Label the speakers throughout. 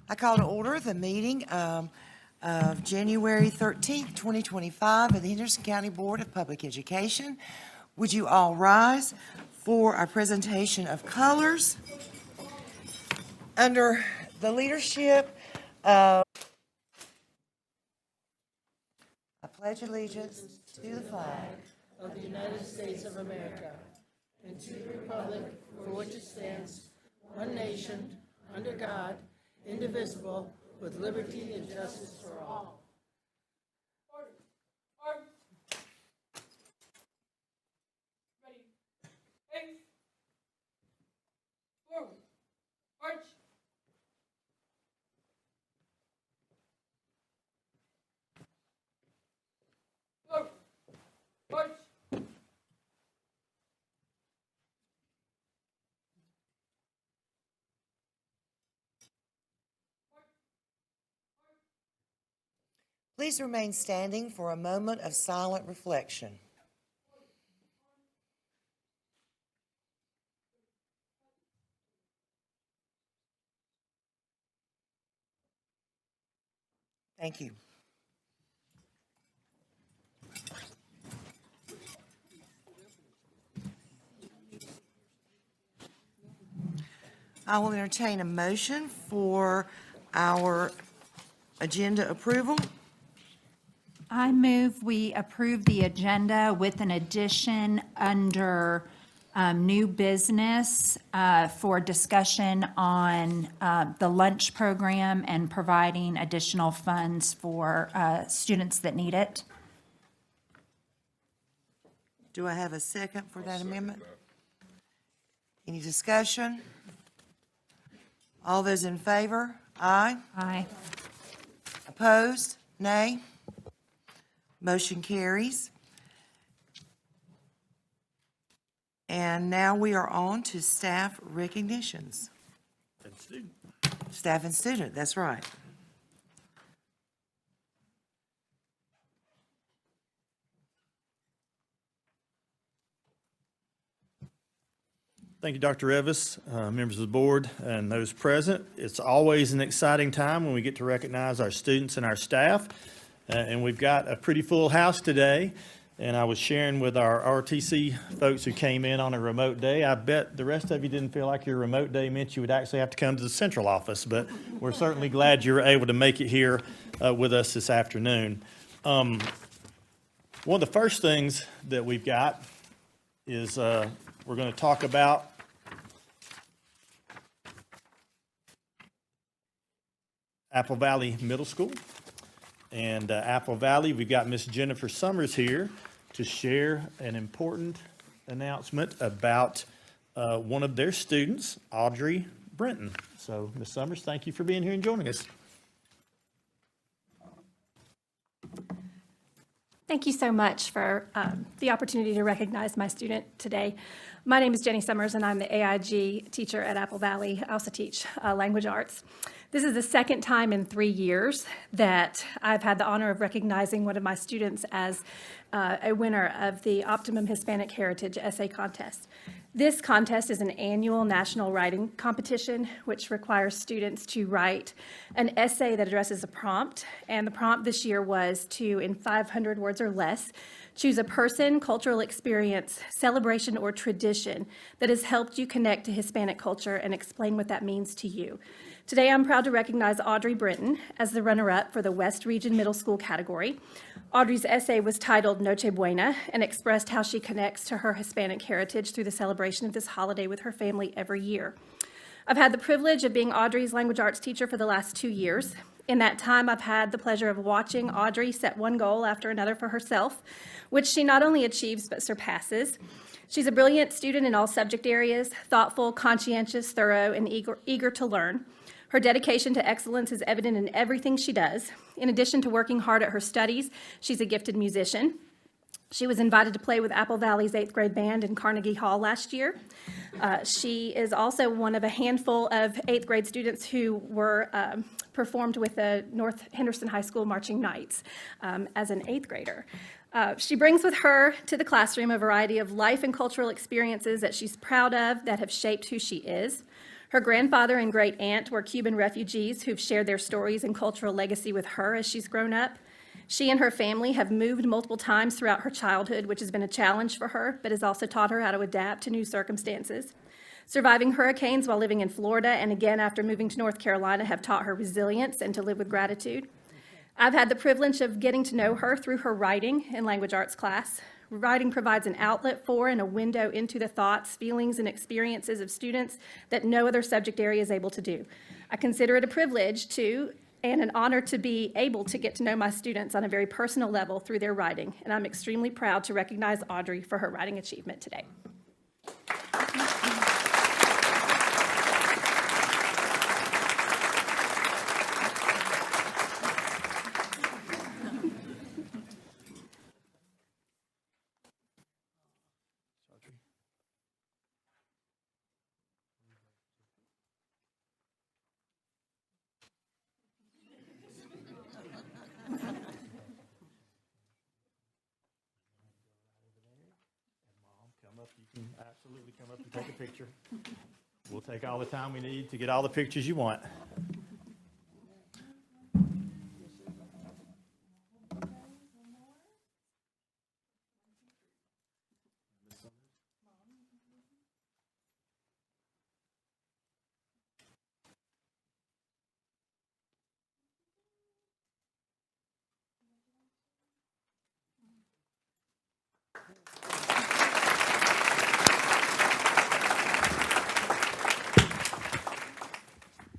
Speaker 1: I call to order the meeting of January 13th, 2025 of the Henderson County Board of Public Education. Would you all rise for our presentation of colors? Under the leadership of I pledge allegiance to the flag
Speaker 2: of the United States of America and to the republic for which it stands, one nation, under God, indivisible, with liberty and justice for all.
Speaker 3: Ready. Face. Forward. March. Forward. March.
Speaker 1: Please remain standing for a moment of silent reflection. Thank you. I will entertain a motion for our agenda approval.
Speaker 4: I move we approve the agenda with an addition under new business for discussion on the lunch program and providing additional funds for students that need it.
Speaker 1: Do I have a second for that amendment? Any discussion? All those in favor? Aye.
Speaker 4: Aye.
Speaker 1: Opposed? Nay. Motion carries. And now we are on to staff recognitions. Staff and student, that's right.
Speaker 5: Thank you, Dr. Evis, members of the board, and those present. It's always an exciting time when we get to recognize our students and our staff. And we've got a pretty full house today. And I was sharing with our RTC folks who came in on a remote day. I bet the rest of you didn't feel like your remote day meant you would actually have to come to the central office, but we're certainly glad you were able to make it here with us this afternoon. One of the first things that we've got is we're going to talk about Apple Valley Middle School. And Apple Valley, we've got Miss Jennifer Summers here to share an important announcement about one of their students, Audrey Brenton. So, Miss Summers, thank you for being here and joining us.
Speaker 6: Thank you so much for the opportunity to recognize my student today. My name is Jenny Summers, and I'm the AIG teacher at Apple Valley. I also teach language arts. This is the second time in 3 years that I've had the honor of recognizing one of my students as a winner of the Optimum Hispanic Heritage Essay Contest. This contest is an annual national writing competition which requires students to write an essay that addresses a prompt, and the prompt this year was to, in 500 words or less, choose a person, cultural experience, celebration, or tradition that has helped you connect to Hispanic culture and explain what that means to you. Today, I'm proud to recognize Audrey Brenton as the runner-up for the West Region Middle School category. Audrey's essay was titled Noche Buena and expressed how she connects to her Hispanic heritage through the celebration of this holiday with her family every year. I've had the privilege of being Audrey's language arts teacher for the last 2 years. In that time, I've had the pleasure of watching Audrey set one goal after another for herself, which she not only achieves but surpasses. She's a brilliant student in all subject areas, thoughtful, conscientious, thorough, and eager to learn. Her dedication to excellence is evident in everything she does. In addition to working hard at her studies, she's a gifted musician. She was invited to play with Apple Valley's 8th grade band in Carnegie Hall last year. She is also one of a handful of 8th grade students who were performed with the North Henderson High School Marching Knights as an 8th grader. She brings with her to the classroom a variety of life and cultural experiences that she's proud of that have shaped who she is. Her grandfather and great aunt were Cuban refugees who've shared their stories and cultural legacy with her as she's grown up. She and her family have moved multiple times throughout her childhood, which has been a challenge for her, but has also taught her how to adapt to new circumstances. Surviving hurricanes while living in Florida and again after moving to North Carolina have taught her resilience and to live with gratitude. I've had the privilege of getting to know her through her writing in language arts class. Writing provides an outlet for and a window into the thoughts, feelings, and experiences of students that no other subject area is able to do. I consider it a privilege to and an honor to be able to get to know my students on a very personal level through their writing, and I'm extremely proud to recognize Audrey for her writing achievement today.
Speaker 5: Come up, you can absolutely come up and take a picture. We'll take all the time we need to get all the pictures you want.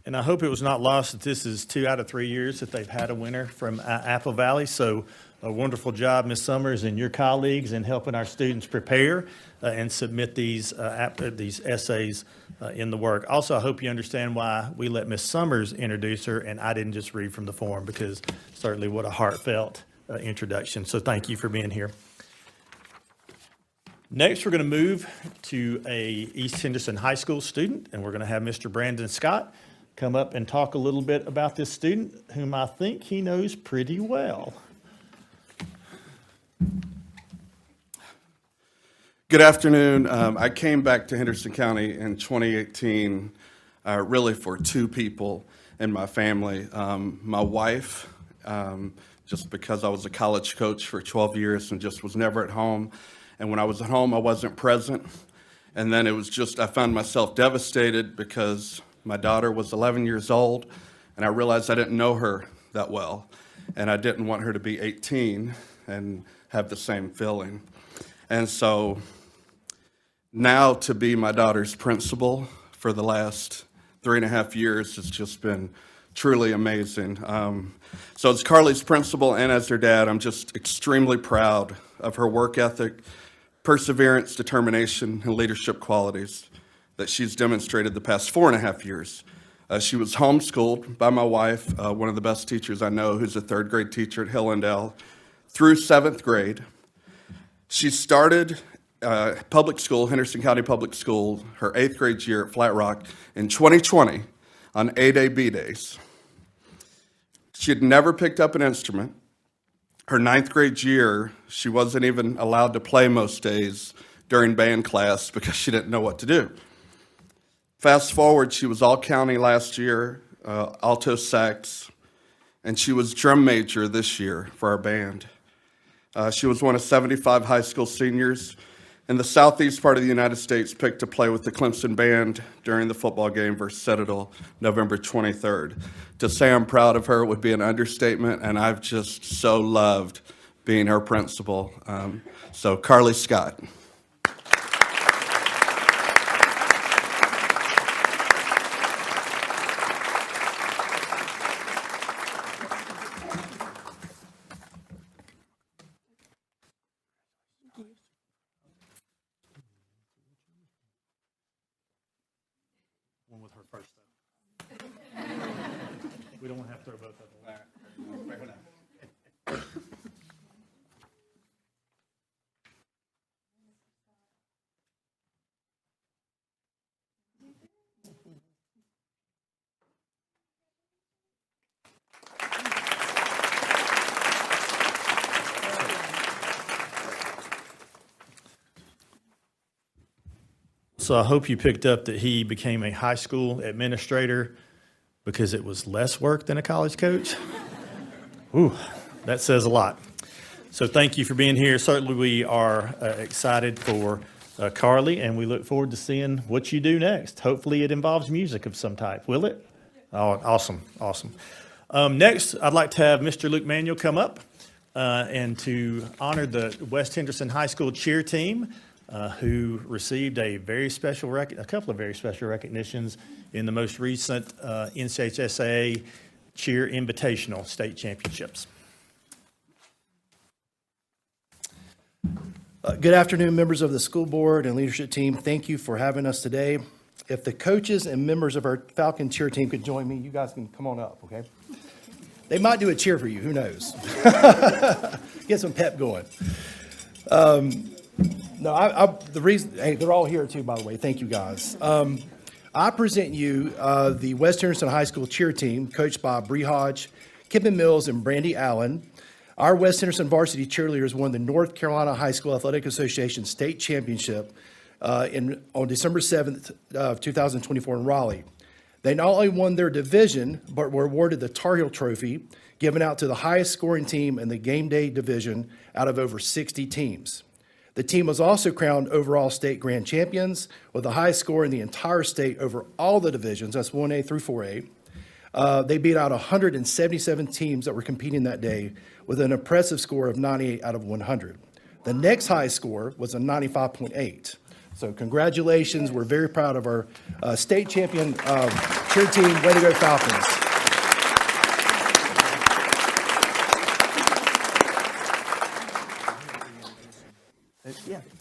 Speaker 5: And I hope it was not lost that this is 2 out of 3 years that they've had a winner from Apple Valley. So a wonderful job, Ms. Summers and your colleagues in helping our students prepare and submit these essays in the work. Also, I hope you understand why we let Ms. Summers introduce her and I didn't just read from the form, because certainly what a heartfelt introduction. So thank you for being here. Next, we're going to move to a East Henderson High School student, and we're going to have Mr. Brandon Scott come up and talk a little bit about this student, whom I think he knows pretty well.
Speaker 7: Good afternoon. I came back to Henderson County in 2018, really for two people in my family. My wife, just because I was a college coach for 12 years and just was never at home. And when I was at home, I wasn't present. And then it was just, I found myself devastated because my daughter was 11 years old, and I realized I didn't know her that well. And I didn't want her to be 18 and have the same feeling. And so now to be my daughter's principal for the last 3.5 years has just been truly amazing. So as Carly's principal and as her dad, I'm just extremely proud of her work ethic, perseverance, determination, and leadership qualities that she's demonstrated the past 4.5 years. She was homeschooled by my wife, one of the best teachers I know, who's a 3rd grade teacher at Hillendale, through 7th grade. She started public school, Henderson County Public School, her 8th grade year at Flat Rock in 2020 on A-Day, B-Days. She had never picked up an instrument. Her 9th grade year, she wasn't even allowed to play most days during band class because she didn't know what to do. Fast forward, she was all county last year, alto sax, and she was drum major this year for our band. She was one of 75 high school seniors in the southeast part of the United States picked to play with the Clemson band during the football game versus Citadel, November 23rd. To say I'm proud of her would be an understatement, and I've just so loved being her principal. So Carly Scott.
Speaker 5: One with her first, though. We don't have to throw both of them. So I hope you picked up that he became a high school administrator because it was less work than a college coach. Ooh, that says a lot. So thank you for being here. Certainly, we are excited for Carly, and we look forward to seeing what you do next. Hopefully, it involves music of some type. Will it? Oh, awesome, awesome. Next, I'd like to have Mr. Luke Manuel come up and to honor the West Henderson High School cheer team, who received a couple of very special recognitions in the most recent NCHSA Cheer Invitational State Championships.
Speaker 8: Good afternoon, members of the school board and leadership team. Thank you for having us today. If the coaches and members of our Falcon cheer team could join me, you guys can come on up, okay? They might do a cheer for you, who knows? Get some pep going. The reason, hey, they're all here too, by the way. Thank you, guys. I present you the West Henderson High School cheer team, coached by Bree Hodge, Kippen Mills, and Brandy Allen. Our West Henderson varsity cheerleaders won the North Carolina High School Athletic Association State Championship on December 7th, 2024 in Raleigh. They not only won their division, but were awarded the Tar Heel Trophy, given out to the highest scoring team in the game day division out of over 60 teams. The team was also crowned overall state grand champions with the highest score in the entire state over all the divisions, that's 1A through 4A. They beat out 177 teams that were competing that day with an impressive score of 98 out of 100. The next highest score was a 95.8. So congratulations, we're very proud of our state champion cheer team. Way to go, Falcons.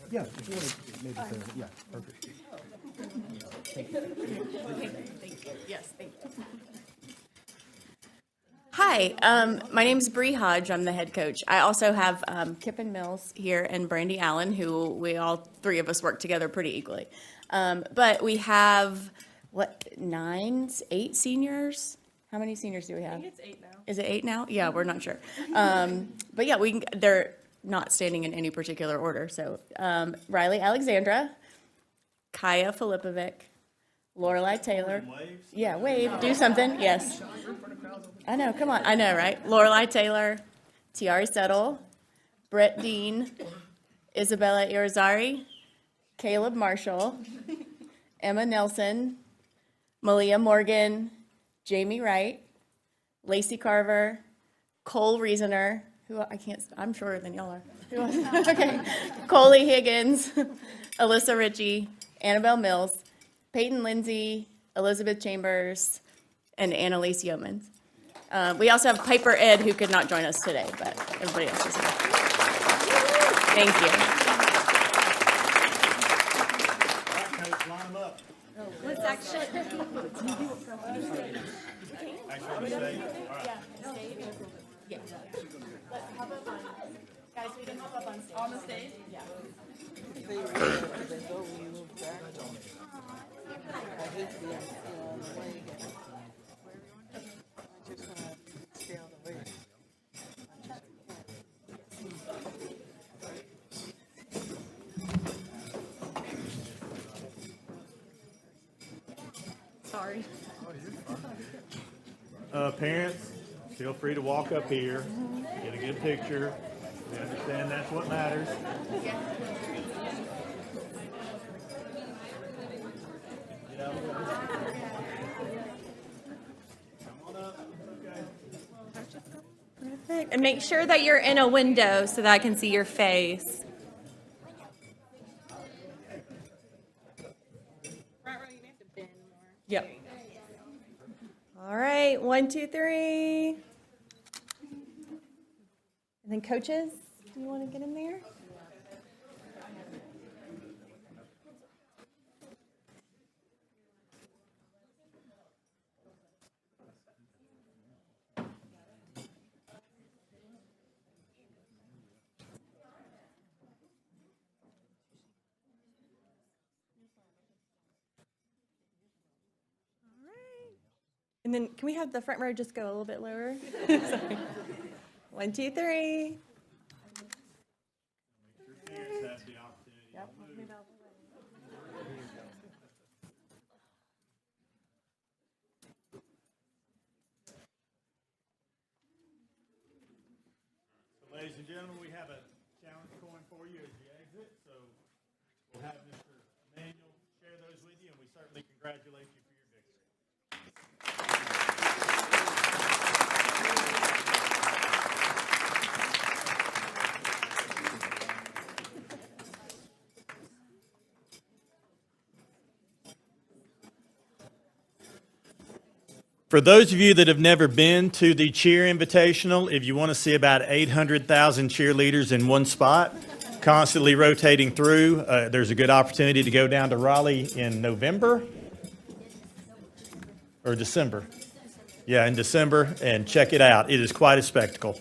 Speaker 8: Yeah, if you want to maybe, yeah, perfect.
Speaker 9: Yes, thank you. Hi, my name's Bree Hodge. I'm the head coach. I also have Kippen Mills here and Brandy Allen, who we all three of us work together pretty equally. But we have, 8 seniors? How many seniors do we have? I think it's 8 now. Is it 8 now? Yeah, we're not sure. But yeah, they're not standing in any particular order. So Riley Alexandra, Kaya Filipovic, Lorelei Taylor. Yeah, wave, do something, yes. I know, come on, I know, right? Lorelei Taylor, Tiari Settle, Brett Dean, Isabella Irizarry, Caleb Marshall, Emma Nelson, Malia Morgan, Jamie Wright, Lacey Carver, Cole Reasoner, who I'm shorter than y'all are. Who else? Okay, Coley Higgins, Alyssa Ritchie, Annabelle Mills, Peyton Lindsay, Elizabeth Chambers, and Annalise Yeomans. We also have Piper Ed, who could not join us today, but everybody else is here. Thank you.
Speaker 6: Let's actually.
Speaker 9: Guys, we can hop up on stage. On the stage? Yeah.
Speaker 6: Sorry.
Speaker 5: Parents, feel free to walk up here, get a good picture. We understand that's what matters.
Speaker 9: Perfect. And make sure that you're in a window so that I can see your face. Yep. All right, 1, 2, 3. And then coaches, do you want to get in there? And then can we have the front row just go a little bit lower? Sorry. 1, 2, 3.
Speaker 5: gentlemen, we have a challenge coin for you as you exit, so we'll have Mr. Manuel share those with you, and we certainly congratulate you for your victory. For those of you that have never been to the Cheer Invitational, if you want to see about 800,000 cheerleaders in one spot, constantly rotating through, there's a good opportunity to go down to Raleigh in November or December. Yeah, in December, and check it out. It is quite a spectacle.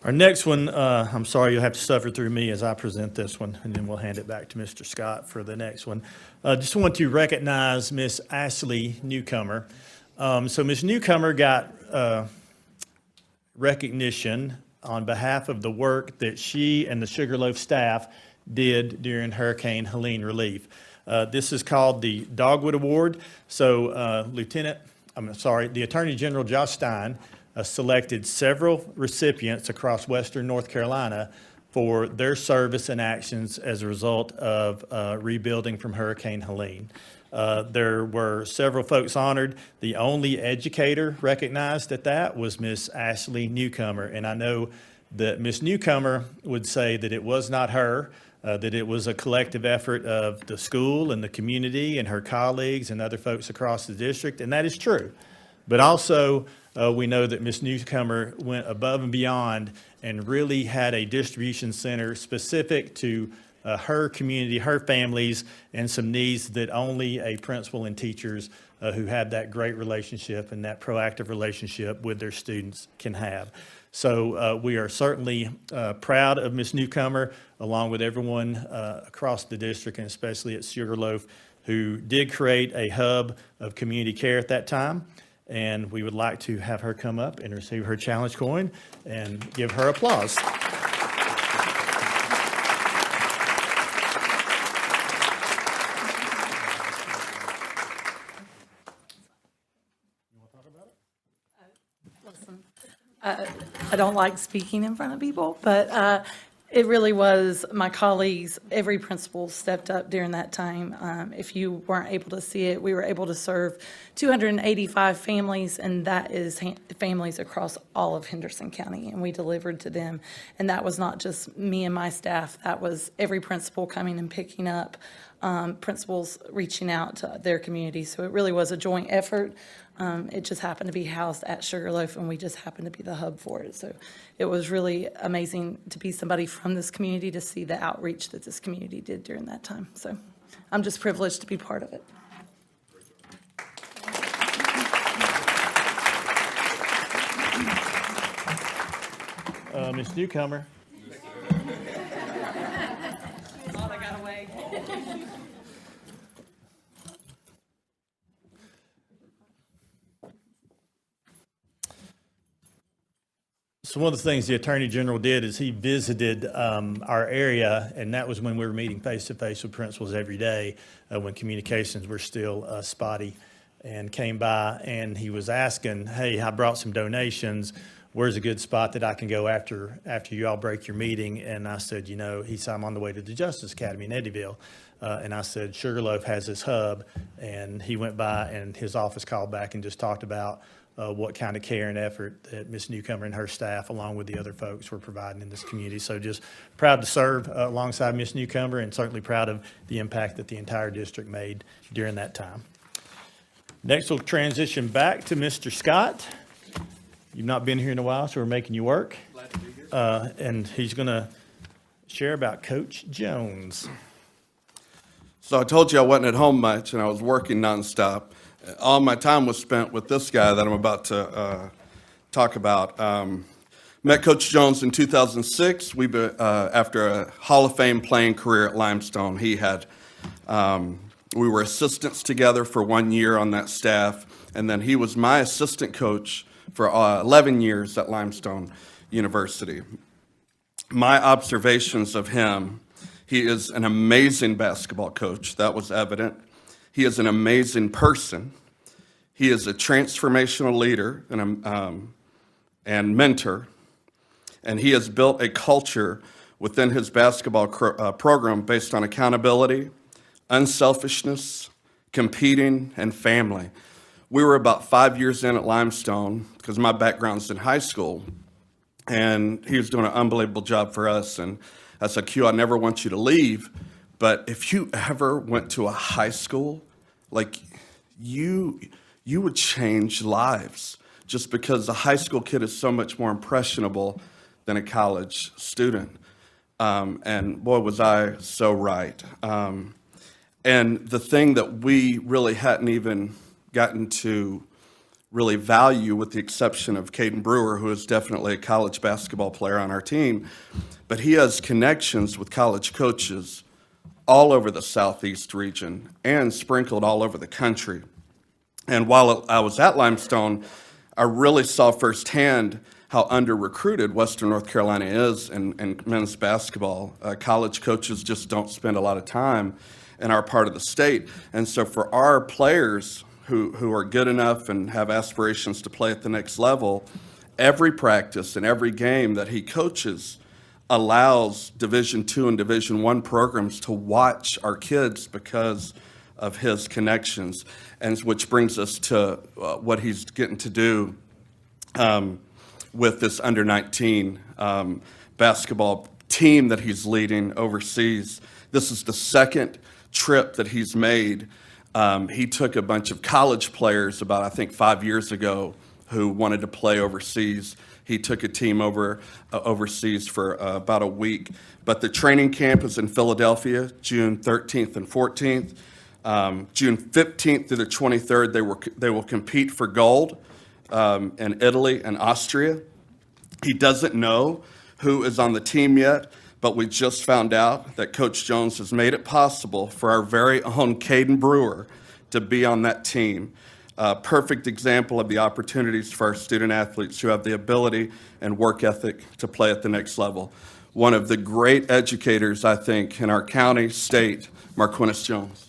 Speaker 5: Our next one, I'm sorry, you'll have to suffer through me as I present this one, and then we'll hand it back to Mr. Scott for the next one. Just want to recognize Miss Ashley Newcomer. So Miss Newcomer got recognition on behalf of the work that she and the Sugarloaf staff did during Hurricane Helene relief. This is called the Dogwood Award. So the Attorney General Josh Stein selected several recipients across Western North Carolina for their service and actions as a result of rebuilding from Hurricane Helene. There were several folks honored. The only educator recognized at that was Miss Ashley Newcomer, and I know that Miss Newcomer would say that it was not her, that it was a collective effort of the school and the community and her colleagues and other folks across the district, and that is true. But also, we know that Ms. Newcomer went above and beyond and really had a distribution center specific to her community, her families, and some needs that only a principal and teachers who have that great relationship and that proactive relationship with their students can have. So we are certainly proud of Ms. Newcomer, along with everyone across the district, and especially at Sugarloaf, who did create a hub of community care at that time. And we would like to have her come up and receive her challenge coin and give her applause.
Speaker 2: I don't like speaking in front of people, but it really was my colleagues, every principal stepped up during that time. If you weren't able to see it, we were able to serve 285 families, and that is families across all of Henderson County, and we delivered to them. And that was not just me and my staff, that was every principal coming and picking up, principals reaching out to their community. So it really was a joint effort. It just happened to be housed at Sugarloaf, and we just happened to be the hub for it. So it was really amazing to be somebody from this community, to see the outreach that this community did during that time. So I'm just privileged to be part of it.
Speaker 5: Ms. Newcomer. So one of the things the Attorney General did is he visited our area, and that was when we were meeting face-to-face with principals every day, when communications were still spotty, and came by, and he was asking, hey, I brought some donations. Where's a good spot that I can go after you all break your meeting? And I said, he said, I'm on the way to the Justice Academy in Eddyville. And I said, Sugarloaf has this hub. And he went by, and his office called back and just talked about what kind of care and effort that Ms. Newcomer and her staff, along with the other folks, were providing in this community. So just proud to serve alongside Ms. Newcomer, and certainly proud of the impact that the entire district made during that time. Next, we'll transition back to Mr. Scott. You've not been here in a while, so we're making you work.
Speaker 7: Glad to be here.
Speaker 5: And he's going to share about Coach Jones.
Speaker 7: So I told you I wasn't at home much, and I was working nonstop. All my time was spent with this guy that I'm about to talk about. Met Coach Jones in 2006. After a Hall of Fame playing career at Limestone, we were assistants together for 1 year on that staff, and then he was my assistant coach for 11 years at Limestone University. My observations of him: he is an amazing basketball coach. That was evident. He is an amazing person. He is a transformational leader and mentor. And he has built a culture within his basketball program based on accountability, unselfishness, competing, and family. We were about 5 years in at Limestone, because my background's in high school, and he was doing an unbelievable job for us. And I said, Q, I never want you to leave, but if you ever went to a high school, like you would change lives, just because a high school kid is so much more impressionable than a college student. And boy, was I so right. And the thing that we really hadn't even gotten to really value, with the exception of Caden Brewer, who is definitely a college basketball player on our team, but he has connections with college coaches all over the Southeast region and sprinkled all over the country. And while I was at Limestone, I really saw firsthand how under-recruited Western North Carolina is in men's basketball. College coaches just don't spend a lot of time in our part of the state. And so for our players who are good enough and have aspirations to play at the next level, every practice and every game that he coaches allows Division II and Division I programs to watch our kids because of his connections, and which brings us to what he's getting to do with this under-19 basketball team that he's leading overseas. This is the second trip that he's made. He took a bunch of college players about, I think, 5 years ago who wanted to play overseas. He took a team overseas for about a week. But the training camp is in Philadelphia, June 13th and 14th. June 15th through the 23rd, they will compete for gold in Italy and Austria. He doesn't know who is on the team yet, but we just found out that Coach Jones has made it possible for our very own Caden Brewer to be on that team. Perfect example of the opportunities for our student athletes who have the ability and work ethic to play at the next level. One of the great educators, I think, in our county, state, Marquinnis Jones.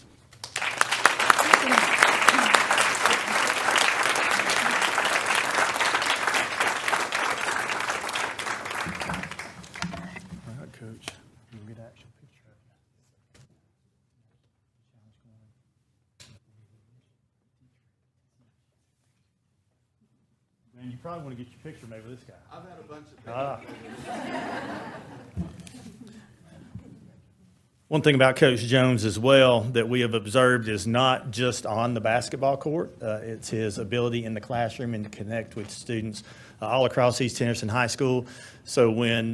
Speaker 5: All right, Coach. We'll get an actual picture of you. Man, you probably want to get your picture made with this guy.
Speaker 7: I've had a bunch of
Speaker 5: One thing about Coach Jones as well that we have observed is not just on the basketball court. It's his ability in the classroom and to connect with students all across East Henderson High School. So when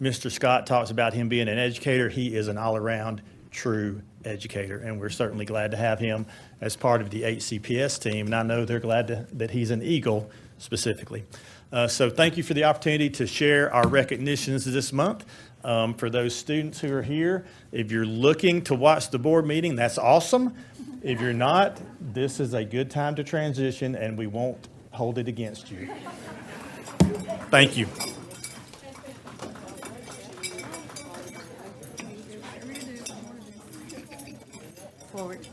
Speaker 5: Mr. Scott talks about him being an educator, he is an all-around true educator, and we're certainly glad to have him as part of the HCPS team, and I know they're glad that he's an Eagle specifically. So thank you for the opportunity to share our recognitions this month. For those students who are here, if you're looking to watch the board meeting, that's awesome. If you're not, this is a good time to transition, and we won't hold it against you. Thank you.
Speaker 2: Forward.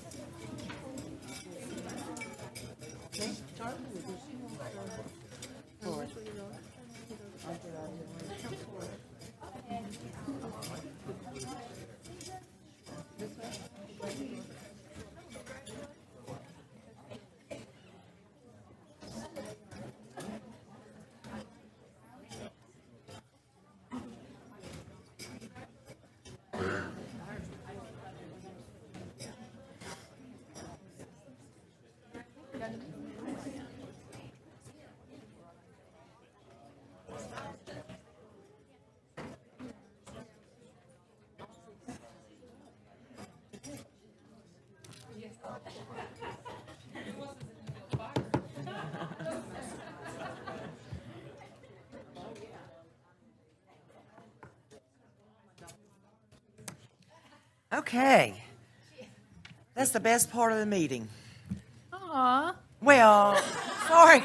Speaker 1: Okay. That's the best part of the meeting.
Speaker 6: Aw.
Speaker 1: Well, sorry,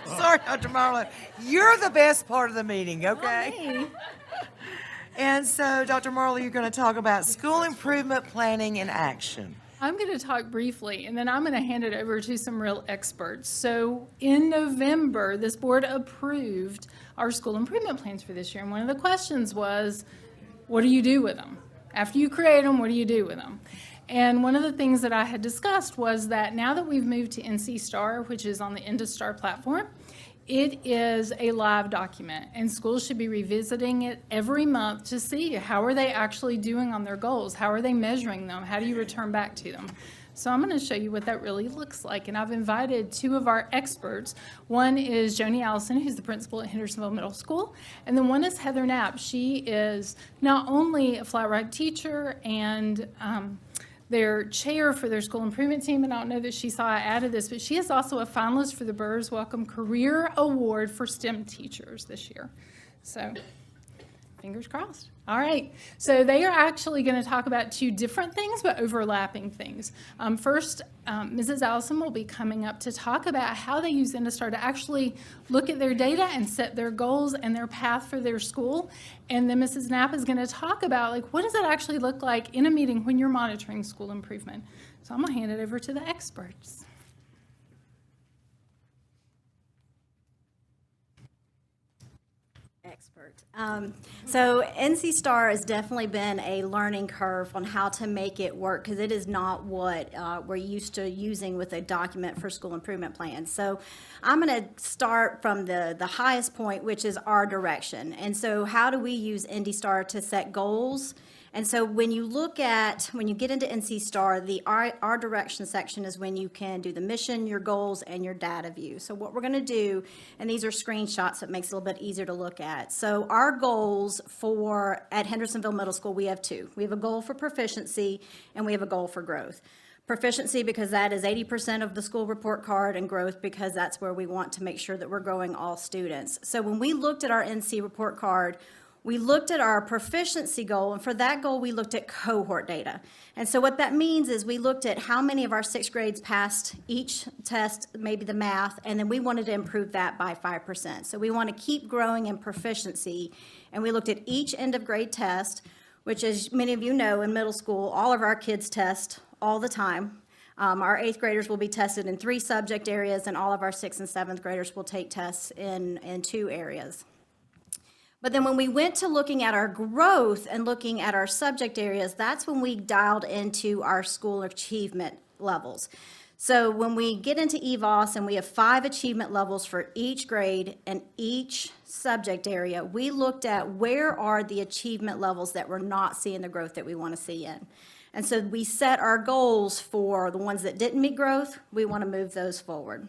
Speaker 1: sorry, Dr. Marlowe. You're the best part of the meeting, okay?
Speaker 6: Hey.
Speaker 1: And so, Dr. Marlowe, you're going to talk about school improvement planning in action.
Speaker 2: I'm going to talk briefly, and then I'm going to hand it over to some real experts. So in November, this board approved our school improvement plans for this year. And one of the questions was, what do you do with them? After you create them, what do you do with them? And one of the things that I had discussed was that now that we've moved to NC STAR, which is on the InduSTAR platform, it is a live document, and schools should be revisiting it every month to see how are they actually doing on their goals, how are they measuring them, how do you return back to them. So I'm going to show you what that really looks like, and I've invited two of our experts. One is Joni Allison, who's the principal at Hendersonville Middle School, and then one is Heather Knapp. She is not only a flat rock teacher and their chair for their school improvement team, and I don't know that she saw I added this, but she is also a finalist for the Burrs Welcome Career Award for STEM teachers this year. So, fingers crossed. All right, so they are actually going to talk about two different things, but overlapping things. First, Mrs. Allison will be coming up to talk about how they use InduSTAR to actually look at their data and set their goals and their path for their school. And then Mrs. Knapp is going to talk about, like, what does it actually look like in a meeting when you're monitoring school improvement? So I'm going to hand it over to the experts.
Speaker 10: Expert. So NC STAR has definitely been a learning curve on how to make it work, because it is not what we're used to using with a document for school improvement plans. So I'm going to start from the highest point, which is our direction. And so how do we use IndyStar to set goals? And so when you get into NC STAR, the our direction section is when you can do the mission, your goals, and your data view. So what we're going to do, and these are screenshots, so it makes it a little bit easier to look at. So our goals at Hendersonville Middle School, we have two. We have a goal for proficiency, and we have a goal for growth. Proficiency, because that is 80% of the school report card, and growth because that's where we want to make sure that we're growing all students. So when we looked at our NC report card, we looked at our proficiency goal, and for that goal, we looked at cohort data. And so what that means is we looked at how many of our sixth grades passed each test, maybe the math, and then we wanted to improve that by 5%. So we want to keep growing in proficiency, and we looked at each end of grade test, which, as many of you know, in middle school, all of our kids test all the time. Our eighth graders will be tested in 3 subject areas, and all of our sixth and seventh graders will take tests in 2 areas. But then when we went to looking at our growth and looking at our subject areas, that's when we dialed into our school achievement levels. So when we get into EVOS and we have 5 achievement levels for each grade and each subject area, we looked at where are the achievement levels that we're not seeing the growth that we want to see in. And so we set our goals for the ones that didn't meet growth. We want to move those forward.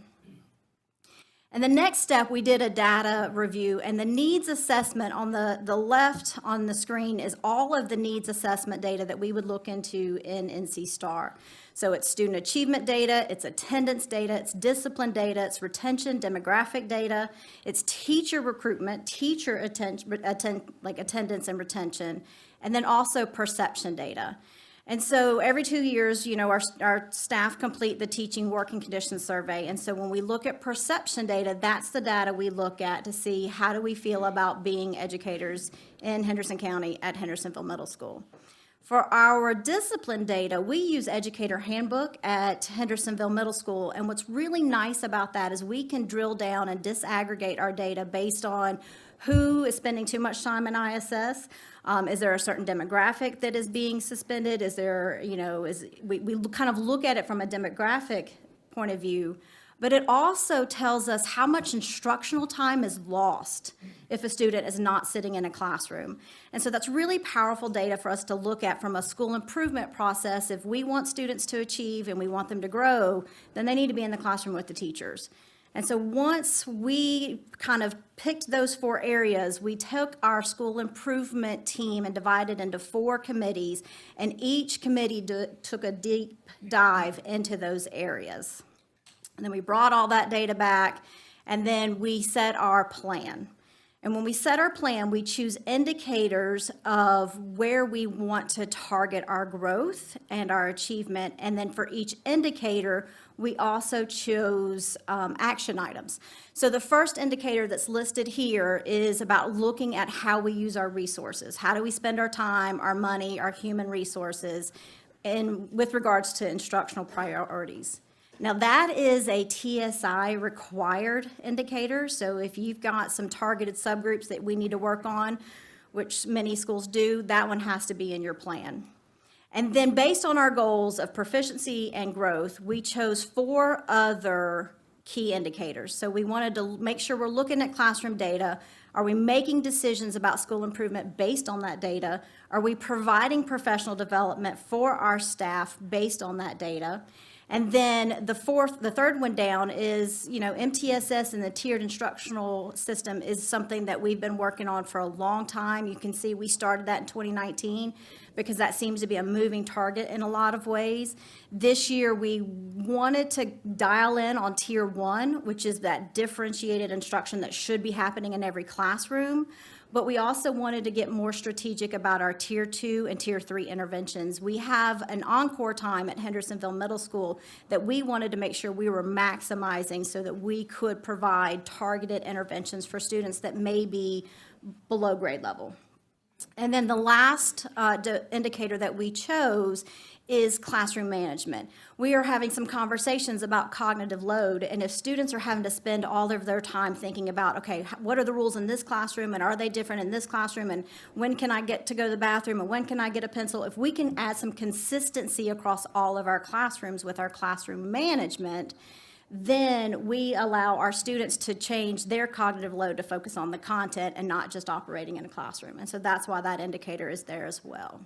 Speaker 10: And the next step, we did a data review, and the needs assessment on the left on the screen is all of the needs assessment data that we would look into in NC STAR. So it's student achievement data, it's attendance data, it's discipline data, it's retention, demographic data, it's teacher recruitment, teacher attendance and retention, and then also perception data. And so every 2 years, our staff complete the teaching working conditions survey. And so when we look at perception data, that's the data we look at to see how do we feel about being educators in Henderson County at Hendersonville Middle School. For our discipline data, we use Educator Handbook at Hendersonville Middle School. And what's really nice about that is we can drill down and disaggregate our data based on who is spending too much time in ISS. Is there a certain demographic that is being suspended? Is there, we kind of look at it from a demographic point of view, but it also tells us how much instructional time is lost if a student is not sitting in a classroom. And so that's really powerful data for us to look at from a school improvement process. If we want students to achieve and we want them to grow, then they need to be in the classroom with the teachers. And so once we kind of picked those 4 areas, we took our school improvement team and divided into 4 committees, and each committee took a deep dive into those areas. And then we brought all that data back, and then we set our plan. And when we set our plan, we choose indicators of where we want to target our growth and our achievement. And then for each indicator, we also chose action items. So the first indicator that's listed here is about looking at how we use our resources. How do we spend our time, our money, our human resources, and with regards to instructional priorities. Now, that is a TSI required indicator, so if you've got some targeted subgroups that we need to work on, which many schools do, that one has to be in your plan. And then based on our goals of proficiency and growth, we chose 4 other key indicators. So we wanted to make sure we're looking at classroom data. Are we making decisions about school improvement based on that data? Are we providing professional development for our staff based on that data? And then the third one down is, MTSS and the tiered instructional system is something that we've been working on for a long time. You can see we started that in 2019 because that seems to be a moving target in a lot of ways. This year, we wanted to dial in on tier 1, which is that differentiated instruction that should be happening in every classroom. But we also wanted to get more strategic about our tier 2 and tier 3 interventions. We have an encore time at Hendersonville Middle School that we wanted to make sure we were maximizing so that we could provide targeted interventions for students that may be below grade level. And then the last indicator that we chose is classroom management. We are having some conversations about cognitive load, and if students are having to spend all of their time thinking about, okay, what are the rules in this classroom, and are they different in this classroom, and when can I get to go to the bathroom, and when can I get a pencil? If we can add some consistency across all of our classrooms with our classroom management, then we allow our students to change their cognitive load to focus on the content and not just operating in a classroom. And so that's why that indicator is there as well.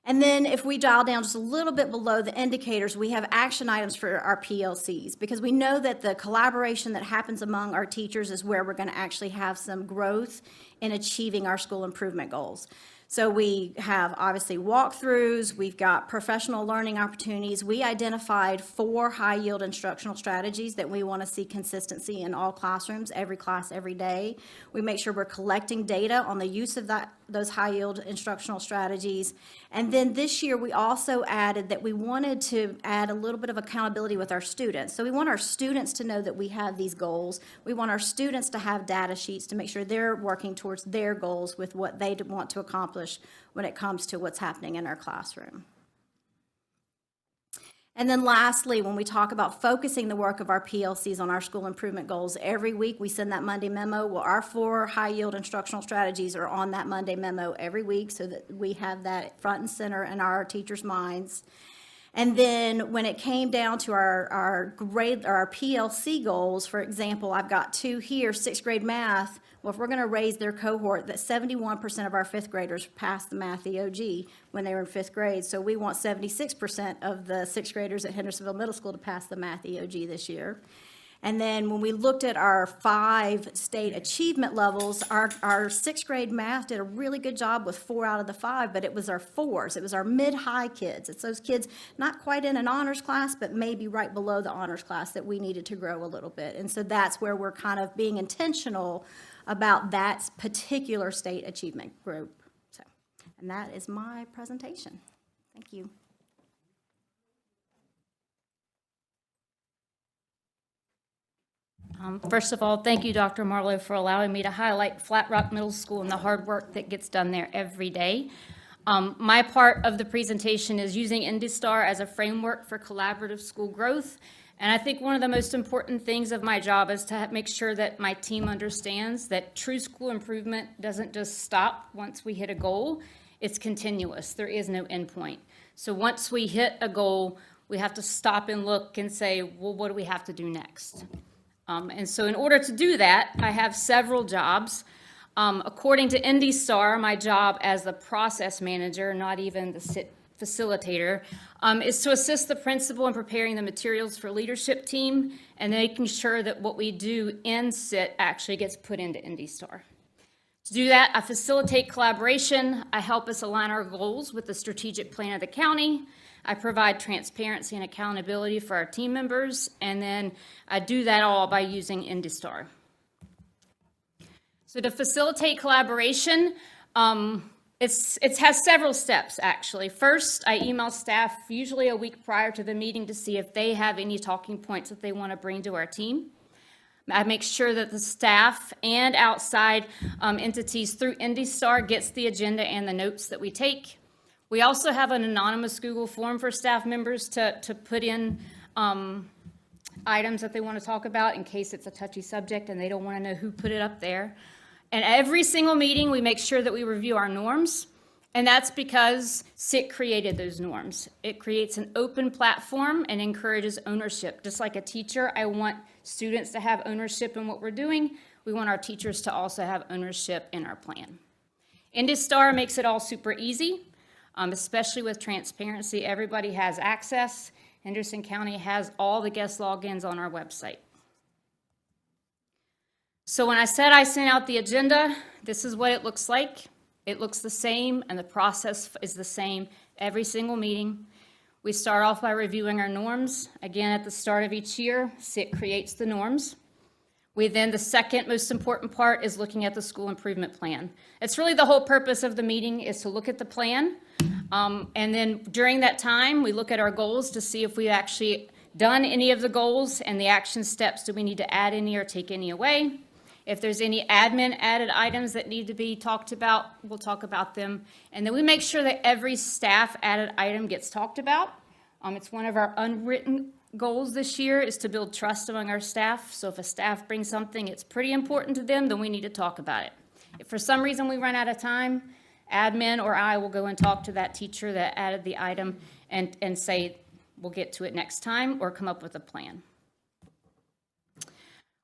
Speaker 10: And then if we dial down just a little bit below the indicators, we have action items for our PLCs, because we know that the collaboration that happens among our teachers is where we're going to actually have some growth in achieving our school improvement goals. So we have obviously walkthroughs, we've got professional learning opportunities. We identified 4 high-yield instructional strategies that we want to see consistency in all classrooms, every class, every day. We make sure we're collecting data on the use of those high-yield instructional strategies. And then this year, we also added that we wanted to add a little bit of accountability with our students. So we want our students to know that we have these goals. We want our students to have data sheets to make sure they're working towards their goals with what they want to accomplish when it comes to what's happening in our classroom. And then lastly, when we talk about focusing the work of our PLCs on our school improvement goals, every week we send that Monday memo. Well, our 4 high-yield instructional strategies are on that Monday memo every week so that we have that front and center in our teachers' minds. And then when it came down to our grade or our PLC goals, for example, I've got 2 here, 6th grade math. Well, if we're going to raise their cohort, that 71% of our 5th graders passed the math EOG when they were in 5th grade. So we want 76% of the 6th graders at Hendersonville Middle School to pass the math EOG this year. And then when we looked at our 5 state achievement levels, our 6th grade math did a really good job with 4 out of the 5, but it was our 4s. It was our mid-high kids. It's those kids not quite in an honors class, but maybe right below the honors class that we needed to grow a little bit. And so that's where we're kind of being intentional about that particular state achievement group. So, and that is my presentation. Thank you.
Speaker 11: First of all, thank you, Dr. Marlowe, for allowing me to highlight Flat Rock Middle School and the hard work that gets done there every day. My part of the presentation is using IndyStar as a framework for collaborative school growth. And I think one of the most important things of my job is to make sure that my team understands that true school improvement doesn't just stop once we hit a goal. It's continuous. There is no endpoint. So once we hit a goal, we have to stop and look and say, well, what do we have to do next? And so in order to do that, I have several jobs. According to IndyStar, my job as the process manager, not even the facilitator, is to assist the principal in preparing the materials for leadership team and making sure that what we do in SIT actually gets put into IndyStar. To do that, I facilitate collaboration. I help us align our goals with the strategic plan of the county. I provide transparency and accountability for our team members, and then I do that all by using IndyStar. So to facilitate collaboration, it has several steps, actually. First, I email staff usually a week prior to the meeting to see if they have any talking points that they want to bring to our team. I make sure that the staff and outside entities through IndyStar gets the agenda and the notes that we take. We also have an anonymous Google form for staff members to put in items that they want to talk about in case it's a touchy subject and they don't want to know who put it up there. And every single meeting, we make sure that we review our norms, and that's because SIT created those norms. It creates an open platform and encourages ownership. Just like a teacher, I want students to have ownership in what we're doing. We want our teachers to also have ownership in our plan. IndyStar makes it all super easy, especially with transparency. Everybody has access. Henderson County has all the guest logins on our website. So when I said I sent out the agenda, this is what it looks like. It looks the same, and the process is the same every single meeting. We start off by reviewing our norms. Again, at the start of each year, SIT creates the norms. The second most important part is looking at the school improvement plan. It's really the whole purpose of the meeting is to look at the plan. And then during that time, we look at our goals to see if we've actually done any of the goals and the action steps. Do we need to add any or take any away? If there's any admin added items that need to be talked about, we'll talk about them. And then we make sure that every staff added item gets talked about. It's one of our unwritten goals this year is to build trust among our staff. So if a staff brings something, it's pretty important to them, then we need to talk about it. If for some reason we run out of time, admin or I will go and talk to that teacher that added the item and say, we'll get to it next time or come up with a plan.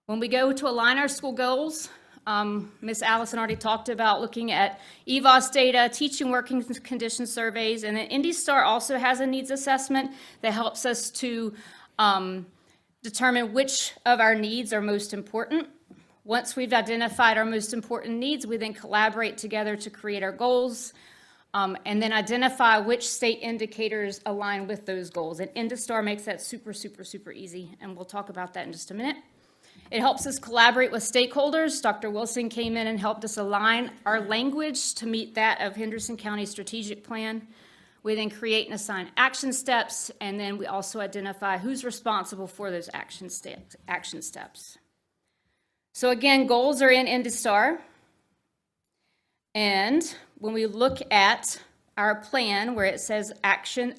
Speaker 11: When we go to align our school goals, Ms. Allison already talked about looking at EVOS data, teaching working condition surveys, and then IndyStar also has a needs assessment that helps us to determine which of our needs are most important. Once we've identified our most important needs, we then collaborate together to create our goals, and then identify which state indicators align with those goals. And IndyStar makes that super, super, super easy, and we'll talk about that in just a minute. It helps us collaborate with stakeholders. Dr. Wilson came in and helped us align our language to meet that of Henderson County Strategic Plan. We then create and assign action steps, and then we also identify who's responsible for those action steps. So again, goals are in IndyStar. And when we look at our plan where it says action,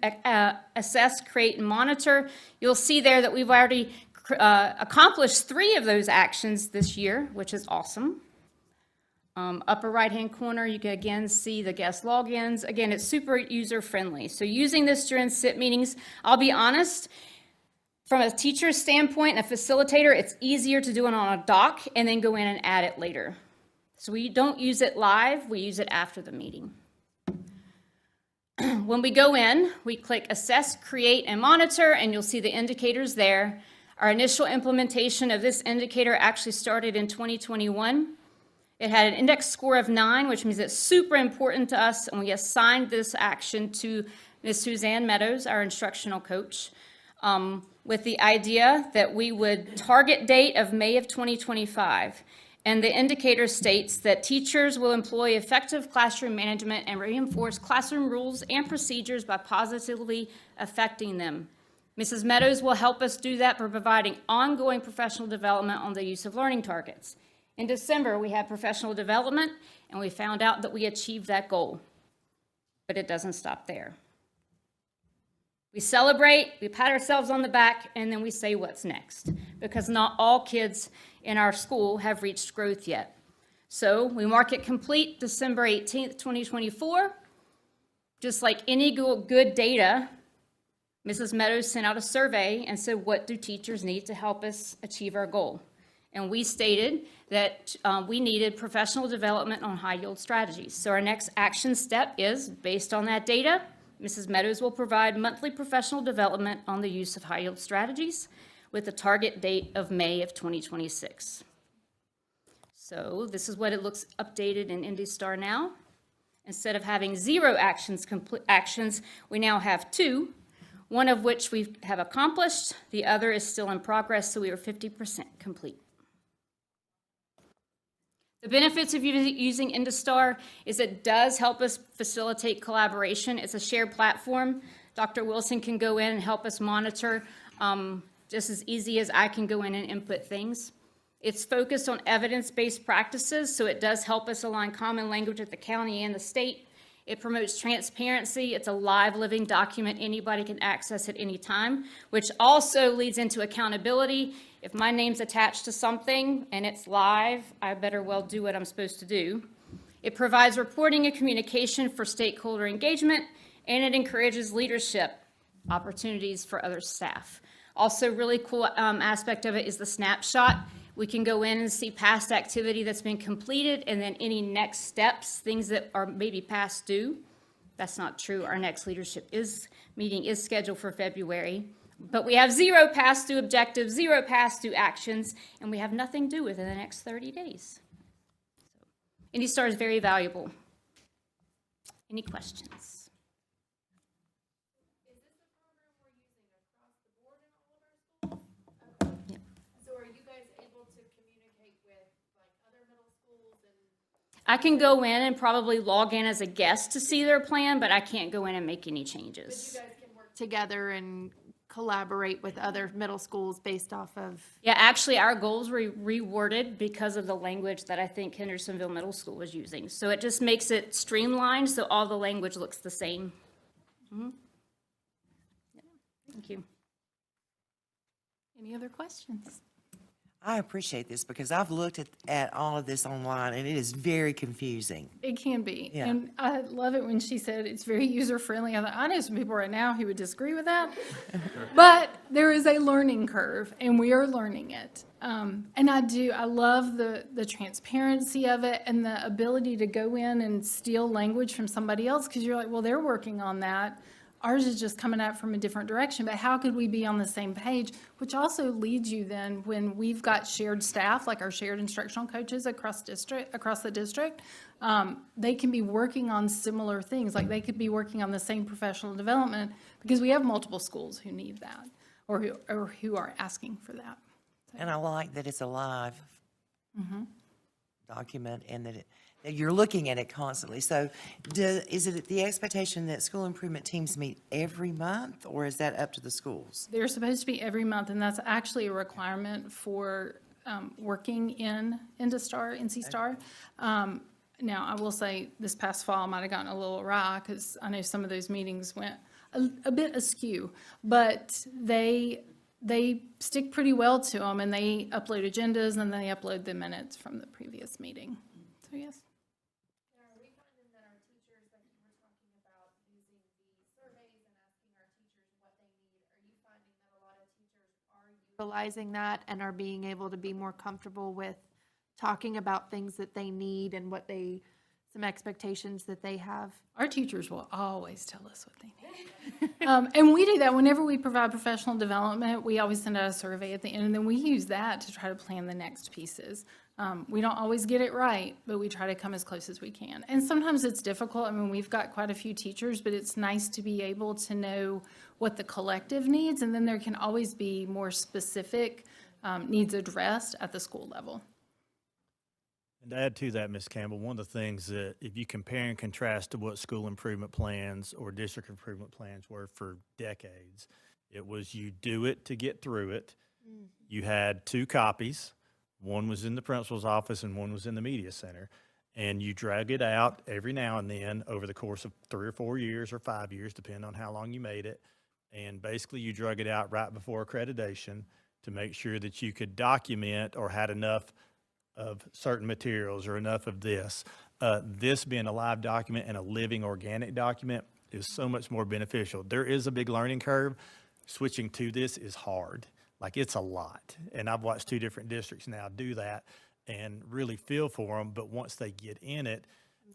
Speaker 11: assess, create, and monitor, you'll see there that we've already accomplished 3 of those actions this year, which is awesome. Upper right-hand corner, you can again see the guest logins. Again, it's super user-friendly. So using this during SIT meetings, I'll be honest, from a teacher's standpoint, a facilitator, it's easier to do it on a doc and then go in and add it later. So we don't use it live, we use it after the meeting. When we go in, we click Assess, Create, and Monitor, and you'll see the indicators there. Our initial implementation of this indicator actually started in 2021. It had an index score of 9, which means it's super important to us, and we assigned this action to Ms. Suzanne Meadows, our instructional coach, with the idea that we would target date of May of 2025. And the indicator states that teachers will employ effective classroom management and reinforce classroom rules and procedures by positively affecting them. Mrs. Meadows will help us do that by providing ongoing professional development on the use of learning targets. In December, we had professional development, and we found out that we achieved that goal. But it doesn't stop there. We celebrate, we pat ourselves on the back, and then we say what's next, because not all kids in our school have reached growth yet. So we mark it complete December 18th, 2024. Just like any good data, Mrs. Meadows sent out a survey and said, what do teachers need to help us achieve our goal? And we stated that we needed professional development on high-yield strategies. So our next action step is, based on that data, Mrs. Meadows will provide monthly professional development on the use of high-yield strategies with a target date of May of 2026. So this is what it looks updated in IndyStar now. Instead of having 0 actions, we now have 2. One of which we have accomplished, the other is still in progress, so we are 50% complete. The benefits of using IndiStar is it does help us facilitate collaboration. It's a shared platform. Dr. Wilson can go in and help us monitor just as easy as I can go in and input things. It's focused on evidence-based practices, so it does help us align common language at the county and the state. It promotes transparency. It's a live, living document anybody can access at any time, which also leads into accountability. If my name's attached to something and it's live, I better well do what I'm supposed to do. It provides reporting and communication for stakeholder engagement, and it encourages leadership opportunities for other staff. Also, really cool aspect of it is the snapshot. We can go in and see past activity that's been completed and then any next steps, things that are maybe past due. That's not true. Our next leadership meeting is scheduled for February. But we have 0 past due objectives, 0 past due actions, and we have nothing due within the next 30 days. IndiStar is very valuable. Any questions? I can go in and probably log in as a guest to see their plan, but I can't go in and make any changes.
Speaker 12: You guys can work together and collaborate with other middle schools based off of.
Speaker 11: Yeah, actually, our goals were reworded because of the language that I think Hendersonville Middle School was using. So it just makes it streamlined, so all the language looks the same. Yeah. Thank you.
Speaker 12: Any other questions?
Speaker 1: I appreciate this because I've looked at all of this online and it is very confusing.
Speaker 2: It can be.
Speaker 1: Yeah.
Speaker 2: And I love it when she said it's very user-friendly. I thought, I know some people right now who would disagree with that. But there is a learning curve, and we are learning it. And I love the transparency of it and the ability to go in and steal language from somebody else, because you're like, well, they're working on that. Ours is just coming out from a different direction, but how could we be on the same page? Which also leads you then, when we've got shared staff, like our shared instructional coaches across the district, they can be working on similar things. Like they could be working on the same professional development, because we have multiple schools who need that or who are asking for that.
Speaker 1: And I like that it's a live document and that you're looking at it constantly. So is it the expectation that school improvement teams meet every month, or is that up to the schools?
Speaker 2: They're supposed to be every month, and that's actually a requirement for working in NC Star. Now, I will say this past fall, I might have gotten a little awry because I know some of those meetings went a bit askew, but they stick pretty well to them, and they upload agendas, and they upload the minutes from the previous meeting. So, yes.
Speaker 12: Are we finding that our teachers, like you were talking about using the surveys and asking our teachers what they need, are you finding that a lot of teachers are utilizing that and are being able to be more comfortable with talking about things that they need and some expectations that they have?
Speaker 2: Our teachers will always tell us what they need. And we do that whenever we provide professional development. We always send out a survey at the end, and then we use that to try to plan the next pieces. We don't always get it right, but we try to come as close as we can. And sometimes it's difficult. I mean, we've got quite a few teachers, but it's nice to be able to know what the collective needs, and then there can always be more specific needs addressed at the school level.
Speaker 5: And to add to that, Ms. Campbell, one of the things that if you compare and contrast to what school improvement plans or district improvement plans were for decades, it was you do it to get through it. You had 2 copies. One was in the principal's office and one was in the media center. And you drag it out every now and then over the course of 3 or 4 years or 5 years, depending on how long you made it. And basically you drug it out right before accreditation to make sure that you could document or had enough of certain materials or enough of this. This being a live document and a living organic document is so much more beneficial. There is a big learning curve. Switching to this is hard. Like, it's a lot. And I've watched 2 different districts now do that and really feel for them. But once they get in it,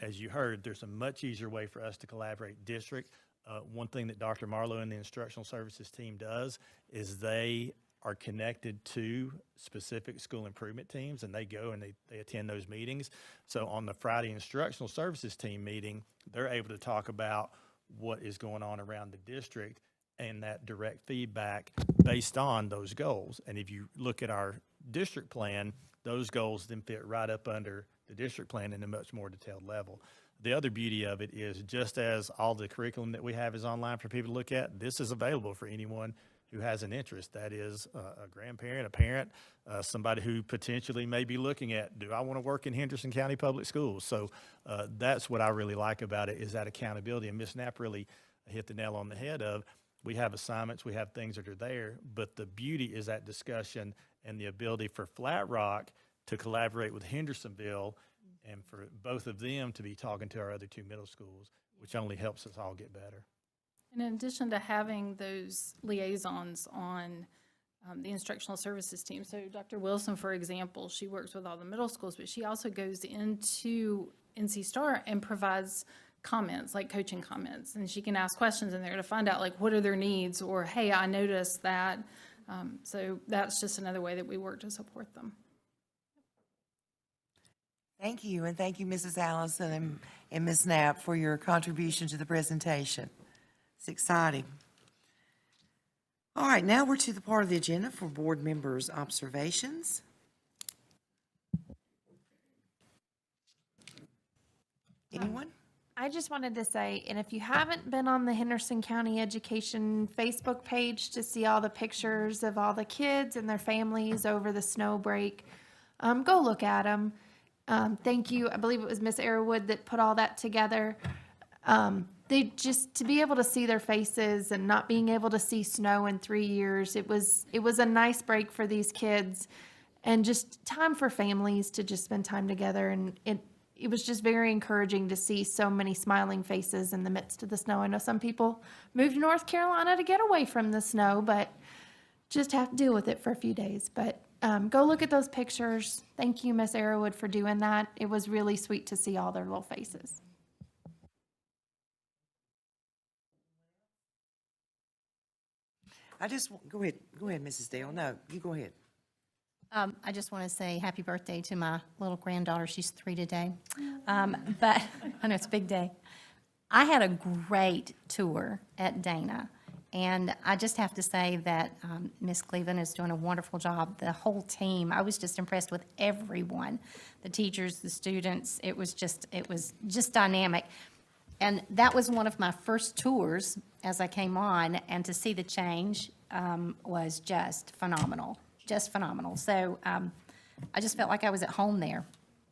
Speaker 5: as you heard, there's a much easier way for us to collaborate district. One thing that Dr. Marlowe and the instructional services team does is they are connected to specific school improvement teams, and they go and they attend those meetings. So on the Friday instructional services team meeting, they're able to talk about what is going on around the district and that direct feedback based on those goals. And if you look at our district plan, those goals then fit right up under the district plan in a much more detailed level. The other beauty of it is, just as all the curriculum that we have is online for people to look at, this is available for anyone who has an interest. That is a grandparent, a parent, somebody who potentially may be looking at, do I want to work in Henderson County Public Schools? So that's what I really like about it, is that accountability. And Ms. Knapp really hit the nail on the head of, we have assignments, we have things that are there, but the beauty is that discussion and the ability for Flat Rock to collaborate with Hendersonville and for both of them to be talking to our other two middle schools, which only helps us all get better.
Speaker 13: And in addition to having those liaisons on the instructional services team, so Dr. Wilson, for example, she works with all the middle schools, but she also goes into NC Star and provides comments, like coaching comments, and she can ask questions in there to find out, like, what are their needs, or, hey, I noticed that. So that's just another way that we work to support them.
Speaker 1: Thank you, and thank you, Mrs. Allison and Ms. Knapp, for your contribution to the presentation. It's exciting. All right, now we're to the part of the agenda for board members' observations. Anyone?
Speaker 12: I just wanted to say, and if you haven't been on the Henderson County Education Facebook page to see all the pictures of all the kids and their families over the snow break, go look at them. Thank you. I believe it was Miss Arrowood that put all that together. They just, to be able to see their faces and not being able to see snow in 3 years, it was a nice break for these kids, and just time for families to just spend time together. And it was just very encouraging to see so many smiling faces in the midst of the snow. I know some people moved to North Carolina to get away from the snow, but just have to deal with it for a few days. But go look at those pictures. Thank you, Miss Arrowood, for doing that. It was really sweet to see all their little faces.
Speaker 1: Go ahead, Mrs. Dale. No, you go ahead.
Speaker 14: I just want to say happy birthday to my little granddaughter. She's 3 today. But I know it's a big day. I had a great tour at Dana. And I just have to say that Miss Cleveland is doing a wonderful job. The whole team, I was just impressed with everyone, the teachers, the students. It was just dynamic. And that was one of my first tours as I came on, and to see the change was just phenomenal. Just phenomenal. So I just felt like I was at home there.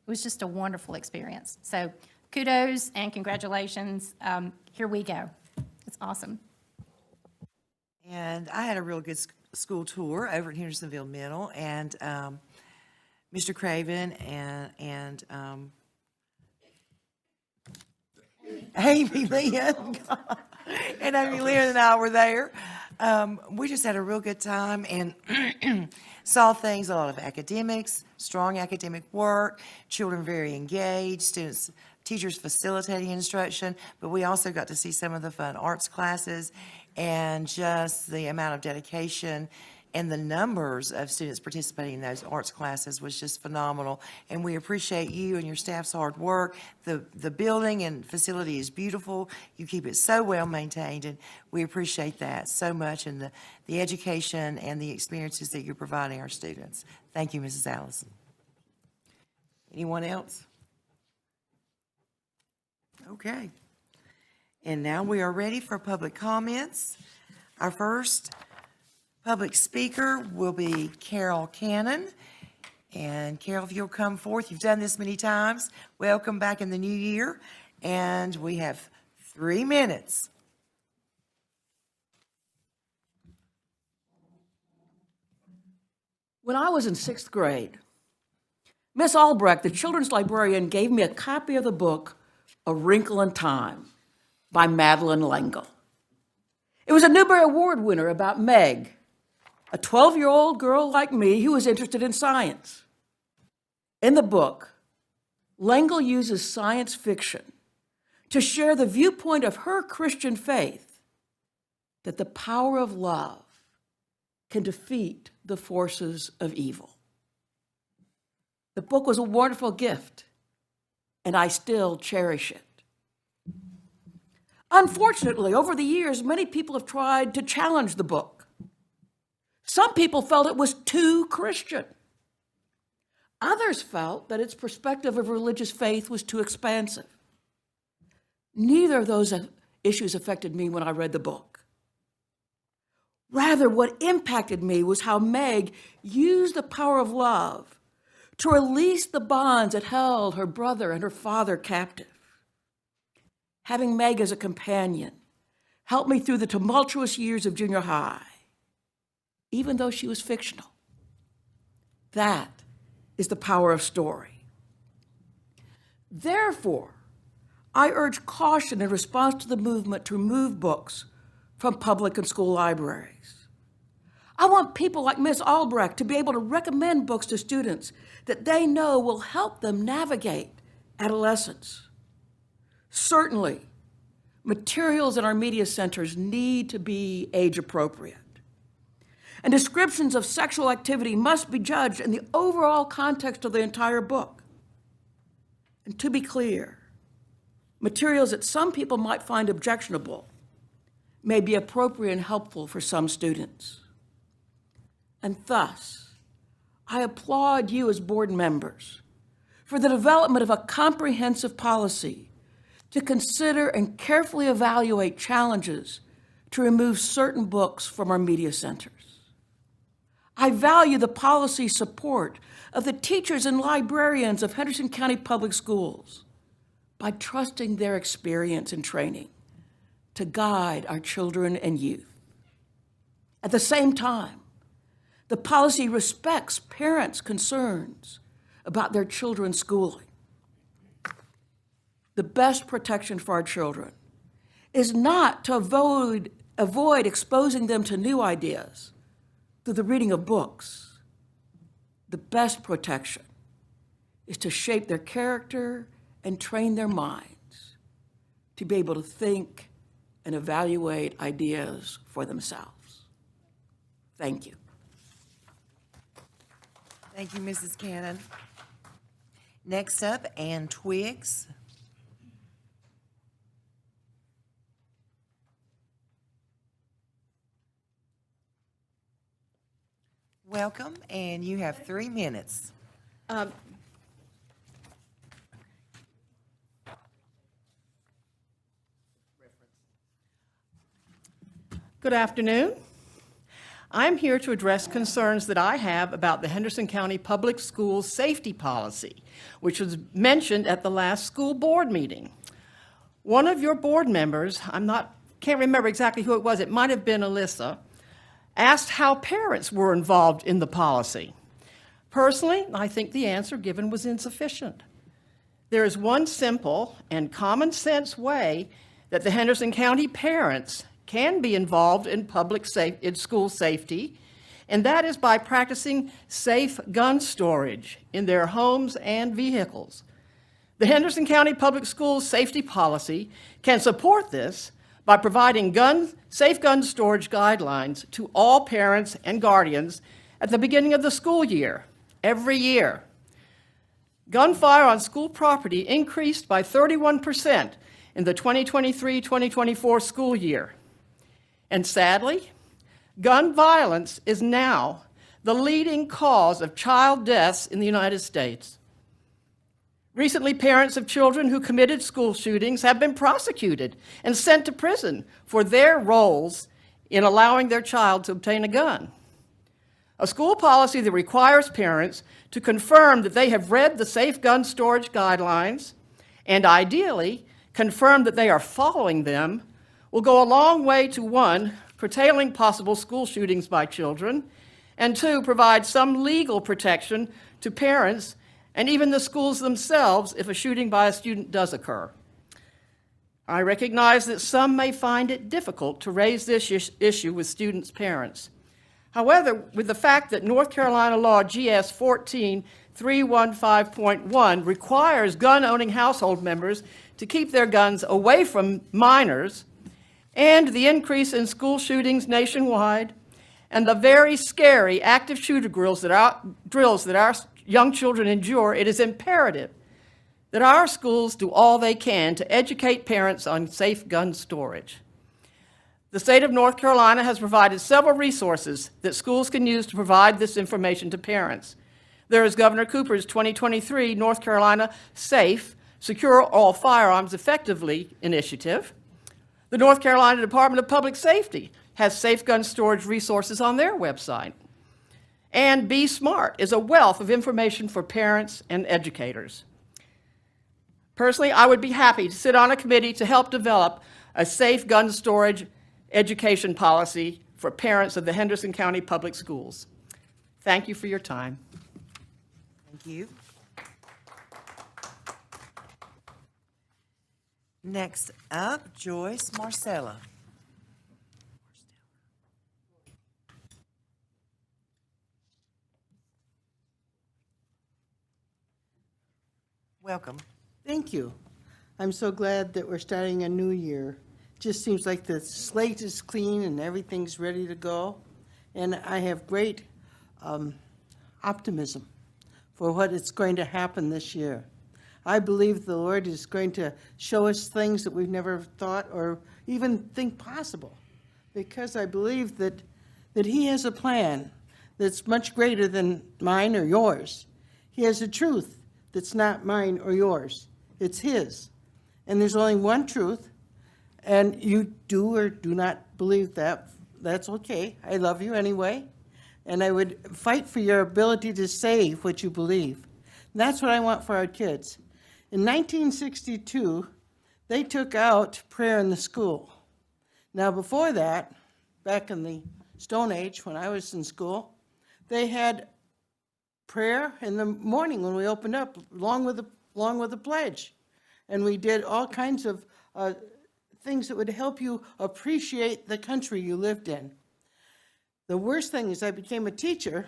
Speaker 14: It was just a wonderful experience. So kudos and congratulations. Here we go. It's awesome.
Speaker 1: And I had a real good school tour over at Hendersonville Middle, and Mr. Craven and Amy Lynn and Amy Lynn and I were there. We just had a real good time and saw things, a lot of academics, strong academic work, children very engaged, students, teachers facilitating instruction, but we also got to see some of the fun arts classes, and just the amount of dedication and the numbers of students participating in those arts classes was just phenomenal. And we appreciate you and your staff's hard work. The building and facility is beautiful. You keep it so well maintained, and we appreciate that so much, and the education and the experiences that you're providing our students. Thank you, Mrs. Allison. Anyone else? Okay. And now we are ready for public comments. Our first public speaker will be Carol Cannon. And Carol, if you'll come forth, you've done this many times. Welcome back in the new year. And we have 3 minutes.
Speaker 2: When I was in 6th grade, Miss Albrecht, the children's librarian, gave me a copy of the book A Wrinkle in Time by Madeleine L'Engle. It was a Newbery Award winner about Meg, a 12-year-old girl like me who was interested in science. In the book, L'Engle uses science fiction to share the viewpoint of her Christian faith that the power of love can defeat the forces of evil. The book was a wonderful gift, and I still cherish it. Unfortunately, over the years, many people have tried to challenge the book. Some people felt it was too Christian. Others felt that its perspective of religious faith was too expansive. Neither of those issues affected me when I read the book. Rather, what impacted me was how Meg used the power of love to release the bonds that held her brother and her father captive. Having Meg as a companion helped me through the tumultuous years of junior high, even though she was fictional. That is the power of story. Therefore, I urge caution in response to the movement to remove books from public and school libraries. I want people like Ms. Albrecht to be able to recommend books to students that they know will help them navigate adolescence. Certainly, materials in our media centers need to be age appropriate. And descriptions of sexual activity must be judged in the overall context of the entire book. And to be clear, materials that some people might find objectionable may be appropriate and helpful for some students. And thus, I applaud you as board members for the development of a comprehensive policy to consider and carefully evaluate challenges to remove certain books from our media centers. I value the policy support of the teachers and librarians of Henderson County Public Schools by trusting their experience and training to guide our children and youth. At the same time, the policy respects parents' concerns about their children's schooling. The best protection for our children is not to avoid exposing them to new ideas through the reading of books. The best protection is to shape their character and train their minds to be able to think and evaluate ideas for themselves. Thank you.
Speaker 1: Thank you, Mrs. Cannon. Next up, Ann Twiggs. Welcome, and you have 3 minutes.
Speaker 2: Good afternoon. I'm here to address concerns that I have about the Henderson County Public Schools safety policy, which was mentioned at the last school board meeting. One of your board members, can't remember exactly who it was, it might have been Alyssa, asked how parents were involved in the policy. Personally, I think the answer given was insufficient. There is one simple and common sense way that the Henderson County parents can be involved in in school safety, and that is by practicing safe gun storage in their homes and vehicles. The Henderson County Public Schools safety policy can support this by providing safe gun storage guidelines to all parents and guardians at the beginning of the school year, every year. Gunfire on school property increased by 31% in the 2023-2024 school year. And sadly, gun violence is now the leading cause of child deaths in the United States. Recently, parents of children who committed school shootings have been prosecuted and sent to prison for their roles in allowing their child to obtain a gun. A school policy that requires parents to confirm that they have read the safe gun storage guidelines and ideally confirm that they are following them will go a long way to, 1, curtailing possible school shootings by children, and 2, provide some legal protection to parents and even the schools themselves if a shooting by a student does occur. I recognize that some may find it difficult to raise this issue with students' parents. However, with the fact that North Carolina law GS 14315.1 requires gun-owning household members to keep their guns away from minors, and the increase in school shootings nationwide, and the very scary active shooter drills that our young children endure, it is imperative that our schools do all they can to educate parents on safe gun storage. The state of North Carolina has provided several resources that schools can use to provide this information to parents. There is Governor Cooper's 2023 North Carolina Safe, Secure All Firearms Effectively initiative. The North Carolina Department of Public Safety has safe gun storage resources on their website. And Be Smart is a wealth of information for parents and educators. Personally, I would be happy to sit on a committee to help develop a safe gun storage education policy for parents of the Henderson County Public Schools. Thank you for your time.
Speaker 1: Thank you. Next up, Joyce Marcella. Welcome.
Speaker 2: Thank you. I'm so glad that we're starting a new year. Just seems like the slate is clean and everything's ready to go. And I have great optimism for what is going to happen this year. I believe the Lord is going to show us things that we've never thought or even think possible, because I believe that He has a plan that's much greater than mine or yours. He has a truth that's not mine or yours. It's His. And there's only one truth, and you do or do not believe that. That's okay. I love you anyway. And I would fight for your ability to say what you believe. And that's what I want for our kids. In 1962, they took out prayer in the school. Now, before that, back in the Stone Age, when I was in school, they had prayer in the morning when we opened up, along with the pledge. And we did all kinds of things that would help you appreciate the country you lived in. The worst thing is I became a teacher.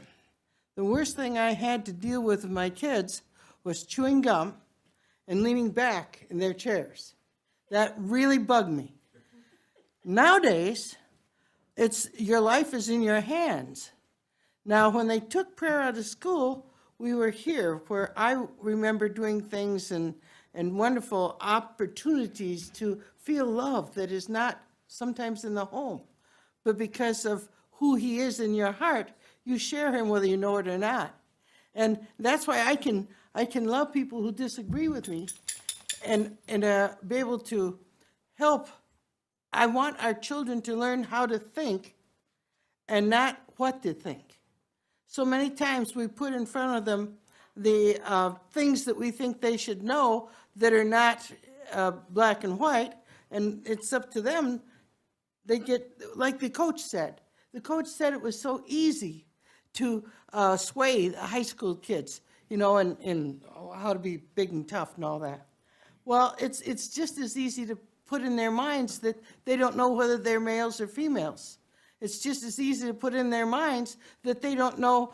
Speaker 2: The worst thing I had to deal with my kids was chewing gum and leaning back in their chairs. That really bugged me. Nowadays, it's your life is in your hands. Now, when they took prayer out of school, we were here where I remember doing things and wonderful opportunities to feel love that is not sometimes in the home, but because of who He is in your heart, you share Him whether you know it or not. And that's why I can love people who disagree with me and be able to help. I want our children to learn how to think and not what to think. So many times we put in front of them the things that we think they should know that are not black and white, and it's up to them. They get, like the coach said. The coach said it was so easy to sway the high school kids, you know, and how to be big and tough and all that. Well, it's just as easy to put in their minds that they don't know whether they're males or females. It's just as easy to put in their minds that they don't know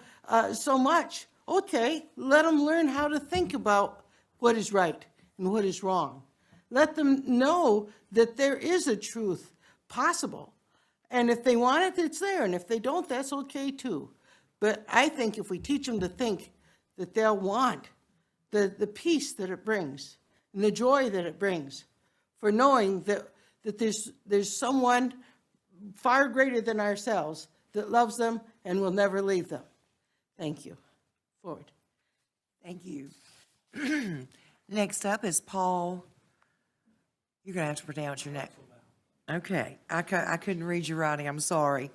Speaker 2: so much. Okay, let them learn how to think about what is right and what is wrong. Let them know that there is a truth possible. And if they want it, it's there. And if they don't, that's okay too. But I think if we teach them to think, that they'll want the peace that it brings and the joy that it brings for knowing that there's someone far greater than ourselves that loves them and will never leave them. Thank you. Forward.
Speaker 1: Thank you. Next up is Paul. You're going to have to pronounce your name. Okay, I couldn't read your writing, I'm sorry.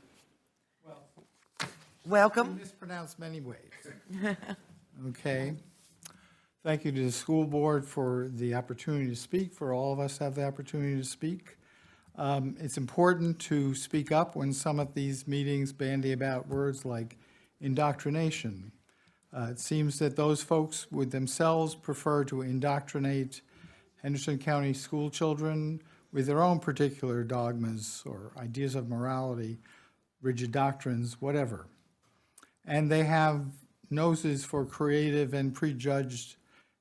Speaker 1: Welcome.
Speaker 15: Mispronounced many ways. Okay. Thank you to the school board for the opportunity to speak, for all of us to have the opportunity to speak. It's important to speak up when some of these meetings bandy about words like indoctrination. It seems that those folks would themselves prefer to indoctrinate Henderson County school children with their own particular dogmas or ideas of morality, rigid doctrines, whatever. And they have noses for creative and prejudged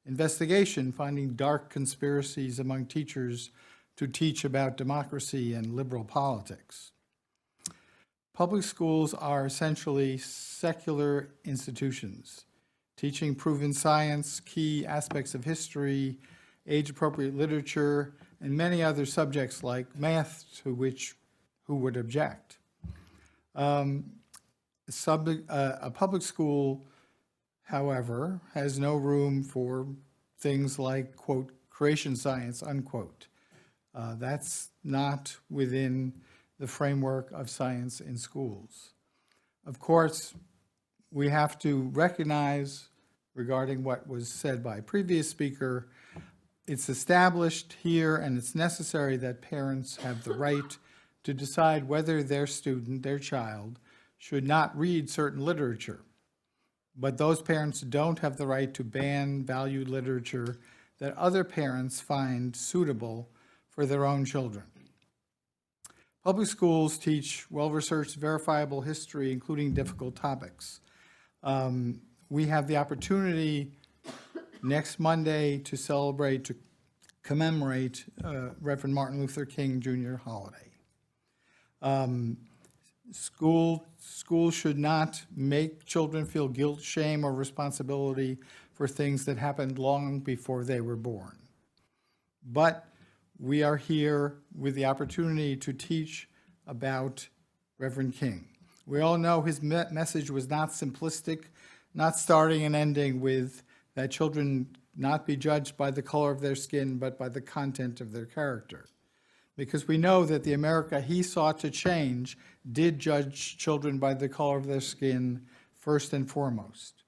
Speaker 15: investigation, finding dark conspiracies among teachers to teach about democracy and liberal politics. Public schools are essentially secular institutions, teaching proven science, key aspects of history, age-appropriate literature, and many other subjects like math, to which who would object. A public school however, has no room for things like, quote, creation science, unquote. That's not within the framework of science in schools. Of course, we have to recognize, regarding what was said by a previous speaker, it's established here and it's necessary that parents have the right to decide whether their student, their child, should not read certain literature. But those parents don't have the right to ban valued literature that other parents find suitable for their own children. Public schools teach well-researched, verifiable history, including difficult topics. We have the opportunity next Monday to celebrate, to commemorate Reverend Martin Luther King Jr. holiday. Schools should not make children feel guilt, shame, or responsibility for things that happened long before they were born. But we are here with the opportunity to teach about Reverend King. We all know his message was not simplistic, not starting and ending with that children not be judged by the color of their skin, but by the content of their character. Because we know that the America he sought to change did judge children by the color of their skin first and foremost.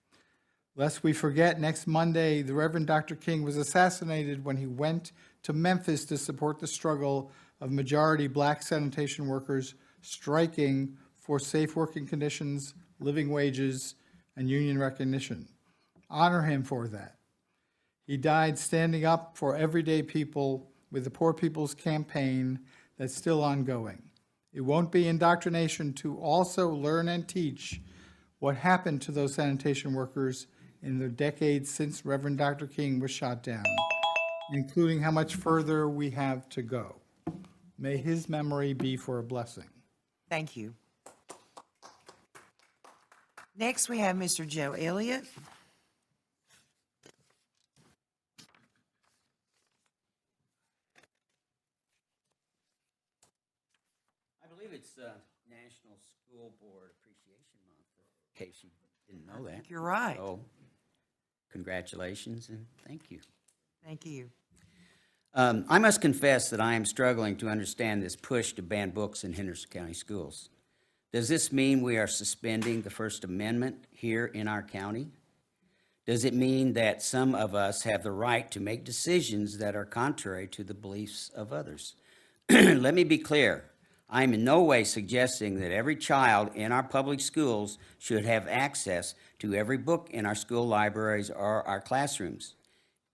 Speaker 15: Lest we forget, next Monday, the Reverend Dr. King was assassinated when he went to Memphis to support the struggle of majority black sanitation workers striking for safe working conditions, living wages, and union recognition. Honor him for that. He died standing up for everyday people with the Poor People's Campaign that's still ongoing. It won't be indoctrination to also learn and teach what happened to those sanitation workers in the decades since Reverend Dr. King was shot down, including how much further we have to go. May his memory be for a blessing.
Speaker 1: Thank you. Next, we have Mr. Joe Elliott.
Speaker 16: I believe it's National School Board Appreciation Month, in case you didn't know that.
Speaker 1: You're right.
Speaker 16: So, congratulations and thank you.
Speaker 1: Thank you.
Speaker 16: I must confess that I am struggling to understand this push to ban books in Henderson County schools. Does this mean we are suspending the First Amendment here in our county? Does it mean that some of us have the right to make decisions that are contrary to the beliefs of others? Let me be clear. I am in no way suggesting that every child in our public schools should have access to every book in our school libraries or our classrooms.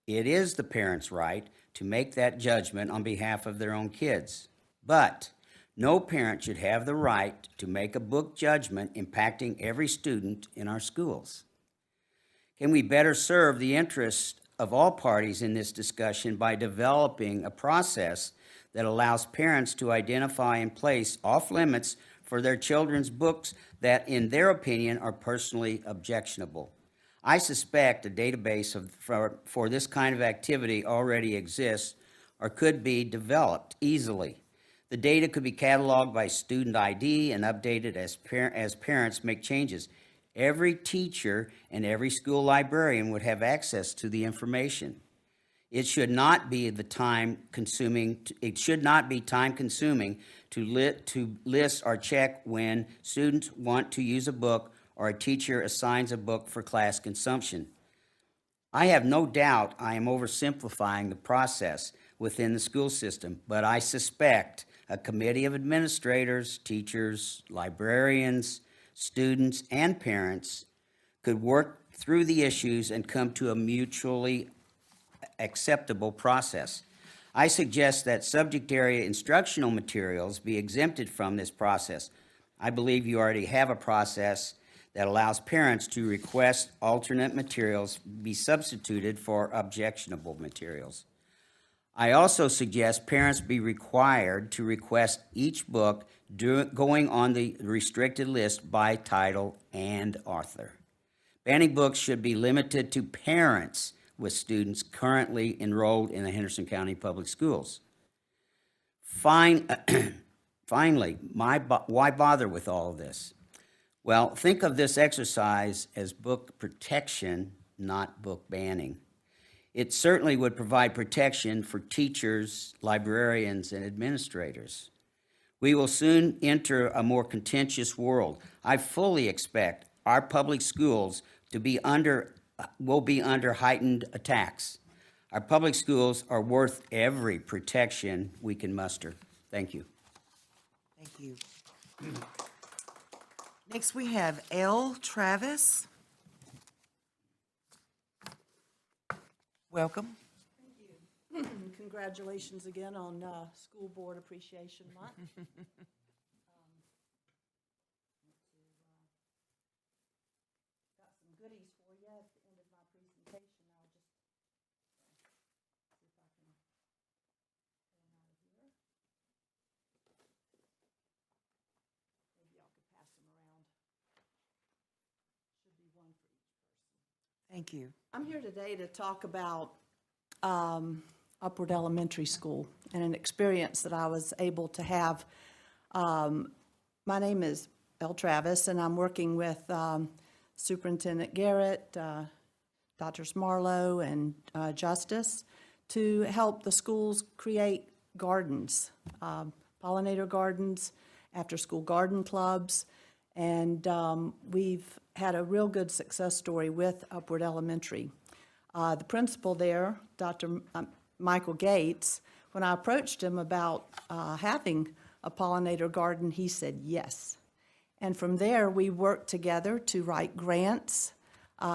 Speaker 16: It is the parents' right to make that judgment on behalf of their own kids. But no parent should have the right to make a book judgment impacting every student in our schools. Can we better serve the interests of all parties in this discussion by developing a process that allows parents to identify and place off limits for their children's books that, in their opinion, are personally objectionable? I suspect a database for this kind of activity already exists or could be developed easily. The data could be cataloged by student ID and updated as parents make changes. Every teacher and every school librarian would have access to the information. It should not be time consuming to list or check when students want to use a book or a teacher assigns a book for class consumption. I have no doubt I am oversimplifying the process within the school system, but I suspect a committee of administrators, teachers, librarians, students, and parents could work through the issues and come to a mutually acceptable process. I suggest that subject area instructional materials be exempted from this process. I believe you already have a process that allows parents to request alternate materials be substituted for objectionable materials. I also suggest parents be required to request each book going on the restricted list by title and author. Banning books should be limited to parents with students currently enrolled in the Henderson County Public Schools. Finally, why bother with all of this? Well, think of this exercise as book protection, not book banning. It certainly would provide protection for teachers, librarians, and administrators. We will soon enter a more contentious world. I fully expect our public schools will be under heightened attacks. Our public schools are worth every protection we can muster. Thank you.
Speaker 1: Thank you. Next, we have L. Travis. Welcome.
Speaker 2: Congratulations again on School Board Appreciation Month. Got some goodies for you at the end of my presentation. I'll just see if I can pull them out of here. Maybe y'all could pass them around. Should be one for each person.
Speaker 1: Thank you.
Speaker 2: I'm here today to talk about Upward Elementary School and an experience that I was able to have. My name is L. Travis, and I'm working with Superintendent Garrett, Drs. Marlowe and Justice to help the schools create gardens, pollinator gardens, after-school garden clubs, and we've had a real good success story with Upward Elementary. The principal there, Dr. Michael Gates, when I approached him about having a pollinator garden, he said yes. And from there, we worked together to write grants,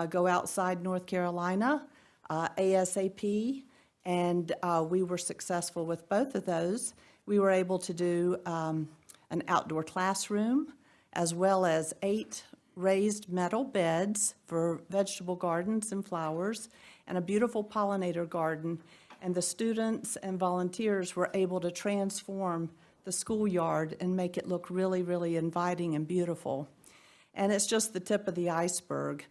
Speaker 2: go outside North Carolina, ASAP, and we were successful with both of those. We were able to do an outdoor classroom, as well as 8 raised metal beds for vegetable gardens and flowers, and a beautiful pollinator garden. And the students and volunteers were able to transform the schoolyard and make it look really, really inviting and beautiful. And it's just the tip of the iceberg.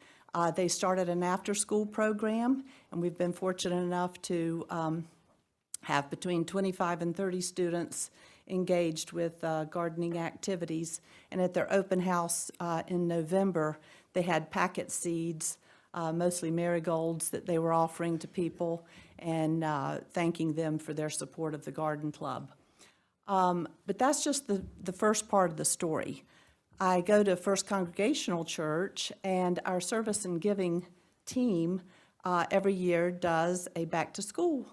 Speaker 2: They started an after-school program, and we've been fortunate enough to have between 25 and 30 students engaged with gardening activities. And at their open house in November, they had packet seeds, mostly marigolds, that they were offering to people and thanking them for their support of the garden club. But that's just the first part of the story. I go to First Congregational Church, and our service and giving team every year does a back-to-school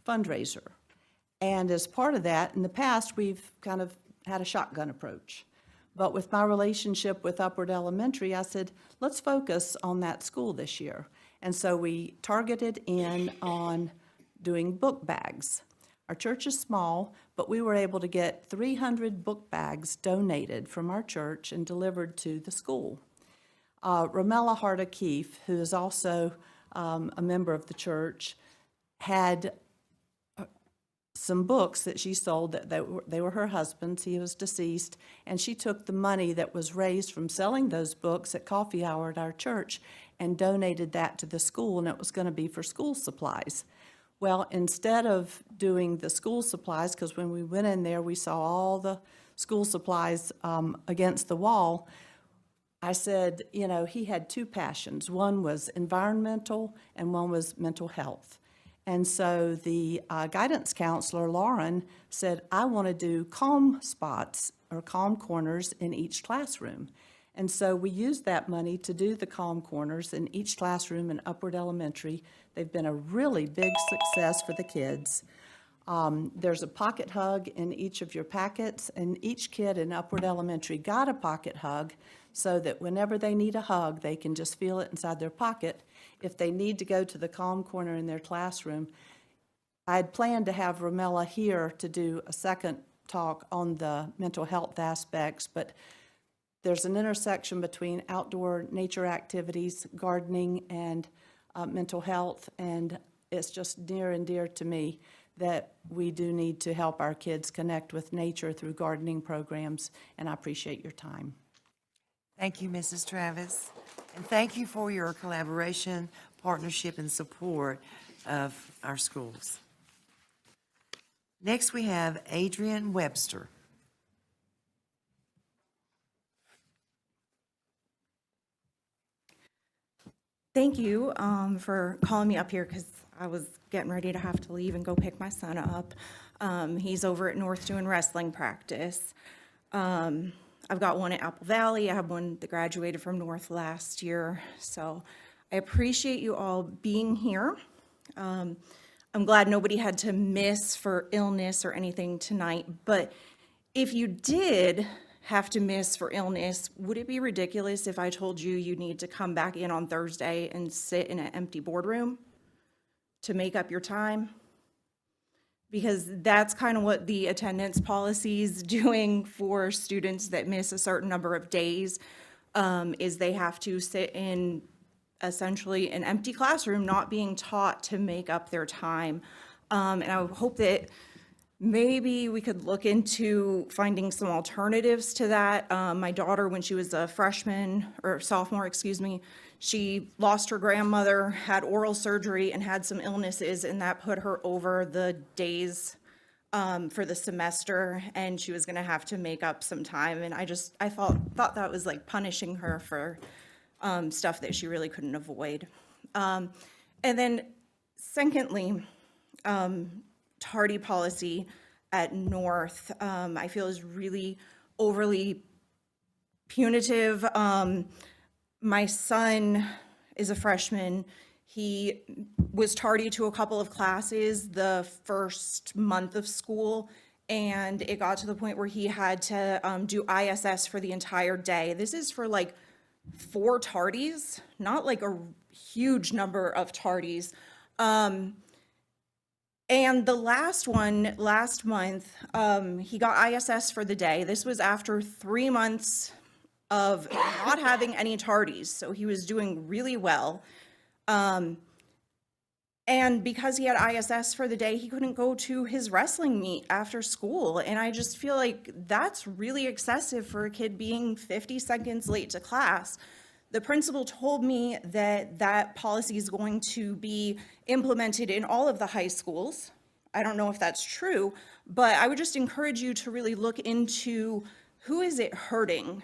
Speaker 2: fundraiser. And as part of that, in the past, we've kind of had a shotgun approach. But with my relationship with Upward Elementary, I said, let's focus on that school this year. And so we targeted in on doing book bags. Our church is small, but we were able to get 300 book bags donated from our church and delivered to the school. Ramella Hart O'Keefe, who is also a member of the church, had some books that she sold that they were her husband's. He was deceased, and she took the money that was raised from selling those books at coffee hour at our church and donated that to the school, and it was going to be for school supplies. Well, instead of doing the school supplies, because when we went in there, we saw all the school supplies against the wall, I said, you know, he had 2 passions. One was environmental and one was mental health. And so the guidance counselor, Lauren, said, I want to do calm spots or calm corners in each classroom. And so we used that money to do the calm corners in each classroom in Upward Elementary. They've been a really big success for the kids. There's a pocket hug in each of your packets, and each kid in Upward Elementary got a pocket hug so that whenever they need a hug, they can just feel it inside their pocket. If they need to go to the calm corner in their classroom, I had planned to have Ramella here to do a second talk on the mental health aspects, but there's an intersection between outdoor nature activities, gardening, and mental health, and it's just near and dear to me that we do need to help our kids connect with nature through gardening programs, and I appreciate your time.
Speaker 1: Thank you, Mrs. Travis, and thank you for your collaboration, partnership, and support of our schools. Next, we have Adrian Webster.
Speaker 17: Thank you for calling me up here because I was getting ready to have to leave and go pick my son up. He's over at North doing wrestling practice. I've got one at Apple Valley. I have one that graduated from North last year. So I appreciate you all being here. I'm glad nobody had to miss for illness or anything tonight. But if you did have to miss for illness, would it be ridiculous if I told you you need to come back in on Thursday and sit in an empty boardroom to make up your time? Because that's kind of what the attendance policy is doing for students that miss a certain number of days, is they have to sit in essentially an empty classroom, not being taught to make up their time. And I hope that maybe we could look into finding some alternatives to that. My daughter, when she was a freshman or sophomore, she lost her grandmother, had oral surgery, and had some illnesses, and that put her over the days for the semester, and she was gonna have to make up some time. And I thought that was like punishing her for stuff that she really couldn't avoid. And then secondly, tardy policy at North, I feel is really overly punitive. My son is a freshman. He was tardy to a couple of classes the first month of school, and it got to the point where he had to do ISS for the entire day. This is for like 4 tardies, not like a huge number of tardies. And the last one, last month, he got ISS for the day. This was after 3 months of not having any tardies, so he was doing really well. And because he had ISS for the day, he couldn't go to his wrestling meet after school. And I just feel like that's really excessive for a kid being 50 seconds late to class. The principal told me that that policy is going to be implemented in all of the high schools. I don't know if that's true, but I would just encourage you to really look into who is it hurting.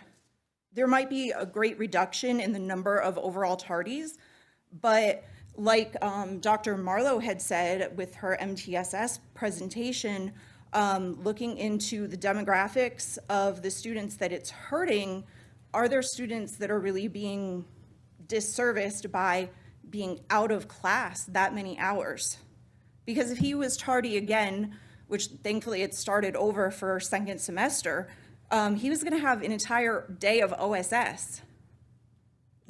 Speaker 17: There might be a great reduction in the number of overall tardies, but like Dr. Marlowe had said with her MTSS presentation, looking into the demographics of the students that it's hurting, are there students that are really being disserviced by being out of class that many hours? Because if he was tardy again, which thankfully it started over for second semester, he was gonna have an entire day of OSS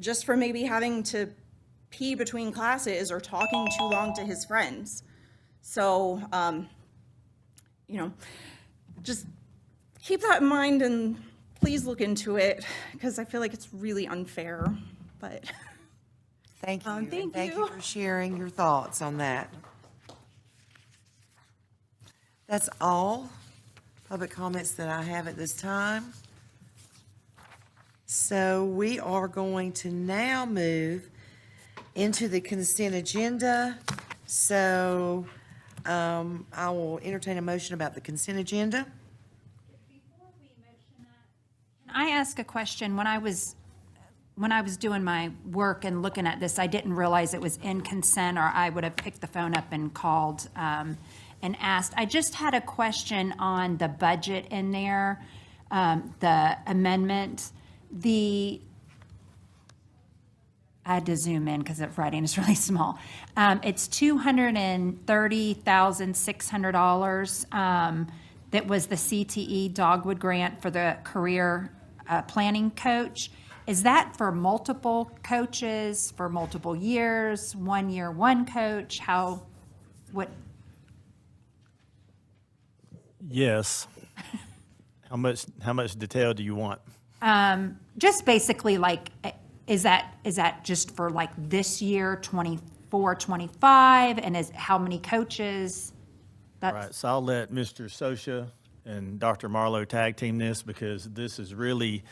Speaker 17: just for maybe having to pee between classes or talking too long to his friends. So, just keep that in mind and please look into it because I feel like it's really unfair, but.
Speaker 1: Thank you.
Speaker 17: Thank
Speaker 1: Thank
Speaker 17: you.
Speaker 1: you for sharing your thoughts on that. That's all public comments that I have at this time. So we are going to now move into the consent agenda. So I will entertain a motion about the consent agenda.
Speaker 4: Can I ask a question? When I was doing my work and looking at this, I didn't realize it was in consent, or I would have picked the phone up and called and asked. I just had a question on the budget in there, the amendment. I had to zoom in because the writing is really small. It's $230,600. That was the CTE Dogwood grant for the career planning coach. Is that for multiple coaches, for multiple years, 1 year, one coach? What?
Speaker 5: Yes. How much detail do you want?
Speaker 4: Just basically like, is that just for like this year, 24, 25? And how many coaches?
Speaker 5: Right, so I'll let Mr. Sosha and Dr. Marlowe tag team this because this is really,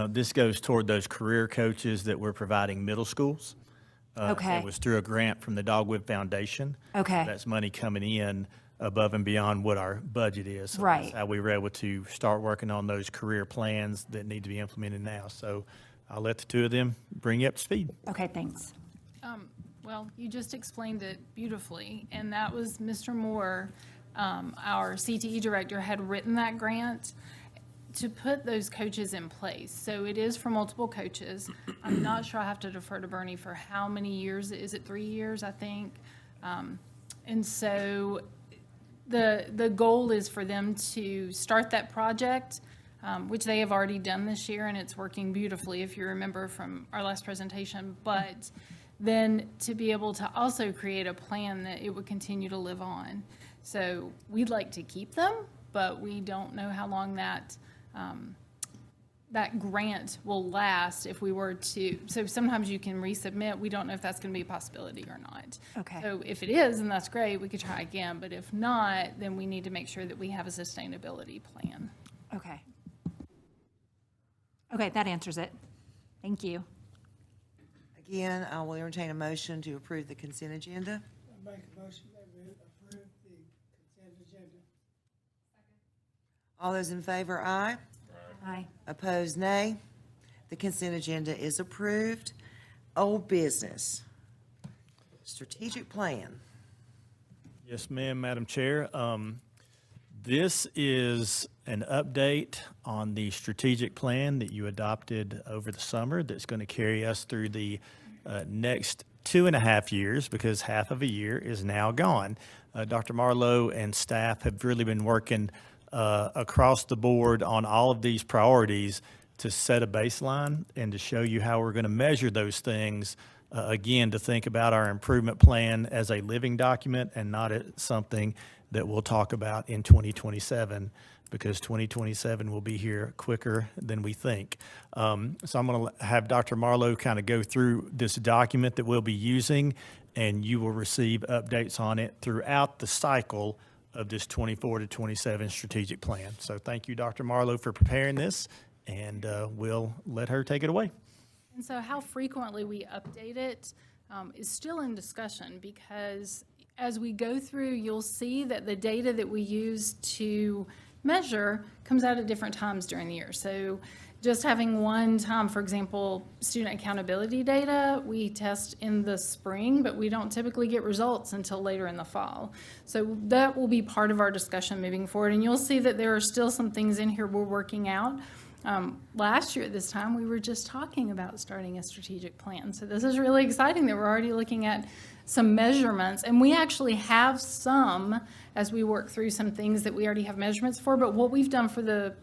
Speaker 5: this goes toward those career coaches that we're providing middle schools.
Speaker 4: Okay.
Speaker 5: It was through a grant from the Dogwood Foundation.
Speaker 4: Okay.
Speaker 5: That's money coming in above and beyond what our budget is. So
Speaker 4: Right.
Speaker 5: that's how we were able to start working on those career plans that need to be implemented now. So I'll let the two of them bring you up to speed.
Speaker 4: Okay, thanks.
Speaker 13: Well, you just explained it beautifully, and that was Mr. Moore, our CTE director, had written that grant to put those coaches in place. So it is for multiple coaches. I'm not sure, I have to defer to Bernie for how many years. Is it 3 years, I think? And so the goal is for them to start that project, which they have already done this year, and it's working beautifully, if you remember from our last presentation. But then to be able to also create a plan that it would continue to live on. So we'd like to keep them, but we don't know how long that grant will last if we were to. So sometimes you can resubmit. We don't know if that's going to be a possibility or not.
Speaker 4: Okay.
Speaker 13: So if it is, then that's great. We could try again. But if not, then we need to make sure that we have a sustainability plan.
Speaker 4: Okay. Okay, that answers it. Thank you.
Speaker 1: Again, I will entertain a motion to approve the consent agenda.
Speaker 2: I make a motion that we approve the consent agenda.
Speaker 1: All those in favor, aye.
Speaker 4: Aye.
Speaker 1: Opposed, nay. The consent agenda is approved. Old business. Strategic plan.
Speaker 5: Yes, ma'am, Madam Chair. This is an update on the strategic plan that you adopted over the summer that's going to carry us through the next 2.5 years, because half of a year is now gone. Dr. Marlowe and staff have really been working across the board on all of these priorities to set a baseline and to show you how we're going to measure those things. Again, to think about our improvement plan as a living document and not as something that we'll talk about in 2027, because 2027 will be here quicker than we think. So I'm going to have Dr. Marlowe kind of go through this document that we'll be using, and you will receive updates on it throughout the cycle of this 24 to 27 strategic plan. So thank you, Dr. Marlowe, for preparing this, and we'll let her take it away.
Speaker 13: And so how frequently we update it is still in discussion, because as we go through, you'll see that the data that we use to measure comes out at different times during the year. So just having one time, for example, student accountability data, we test in the spring, but we don't typically get results until later in the fall. So that will be part of our discussion moving forward. And you'll see that there are still some things in here we're working out. Last year at this time, we were just talking about starting a strategic plan. So this is really exciting that we're already looking at some measurements, and we actually have some as we work through some things that we already have measurements for. But what we've done for the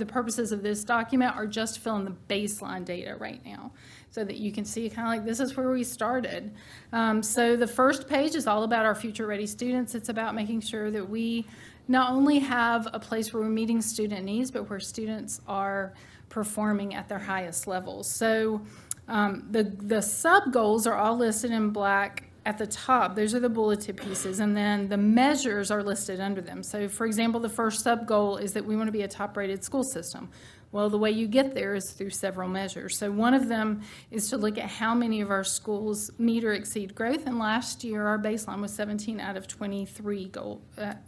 Speaker 13: purposes of this document are just fill in the baseline data right now, so that you can see kind of like this is where we started. So the first page is all about our future ready students. It's about making sure that we not only have a place where we're meeting student needs, but where students are performing at their highest levels. So the sub goals are all listed in black at the top. Those are the bulleted pieces, and then the measures are listed under them. So for example, the first sub goal is that we want to be a top rated school system. Well, the way you get there is through several measures. So one of them is to look at how many of our schools meet or exceed growth. And last year, our baseline was 17 out of 23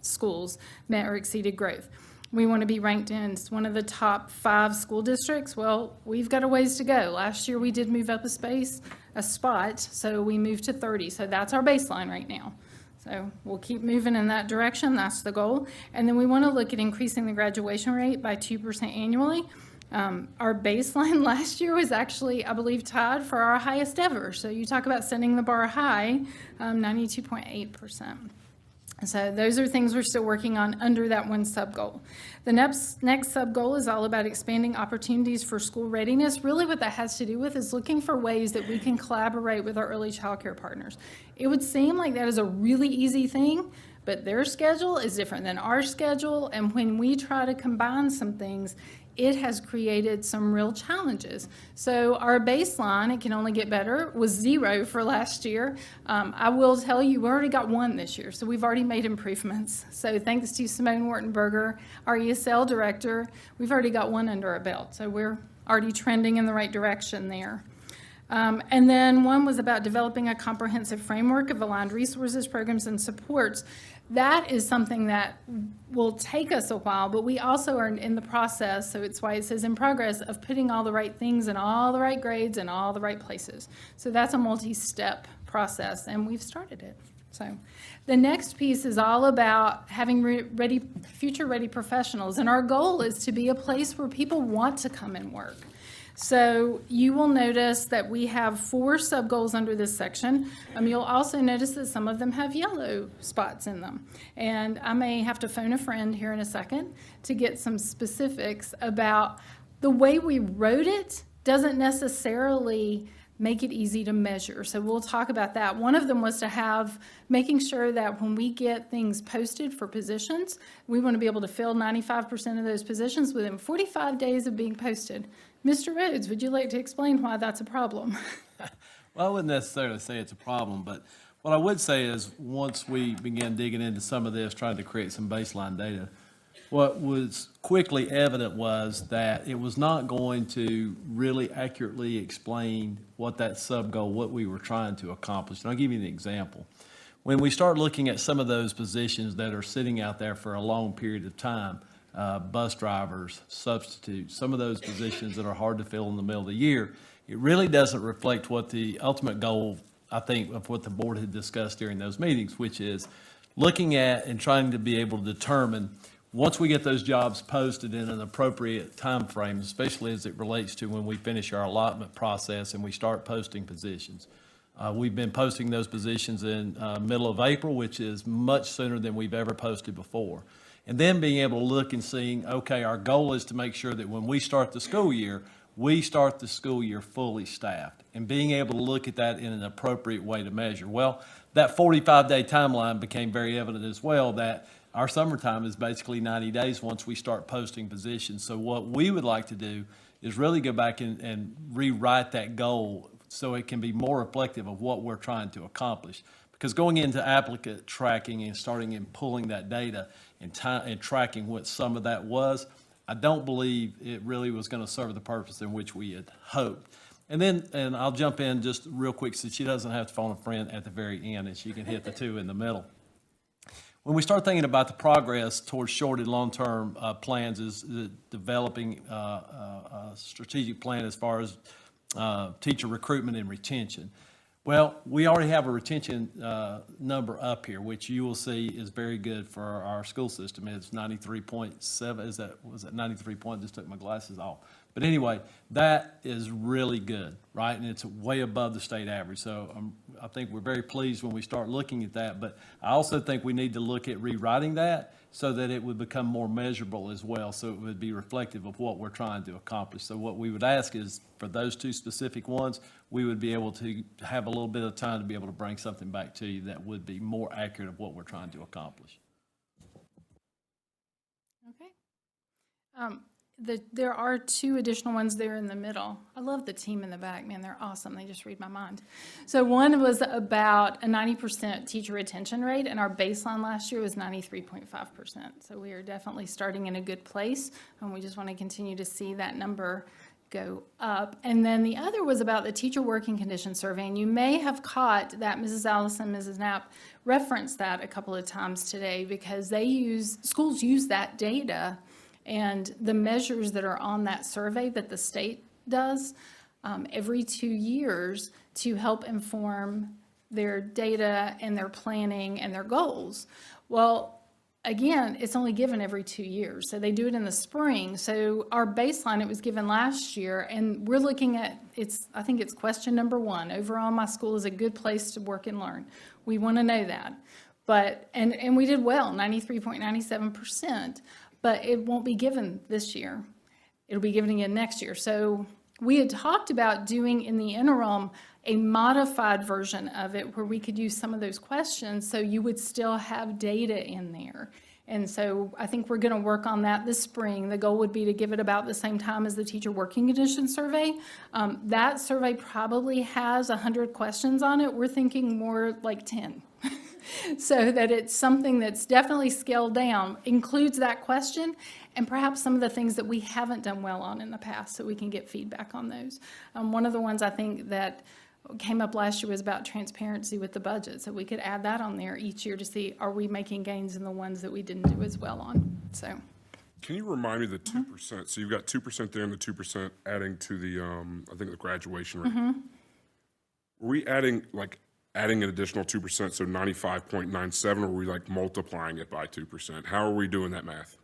Speaker 13: schools met or exceeded growth. We want to be ranked in one of the top 5 school districts. Well, we've got a ways to go. Last year, we did move up a spot, so we moved to 30. So that's our baseline right now. So we'll keep moving in that direction. That's the goal. And then we want to look at increasing the graduation rate by 2% annually. Our baseline last year was actually, I believe, tied for our highest ever. So you talk about setting the bar high, 92.8%. So those are things we're still working on under that one sub-goal. The next sub-goal is all about expanding opportunities for school readiness. Really what that has to do with is looking for ways that we can collaborate with our early child care partners. It would seem like that is a really easy thing, but their schedule is different than our schedule. And when we try to combine some things, it has created some real challenges. So our baseline, it can only get better, was 0 for last year. I will tell you, we already got 1 this year, so we've already made improvements. So thanks to Simone Wartenberger, our ESL director, we've already got 1 under our belt. So we're already trending in the right direction there. And then one was about developing a comprehensive framework of aligned resources, programs, and supports. That is something that will take us a while, but we also are in the process, so it's why it says in progress, of putting all the right things in all the right grades and all the right places. So that's a multi-step process, and we've started it. So the next piece is all about having future-ready professionals, and our goal is to be a place where people want to come and work. So you will notice that we have 4 sub-goals under this section. You'll also notice that some of them have yellow spots in them. And I may have to phone a friend here in a second to get some specifics about the way we wrote it doesn't necessarily make it easy to measure. So we'll talk about that. One of them was to have, making sure that when we get things posted for positions, we want to be able to fill 95% of those positions within 45 days of being posted. Mr. Rhodes, would you like to explain why that's a problem?
Speaker 18: Well, I wouldn't necessarily say it's a problem, but what I would say is once we began digging into some of this, trying to create some baseline data, what was quickly evident was that it was not going to really accurately explain what that sub-goal, what we were trying to accomplish. And I'll give you an example. When we start looking at some of those positions that are sitting out there for a long period of time, bus drivers, substitutes, some of those positions that are hard to fill in the middle of the year, it really doesn't reflect what the ultimate goal, I think, of what the board had discussed during those meetings, which is looking at and trying to be able to determine, once we get those jobs posted in an appropriate time frame, especially as it relates to when we finish our allotment process and we start posting positions. We've been posting those positions in middle of April, which is much sooner than we've ever posted before. And then being able to look and seeing, okay, our goal is to make sure that when we start the school year, we start the school year fully staffed, and being able to look at that in an appropriate way to measure. Well, that 45-day timeline became very evident as well, that our summertime is basically 90 days once we start posting positions. So what we would like to do is really go back and rewrite that goal so it can be more reflective of what we're trying to accomplish. Because going into applicant tracking and starting and pulling that data and tracking what some of that was, I don't believe it really was going to serve the purpose in which we had hoped. And I'll jump in just real quick so she doesn't have to phone a friend at the very end and she can hit the 2 in the middle. When we start thinking about the progress towards short and long-term plans, is developing a strategic plan as far as teacher recruitment and retention. Well, we already have a retention number up here, which you will see is very good for our school system. It's 93.7. Was that 93 point? Just took my glasses off. But anyway, that is really good, right? And it's way above the state average. So I think we're very pleased when we start looking at that. But I also think we need to look at rewriting that so that it would become more measurable as well, so it would be reflective of what we're trying to accomplish. So what we would ask is, for those 2 specific ones, we would be able to have a little bit of time to be able to bring something back to you that would be more accurate of what we're trying to accomplish.
Speaker 13: Okay. There are 2 additional ones there in the middle. I love the team in the back, man, they're awesome. They just read my mind. So one was about a 90% teacher retention rate, and our baseline last year was 93.5%. So we are definitely starting in a good place, and we just want to continue to see that number go up. And then the other was about the teacher working condition survey, and you may have caught that Mrs. Allison, Mrs. Knapp referenced that a couple of times today, because schools use that data and the measures that are on that survey that the state does every 2 years to help inform their data and their planning and their goals. Well, again, it's only given every 2 years, so they do it in the spring. So our baseline, it was given last year, and we're looking at, I think it's question number 1. Overall, my school is a good place to work and learn. We want to know that. But, and we did well, 93.97%. But it won't be given this year. It'll be given again next year. So we had talked about doing in the interim a modified version of it where we could use some of those questions so you would still have data in there. And so I think we're going to work on that this spring. The goal would be to give it about the same time as the teacher working condition survey. That survey probably has 100 questions on it. We're thinking more like 10. so that it's something that's definitely scaled down, includes that question, and perhaps some of the things that we haven't done well on in the past, so we can get feedback on those. One of the ones I think that came up last year was about transparency with the budget, so we could add that on there each year to see, are we making gains in the ones that we didn't do as well on, so.
Speaker 19: Can you remind me the 2%? So you've got 2% there and the 2% adding to the, I think the graduation rate. Were we adding an additional 2%, so 95.97, or were we like multiplying it by 2%? How are we doing that math?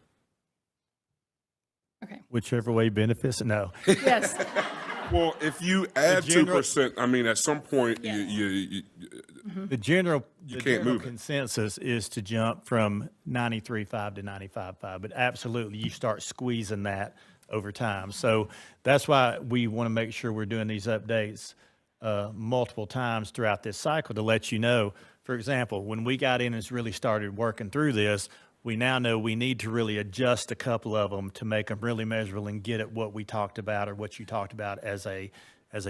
Speaker 13: Okay.
Speaker 5: Whichever way benefits, no.
Speaker 13: Yes.
Speaker 19: Well, if you add
Speaker 5: general-
Speaker 19: 2%, I mean, at some point,
Speaker 5: The general
Speaker 19: can't move it.
Speaker 5: consensus is to jump from 93.5 to 95.5, but absolutely, you start squeezing that over time. So that's why we want to make sure we're doing these updates multiple times throughout this cycle to let you know. For example, when we got in and really started working through this, we now know we need to really adjust a couple of them to make them really measurable and get at what we talked about or what you talked about as a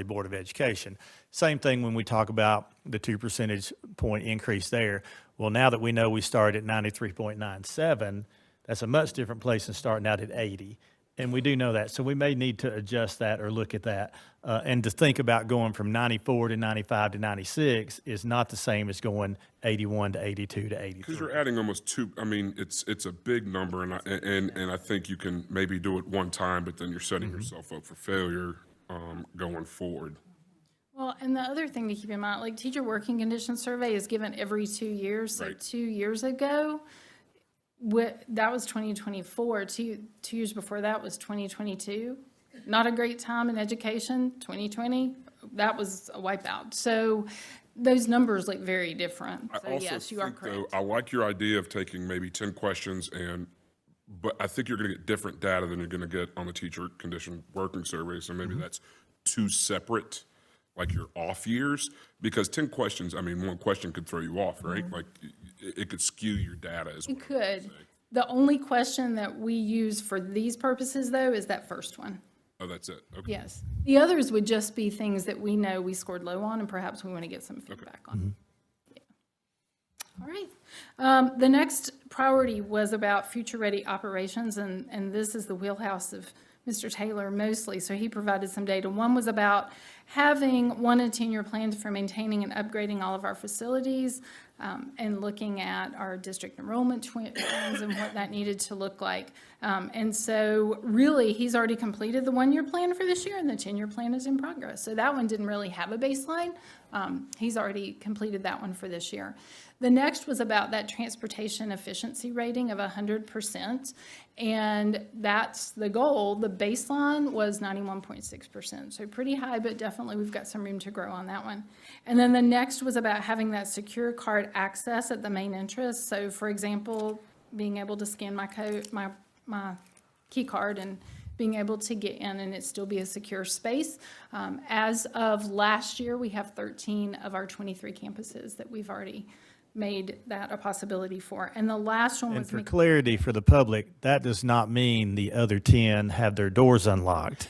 Speaker 5: Board of Education. Same thing when we talk about the 2 percentage point increase there. Well, now that we know we started at 93.97, that's a much different place than starting out at 80. And we do know that. So we may need to adjust that or look at that. And to think about going from 94 to 95 to 96 is not the same as going 81 to 82 to 83.
Speaker 19: Because you're adding almost I mean, it's a big number, and I think you can maybe do it one time, but then you're setting yourself up for failure going forward.
Speaker 13: Well, and the other thing to keep in mind, like teacher working condition survey is given every 2 years. So
Speaker 19: Right.
Speaker 13: 2 years ago, that was 2024. Two years before that was 2022. Not a great time in education. 2020, that was a wipeout. So those numbers look very different.
Speaker 19: I
Speaker 13: So
Speaker 19: also
Speaker 13: yes, you are
Speaker 19: think,
Speaker 13: correct.
Speaker 19: though, I like your idea of taking maybe 10 questions but I think you're going to get different data than you're going to get on the teacher condition working survey. So maybe that's two separate, like your off years, because 10 questions, I mean, one question could throw you off, right? Like it could skew your data as well.
Speaker 13: It could. The only question that we use for these purposes, though, is that first one.
Speaker 19: Oh, that's it. Okay.
Speaker 13: Yes. The others would just be things that we know we scored low on and perhaps we want to get some feedback on. Yeah. All right. The next priority was about future-ready operations, and this is the wheelhouse of Mr. Taylor mostly, so he provided some data. One was about having 1 and 10-year plans for maintaining and upgrading all of our facilities, and looking at our district enrollment trends and what that needed to look like. And so really, he's already completed the 1-year plan for this year, and the 10-year plan is in progress. So that one didn't really have a baseline. He's already completed that one for this year. The next was about that transportation efficiency rating of 100%, and that's the goal. The baseline was 91.6%, so pretty high, but definitely we've got some room to grow on that one. And then the next was about having that secure card access at the main entrance. So for example, being able to scan my code, my key card, and being able to get in and it still be a secure space. As of last year, we have 13 of our 23 campuses that we've already made that a possibility for. And the last one
Speaker 5: And
Speaker 13: was
Speaker 5: for
Speaker 13: making-
Speaker 5: clarity for the public, that does not mean the other 10 have their doors unlocked.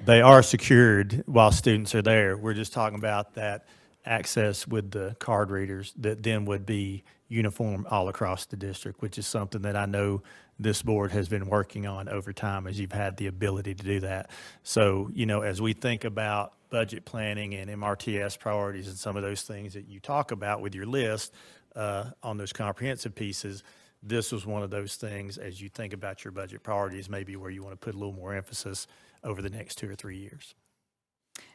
Speaker 5: They are secured while students are there. We're just talking about that access with the card readers that then would be uniform all across the district, which is something that I know this board has been working on over time as you've had the ability to do that. So, you know, as we think about budget planning and MRTS priorities and some of those things that you talk about with your list on those comprehensive pieces, this was one of those things as you think about your budget priorities, maybe where you want to put a little more emphasis over the next 2 or 3 years.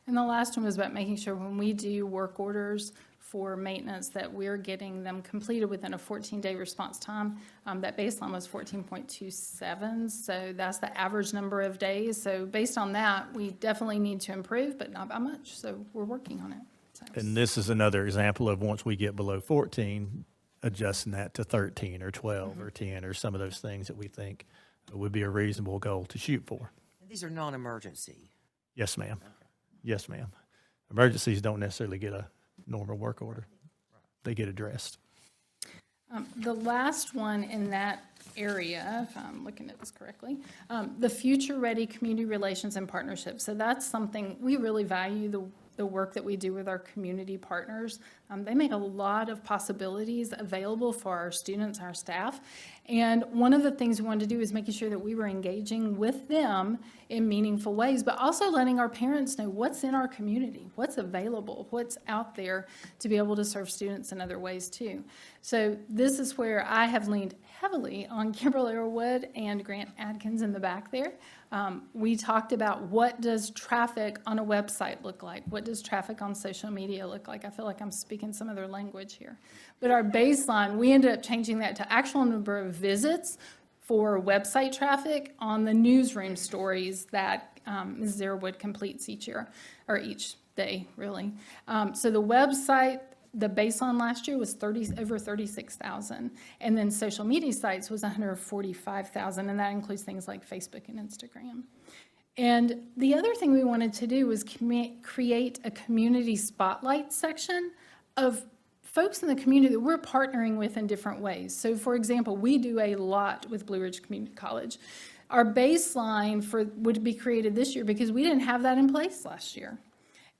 Speaker 13: And the last one was about making sure when we do work orders for maintenance that we're getting them completed within a 14-day response time. That baseline was 14.27, so that's the average number of days. So based on that, we definitely need to improve, but not by much, so we're working on it. So.
Speaker 5: And this is another example of once we get below 14, adjusting that to 13 or 12 or 10 or some of those things that we think would be a reasonable goal to shoot for.
Speaker 1: These are non-emergency.
Speaker 5: Yes, ma'am. Yes, ma'am. Emergencies don't necessarily get a normal work order. They get addressed.
Speaker 13: The last one in that area, if I'm looking at this correctly, the future-ready community relations and partnerships. So that's something we really value, the work that we do with our community partners. They make a lot of possibilities available for our students, our staff. And one of the things we wanted to do is making sure that we were engaging with them in meaningful ways, but also letting our parents know what's in our community, what's available, what's out there to be able to serve students in other ways too. So this is where I have leaned heavily on Kimberly Earlwood and Grant Adkins in the back there. We talked about what does traffic on a website look like? What does traffic on social media look like? I feel like I'm speaking some of their language here. But our baseline, we ended up changing that to actual number of visits for website traffic on the newsroom stories that Ms. Zerwood completes each year, or each day, really. So the website, the baseline last year was over 36,000, and then social media sites was 145,000, and that includes things like Facebook and Instagram. And the other thing we wanted to do was create a community spotlight section of folks in the community that we're partnering with in different ways. So for example, we do a lot with Blue Ridge Community College. Our baseline would be created this year because we didn't have that in place last year.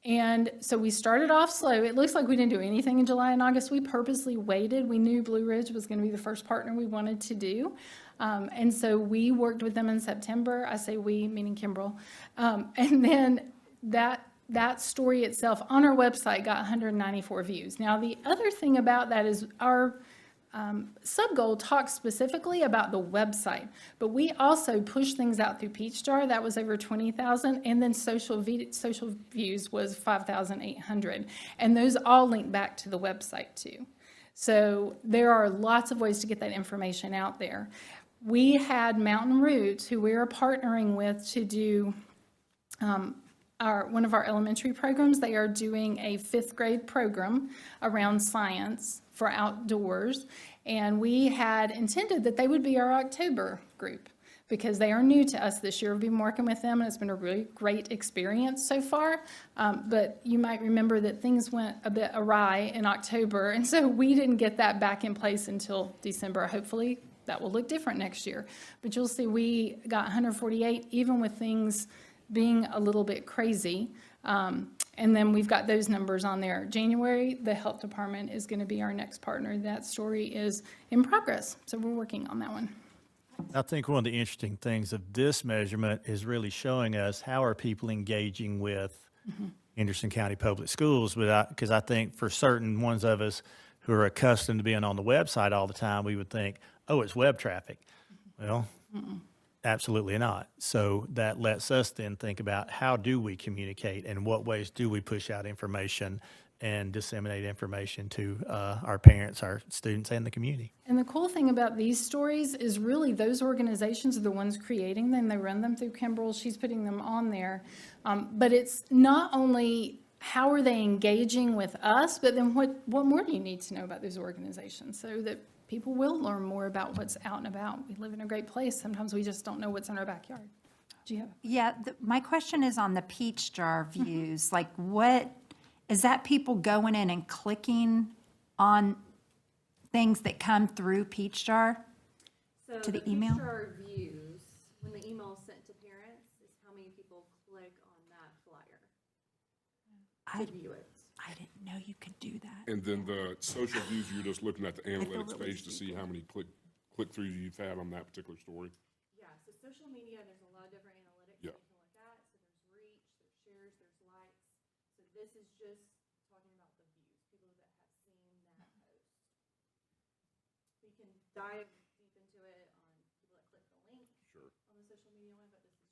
Speaker 13: And so we started off slow. It looks like we didn't do anything in July and August. We purposely waited. We knew Blue Ridge was going to be the first partner we wanted to do. And so we worked with them in September. I say we, meaning Kimbrell. And then that story itself on our website got 194 views. Now, the other thing about that is our sub-goal talks specifically about the website, but we also push things out through Peachjar. That was over 20,000, and then social views was 5,800, and those all link back to the website too. So there are lots of ways to get that information out there. We had Mountain Roots, who we are partnering with to do one of our elementary programs. They are doing a 5th grade program around science for outdoors, and we had intended that they would be our October group because they are new to us this year. We've been working with them, and it's been a really great experience so far, but you might remember that things went a bit awry in October, and so we didn't get that back in place until December. Hopefully that will look different next year, but you'll see we got 148 even with things being a little bit crazy. And then we've got those numbers on there. January, the health department is going to be our next partner. That story is in progress, so we're working on that one.
Speaker 5: I think one of the interesting things of this measurement is really showing us how are people engaging with Henderson County Public Schools, because I think for certain ones of us who are accustomed to being on the website all the time, we would think, oh, it's web traffic. Well, absolutely not. So that lets us then think about how do we communicate and what ways do we push out information and disseminate information to our parents, our students, and the community.
Speaker 13: And the cool thing about these stories is really those organizations are the ones creating them. They run them through Kimbrell. She's putting them on there. But it's not only how are they engaging with us, but then what more do you need to know about those organizations so that people will learn more about what's out and about. We live in a great place. Sometimes we just don't know what's in our backyard. Do you have?
Speaker 4: Yeah, my question is on the Peachjar views. Like, what is that? People going in and clicking on things that come through Peachjar to the email?
Speaker 20: Peachjar views, when the email is sent to parents, is how many people click on that flyer to view it.
Speaker 4: I didn't know you could do that.
Speaker 19: And then the social views, you're just looking at the analytics page to see how many click-throughs you've had on that particular story.
Speaker 20: Yeah, so social media, there's a lot of different analytics
Speaker 19: Yeah.
Speaker 20: you can look at. So there's reach, there's shares, there's likes. So this is just talking about the views, people that have seen that post. We can dive deep into it on people that click the link on the social media one, but this is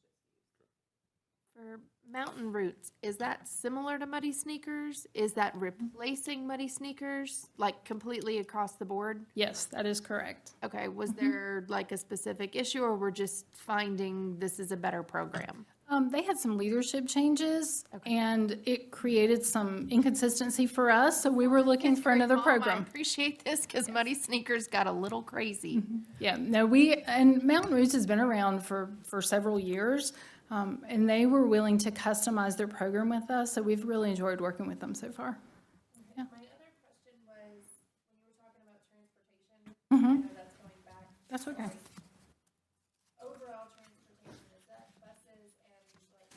Speaker 20: just views.
Speaker 12: For Mountain Roots, is that similar to Muddy Sneakers? Is that replacing Muddy Sneakers, like completely across the board?
Speaker 13: Yes, that is correct.
Speaker 12: Okay, was there like a specific issue, or we're just finding this is a better program?
Speaker 13: They had some leadership changes, and it created some inconsistency for us, so we were looking for another
Speaker 12: I
Speaker 13: program.
Speaker 12: appreciate this, because Muddy Sneakers got a little crazy.
Speaker 13: Yeah, no, and Mountain Roots has been around for several years, and they were willing to customize their program with us, so we've really enjoyed working with them so far. Yeah.
Speaker 12: My other question was, when you were talking about transportation, I know that's going back.
Speaker 13: That's okay.
Speaker 12: Overall transportation, is that buses and like,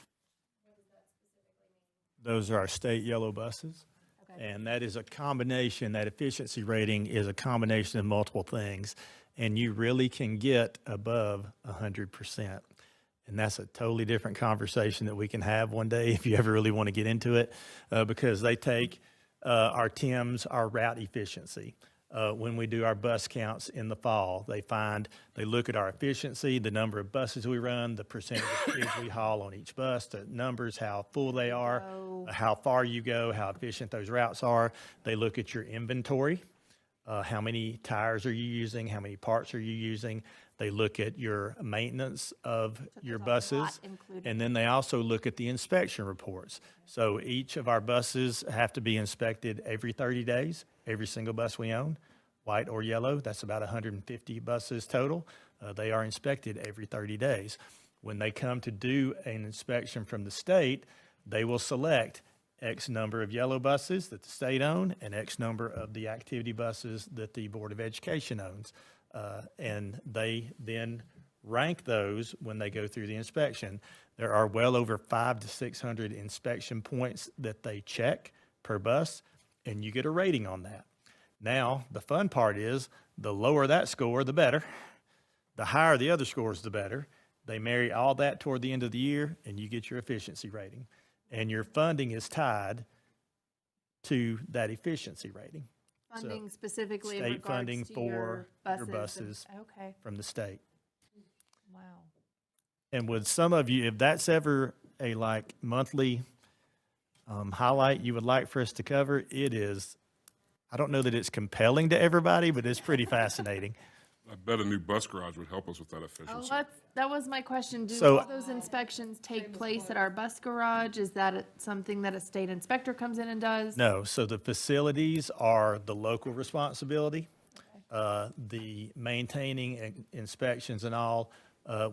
Speaker 12: what does that specifically mean?
Speaker 5: Those are our state yellow buses. And that is a combination, that efficiency rating is a combination of multiple things. And you really can get above 100%. And that's a totally different conversation that we can have one day if you ever really want to get into it, because they take our TIMS, our route efficiency. When we do our bus counts in the fall, they look at our efficiency, the number of buses we run, the percentage of kids we haul on each bus, the numbers, how full they are, how far you go, how efficient those routes are. They look at your inventory, how many tires are you using, how many parts are you using. They look at your maintenance of your buses, and then they also look at the inspection reports. So each of our buses have to be inspected every 30 days, every single bus we own, white or yellow. That's about 150 buses total. They are inspected every 30 days. When they come to do an inspection from the state, they will select X number of yellow buses that the state own and X number of the activity buses that the Board of Education owns. And they then rank those when they go through the inspection. There are well over 500 to 600 inspection points that they check per bus, and you get a rating on that. Now, the fun part is the lower that score, the better. The higher the other scores, the better. They marry all that toward the end of the year, and you get your efficiency rating. And your funding is tied to that efficiency rating.
Speaker 12: Funding specifically in
Speaker 5: State
Speaker 12: regards
Speaker 5: funding
Speaker 12: to
Speaker 5: for your
Speaker 12: and-
Speaker 5: buses
Speaker 12: Okay,
Speaker 5: from the state.
Speaker 12: wow.
Speaker 5: And with some of you, if that's ever a monthly highlight you would like for us to cover, it is, I don't know that it's compelling to everybody, but it's pretty fascinating.
Speaker 19: I bet a new bus garage would help us with that efficiency.
Speaker 12: Oh, that was my question. Do
Speaker 5: So-
Speaker 12: all those inspections take place at our bus garage? Is that something that a state inspector comes in and does?
Speaker 5: No, so the facilities are the local responsibility. The maintaining and inspections and all,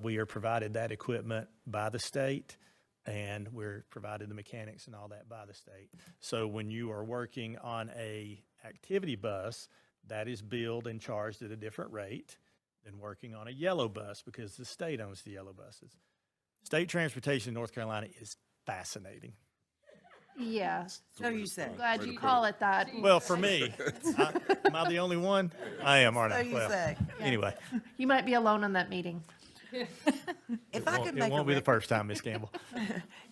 Speaker 5: we are provided that equipment by the state, and we're provided the mechanics and all that by the state. So when you are working on a activity bus, that is billed and charged at a different rate than working on a yellow bus because the state owns the yellow buses. State transportation in North Carolina is fascinating.
Speaker 12: Yeah.
Speaker 1: So you say.
Speaker 12: I'm glad you call it that.
Speaker 5: Well, for me, am I the only one? I am, aren't I?
Speaker 1: So you
Speaker 5: Well,
Speaker 1: say.
Speaker 5: anyway,
Speaker 12: You might be alone on that meeting.
Speaker 1: If I could
Speaker 5: it
Speaker 1: make
Speaker 5: won't
Speaker 1: a
Speaker 5: be the first time, Ms. Campbell.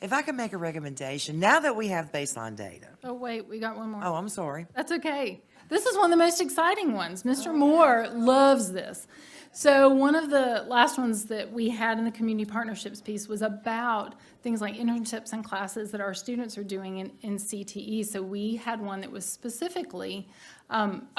Speaker 1: if I could make a recommendation, now that we have baseline data.
Speaker 13: Oh, wait, we got one more.
Speaker 1: Oh, I'm sorry.
Speaker 13: That's okay. This is one of the most exciting ones. Mr. Moore loves this. So one of the last ones that we had in the community partnerships piece was about things like internships and classes that our students are doing in CTE. So we had one that was specifically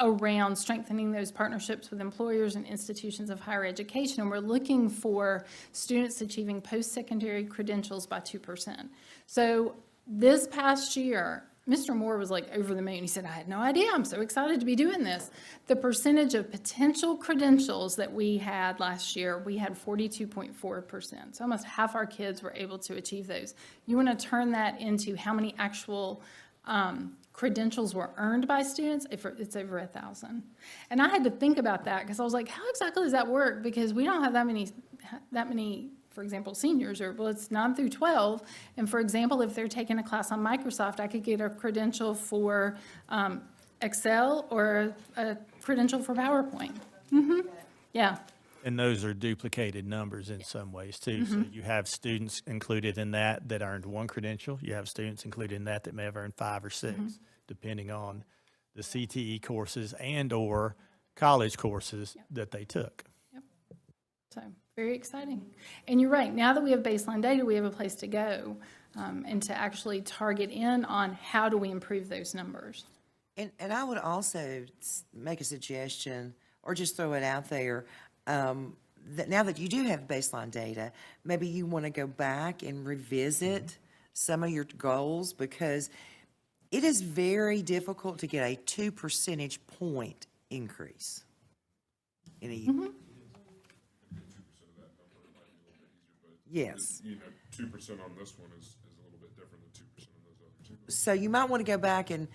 Speaker 13: around strengthening those partnerships with employers and institutions of higher education. And we're looking for students achieving post-secondary credentials by 2%. So this past year, Mr. Moore was like over the moon. He said, I had no idea. I'm so excited to be doing this. The percentage of potential credentials that we had last year, we had 42.4%. So almost half our kids were able to achieve those. You want to turn that into how many actual credentials were earned by students? It's over 1,000. And I had to think about that because I was like, how exactly does that work? Because we don't have that many, for example, seniors, well, it's 9 through 12. And for example, if they're taking a class on Microsoft, I could get a credential for Excel or a credential for PowerPoint. Yeah.
Speaker 5: And those are duplicated numbers in some ways too. So you have students included in that earned one credential. You have students included in that may have earned 5 or 6, depending on the CTE courses and/or college courses that they took.
Speaker 13: So very exciting. And you're right, now that we have baseline data, we have a place to go and to actually target in on how do we improve those numbers.
Speaker 1: And I would also make a suggestion, or just throw it out there, that now that you do have baseline data, maybe you want to go back and revisit some of your goals, because it is very difficult to get a 2 percentage point increase in a year. Yes.
Speaker 19: 2% on this one is a little bit different than 2% on those other two.
Speaker 1: So you might want to go back and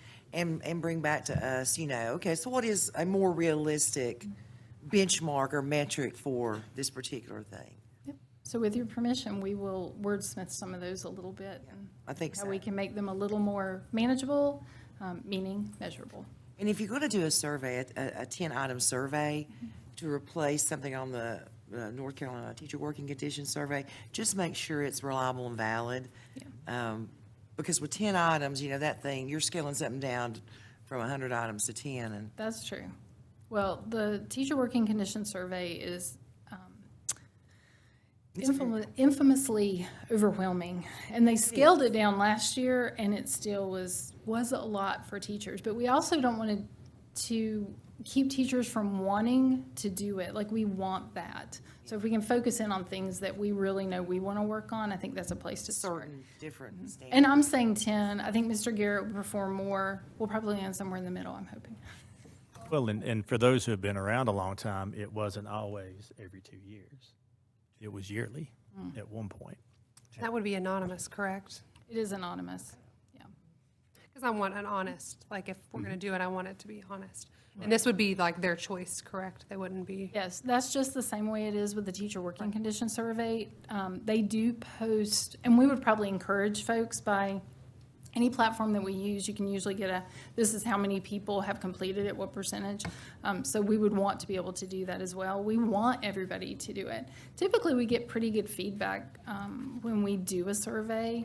Speaker 1: bring back to us, okay, so what is a more realistic benchmark or metric for this particular thing?
Speaker 13: So with your permission, we will wordsmith some of those a little bit. And
Speaker 1: I think
Speaker 13: how
Speaker 1: so.
Speaker 13: we can make them a little more manageable, meaning measurable.
Speaker 1: And if you're going to do a survey, a 10-item survey to replace something on the North Carolina Teacher Working Conditions Survey, just make sure it's reliable and valid. Because with 10 items, you know, that thing, you're scaling something down from 100 items to 10, and
Speaker 13: That's true. Well, the Teacher Working Condition Survey is infamously overwhelming. And they scaled it down last year, and it still was a lot for teachers. But we also don't want to keep teachers from wanting to do it. Like, we want that. So if we can focus in on things that we really know we want to work on, I think that's a place to start.
Speaker 1: certain different standards.
Speaker 13: And I'm saying 10. I think Mr. Garrett will perform more. We'll probably land somewhere in the middle, I'm hoping.
Speaker 5: Well, and for those who have been around a long time, it wasn't always every 2 years. It was yearly at one point.
Speaker 21: That would be anonymous, correct?
Speaker 13: It is anonymous, yeah.
Speaker 21: Because I want an honest, like if we're going to do it, I want it to be honest. And this would be like their choice, correct? They wouldn't be.
Speaker 13: Yes, that's just the same way it is with the Teacher Working Condition Survey. They do post, and we would probably encourage folks by any platform that we use, you can usually get this is how many people have completed it, what percentage. So we would want to be able to do that as well. We want everybody to do it. Typically, we get pretty good feedback when we do a survey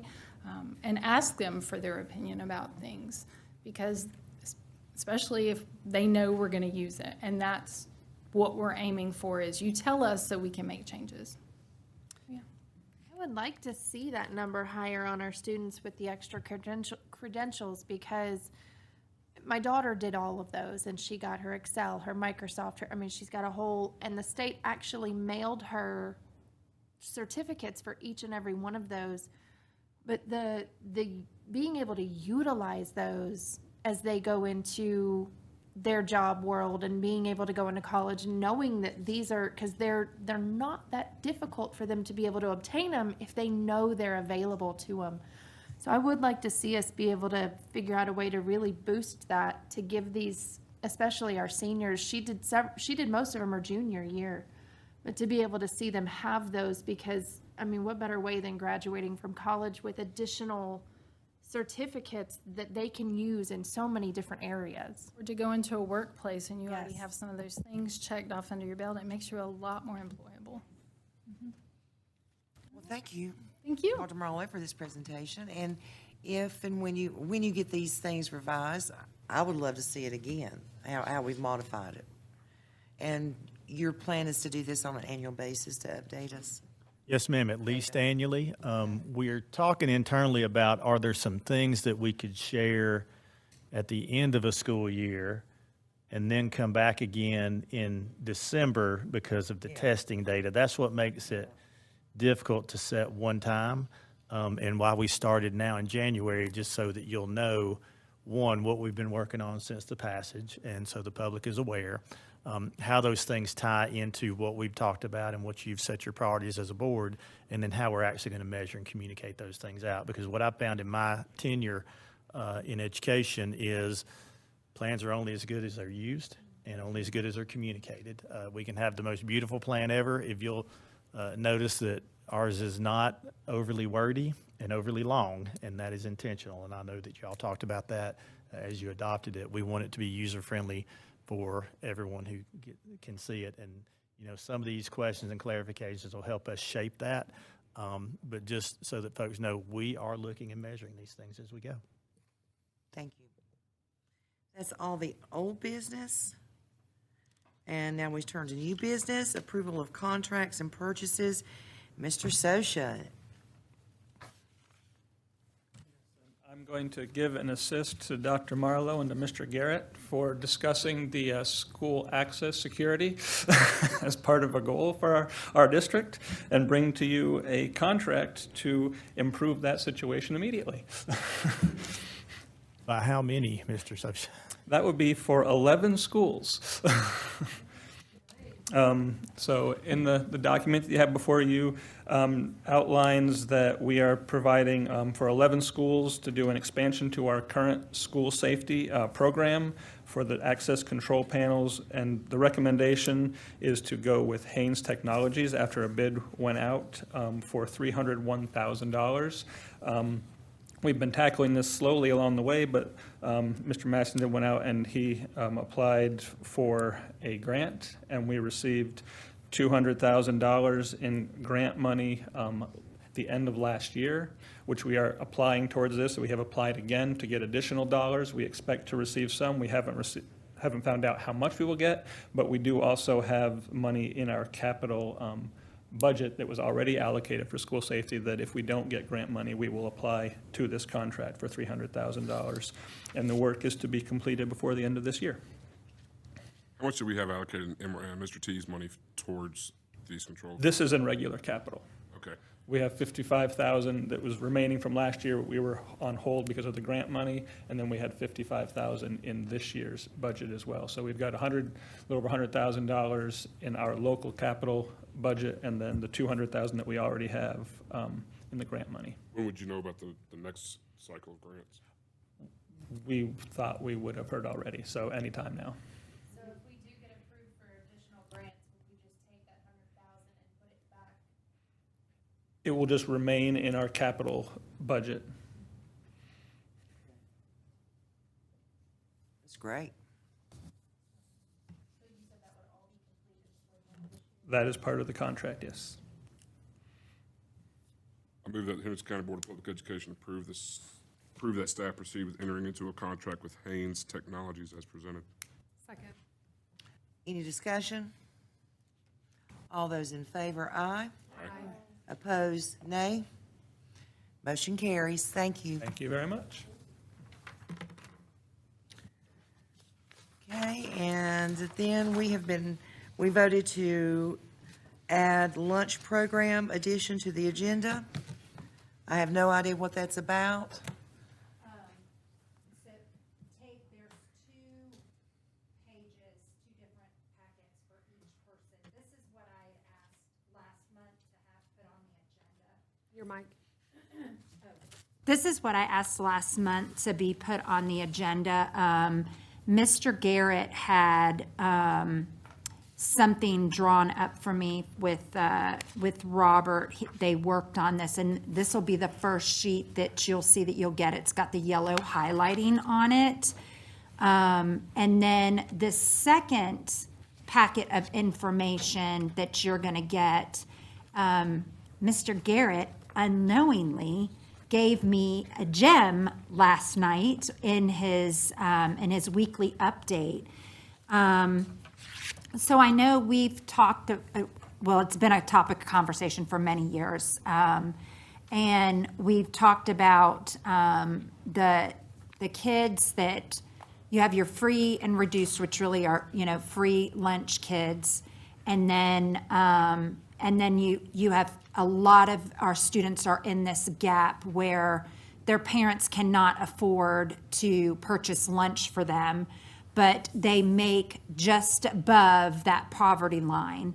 Speaker 13: and ask them for their opinion about things, because especially if they know we're going to use it. And that's what we're aiming for, is you tell us so we can make changes.
Speaker 12: I would like to see that number higher on our students with the extra credentials, because my daughter did all of those, and she got her Excel, her Microsoft, she's got a whole, and the state actually mailed her certificates for each and every one of those. But the being able to utilize those as they go into their job world and being able to go into college, knowing that these are, because they're not that difficult for them to be able to obtain them if they know they're available to them. So I would like to see us be able to figure out a way to really boost that, to give these, especially our seniors. She did most of them her junior year, but to be able to see them have those, because what better way than graduating from college with additional certificates that they can use in so many different areas.
Speaker 13: Or to go into a workplace and you already have some of those things checked off under your belt, it makes you a lot more employable.
Speaker 1: Well, thank you.
Speaker 13: Thank you.
Speaker 1: Dr. Marlowe, for this presentation. And if and when you get these things revised, I would love to see it again, how we've modified it. And your plan is to do this on an annual basis to update us?
Speaker 5: Yes, ma'am, at least annually. We're talking internally about, are there some things that we could share at the end of a school year and then come back again in December because of the testing data? That's what makes it difficult to set one time, and why we started now in January, just so that you'll know, one, what we've been working on since the passage, and so the public is aware. How those things tie into what we've talked about and what you've set your priorities as a board, and then how we're actually going to measure and communicate those things out. Because what I've found in my tenure in education is plans are only as good as they're used and only as good as they're communicated. We can have the most beautiful plan ever. If you'll notice that ours is not overly wordy and overly long, and that is intentional. And I know that you all talked about that as you adopted it. We want it to be user-friendly for everyone who can see it. And, some of these questions and clarifications will help us shape that. But just so that folks know, we are looking and measuring these things as we go.
Speaker 1: Thank you. That's all the old business. And now we turn to new business, approval of contracts and purchases. Mr. Sosha.
Speaker 22: I'm going to give an assist to Dr. Marlowe and to Mr. Garrett for discussing the school access security as part of a goal for our district, and bring to you a contract to improve that situation immediately.
Speaker 5: By how many, Mr. Sosha?
Speaker 22: That would be for 11 schools. So in the document that you have before you outlines that we are providing for 11 schools to do an expansion to our current school safety program for the access control panels. And the recommendation is to go with Haynes Technologies after a bid went out for $301,000. We've been tackling this slowly along the way, but Mr. Massenden went out and he applied for a grant, and we received $200,000 in grant money the end of last year, which we are applying towards this. We have applied again to get additional dollars. We expect to receive some. We haven't found out how much we will get, but we do also have money in our capital budget that was already allocated for school safety, that if we don't get grant money, we will apply to this contract for $300,000. And the work is to be completed before the end of this year.
Speaker 19: How much do we have allocated in Mr. T's money towards these controls?
Speaker 22: This is in regular capital.
Speaker 19: Okay.
Speaker 22: We have $55,000 that was remaining from last year. We were on hold because of the grant money, and then we had $55,000 in this year's budget as well. So we've got a little over $100,000 in our local capital budget, and then the $200,000 that we already have in the grant money.
Speaker 19: When would you know about the next cycle of grants?
Speaker 22: We thought we would have heard already, so anytime now.
Speaker 12: So if we do get approved for additional grants, will we just take that 100,000 and put it back?
Speaker 22: It will just remain in our capital budget.
Speaker 1: That's great.
Speaker 22: That is part of the contract, yes.
Speaker 19: I move that the Henderson County Board of Public Education approve that staff proceed with entering into a contract with Haynes Technologies as presented.
Speaker 21: Second.
Speaker 1: Any discussion? All those in favor, aye.
Speaker 19: Aye.
Speaker 1: Opposed, nay. Motion carries. Thank you.
Speaker 22: Thank you very much.
Speaker 1: Okay, and then we voted to add lunch program addition to the agenda. I have no idea what that's about.
Speaker 4: So there's two pages, two different packets for each person. This is what I asked last month to have put on the agenda.
Speaker 21: Your mic.
Speaker 4: This is what I asked last month to be put on the agenda. Mr. Garrett had something drawn up for me with Robert. They worked on this, and this will be the first sheet that you'll see that you'll get. It's got the yellow highlighting on it. And then the second packet of information that you're going to get, Mr. Garrett unknowingly gave me a gem last night in his weekly update. So I know we've talked, well, it's been a topic of conversation for many years. And we've talked about the kids that you have your free and reduced, which really are, free lunch kids. And then you have a lot of our students are in this gap where their parents cannot afford to purchase lunch for them, but they make just above that poverty line.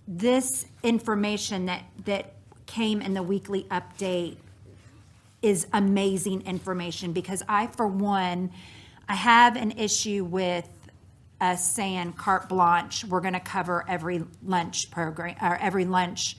Speaker 4: This information that came in the weekly update is amazing information, because I, for one, I have an issue with us saying carte blanche, we're going to cover every lunch program or every lunch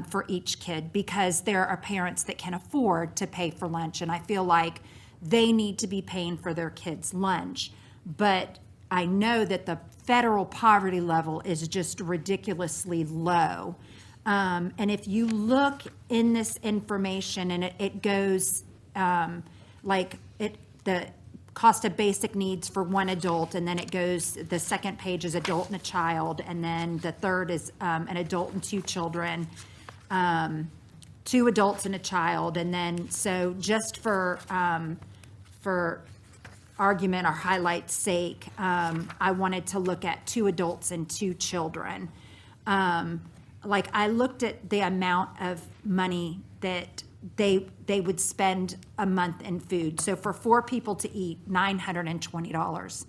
Speaker 4: for each kid, because there are parents that can afford to pay for lunch, and I feel like they need to be paying for their kids' lunch. But I know that the federal poverty level is just ridiculously low. And if you look in this information, and it goes the cost of basic needs for one adult, and then it goes, the second page is adult and a child, and then the third is an adult and two children, two adults and a child. And then, so just for argument or highlight's sake, I wanted to look at two adults and two children. I looked at the amount of money that they would spend a month in food. So for 4 people to eat, $920.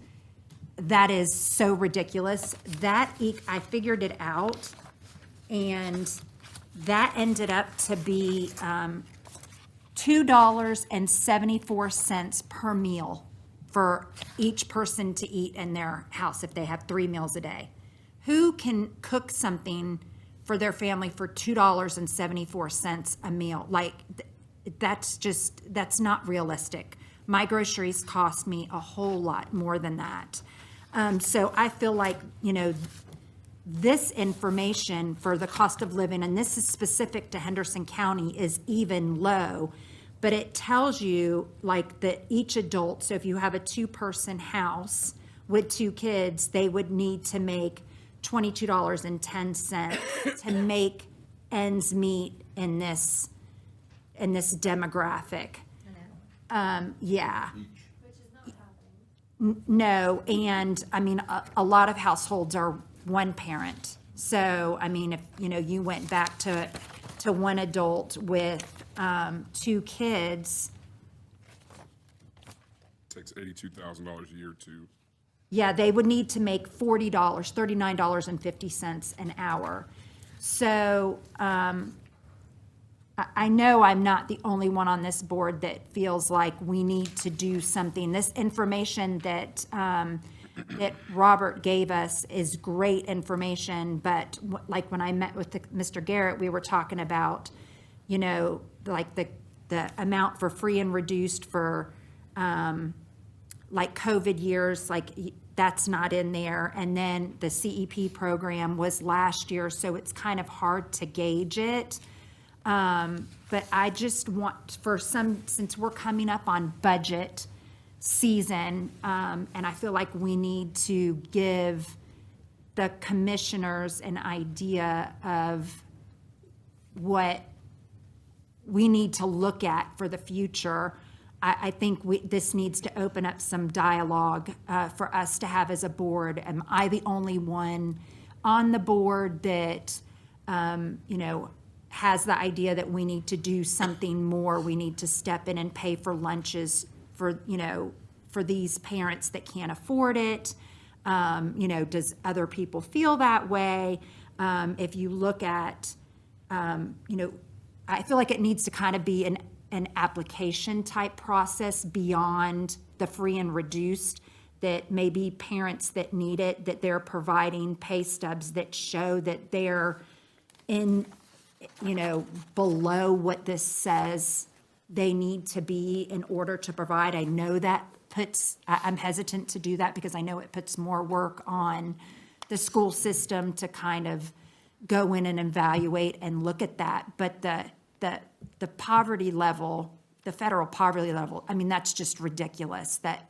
Speaker 4: that is so ridiculous. I figured it out, and that ended up to be $2.74 per meal for each person to eat in their house if they have 3 meals a day. Who can cook something for their family for $2.74 a meal? Like, that's not realistic. My groceries cost me a whole lot more than that. So I feel like, this information for the cost of living, and this is specific to Henderson County, is even low, but it tells you like that each adult, so if you have a 2-person house with 2 kids, they would need to make $22.10 to make ends meet in this demographic. Yeah. No, and I mean, a lot of households are one parent. So, I mean, if, you went back to one adult with 2 kids,
Speaker 19: Takes $82,000 a year to,
Speaker 4: yeah, they would need to make $40, $39.50 an hour. So, I know I'm not the only one on this board that feels like we need to do something. This information that Robert gave us is great information, but like when I met with Mr. Garrett, we were talking about, like the amount for free and reduced for like COVID years, like that's not in there. And then the CEP program was last year, so it's kind of hard to gauge it. But I just want since we're coming up on budget season, and I feel like we need to give the commissioners an idea of what we need to look at for the future. I think this needs to open up some dialogue for us to have as a board. Am I the only one on the board that, has the idea that we need to do something more? We need to step in and pay for lunches for these parents that can't afford it. Does other people feel that way? If you look at, I feel like it needs to kind of be an application type process beyond the free and reduced, that maybe parents that need it, that they're providing pay stubs that show that they're in, below what this says they need to be in order to provide. I know that I'm hesitant to do that because I know it puts more work on the school system to kind of go in and evaluate and look at that. But the poverty level, the federal poverty level, I mean, that's just ridiculous that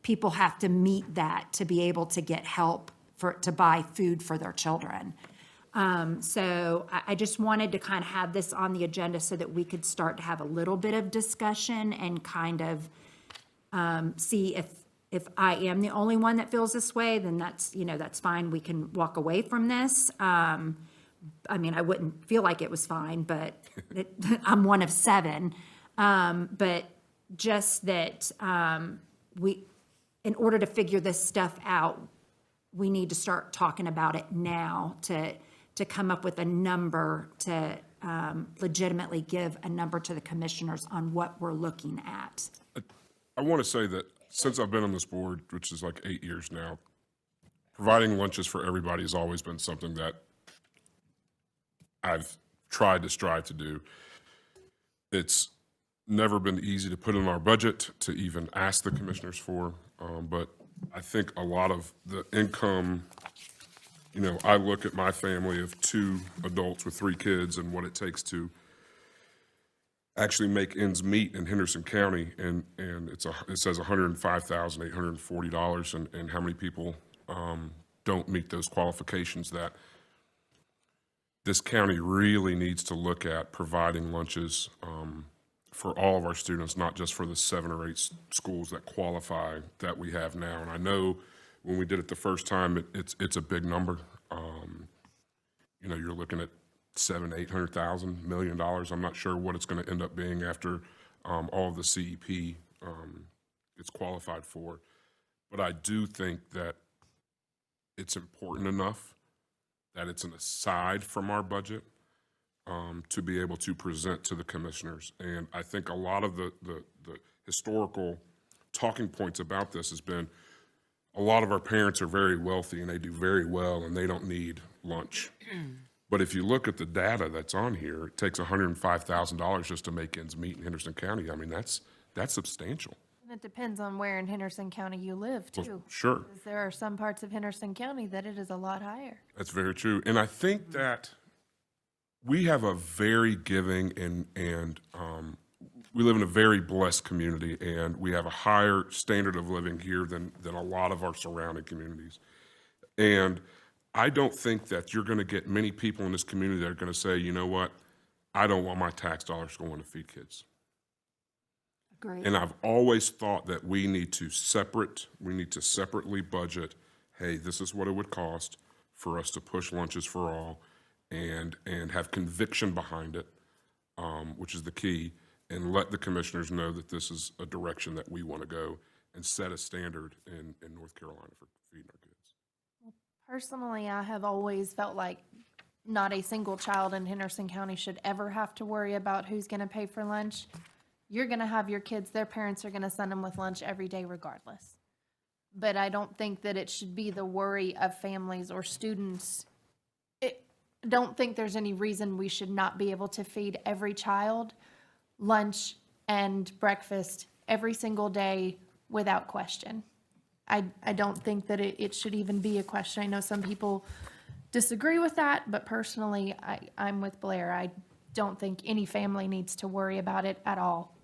Speaker 4: people have to meet that to be able to get help to buy food for their children. So I just wanted to kind of have this on the agenda so that we could start to have a little bit of discussion and kind of see if I am the only one that feels this way, then that's fine. We can walk away from this. I mean, I wouldn't feel like it was fine, but I'm one of 7. But just that in order to figure this stuff out, we need to start talking about it now to come up with a number, to legitimately give a number to the commissioners on what we're looking at.
Speaker 19: I want to say that since I've been on this board, which is like 8 years now, providing lunches for everybody has always been something that I've tried to strive to do. It's never been easy to put in our budget to even ask the commissioners for, but I think a lot of the income, I look at my family of 2 adults with 3 kids and what it takes to actually make ends meet in Henderson County, and it says $105,840, and how many people don't meet those qualifications, that this county really needs to look at providing lunches for all of our students, not just for the 7 or 8 schools that qualify that we have now. And I know when we did it the first time, it's a big number. You're looking at $700,000-800,000 million. I'm not sure what it's going to end up being after all of the CEP it's qualified for. But I do think that it's important enough that it's an aside from our budget to be able to present to the commissioners. And I think a lot of the historical talking points about this has been, a lot of our parents are very wealthy and they do very well and they don't need lunch. But if you look at the data that's on here, it takes $105,000 just to make ends meet in Henderson County. I mean, that's substantial.
Speaker 12: And it depends on where in Henderson County you live,
Speaker 19: Well,
Speaker 12: too.
Speaker 19: sure.
Speaker 12: Because there are some parts of Henderson County that it is a lot higher.
Speaker 19: That's very true. And I think that we have a very giving and we live in a very blessed community, and we have a higher standard of living here than a lot of our surrounding communities. And I don't think that you're going to get many people in this community that are going to say, you know what, I don't want my tax dollars going to feed kids.
Speaker 12: Agreed.
Speaker 19: And I've always thought that we need to separately budget, hey, this is what it would cost for us to push lunches for all and have conviction behind it, which is the key, and let the commissioners know that this is a direction that we want to go and set a standard in North Carolina for feeding our kids.
Speaker 12: Personally, I have always felt like not a single child in Henderson County should ever have to worry about who's going to pay for lunch. You're going to have your kids, their parents are going to send them with lunch every day regardless. But I don't think that it should be the worry of families or students. I don't think there's any reason we should not be able to feed every child lunch and breakfast every single day without question. I don't think that it should even be a question. I know some people disagree with that, but personally, I'm with Blair. I don't think any family needs to worry about it at all.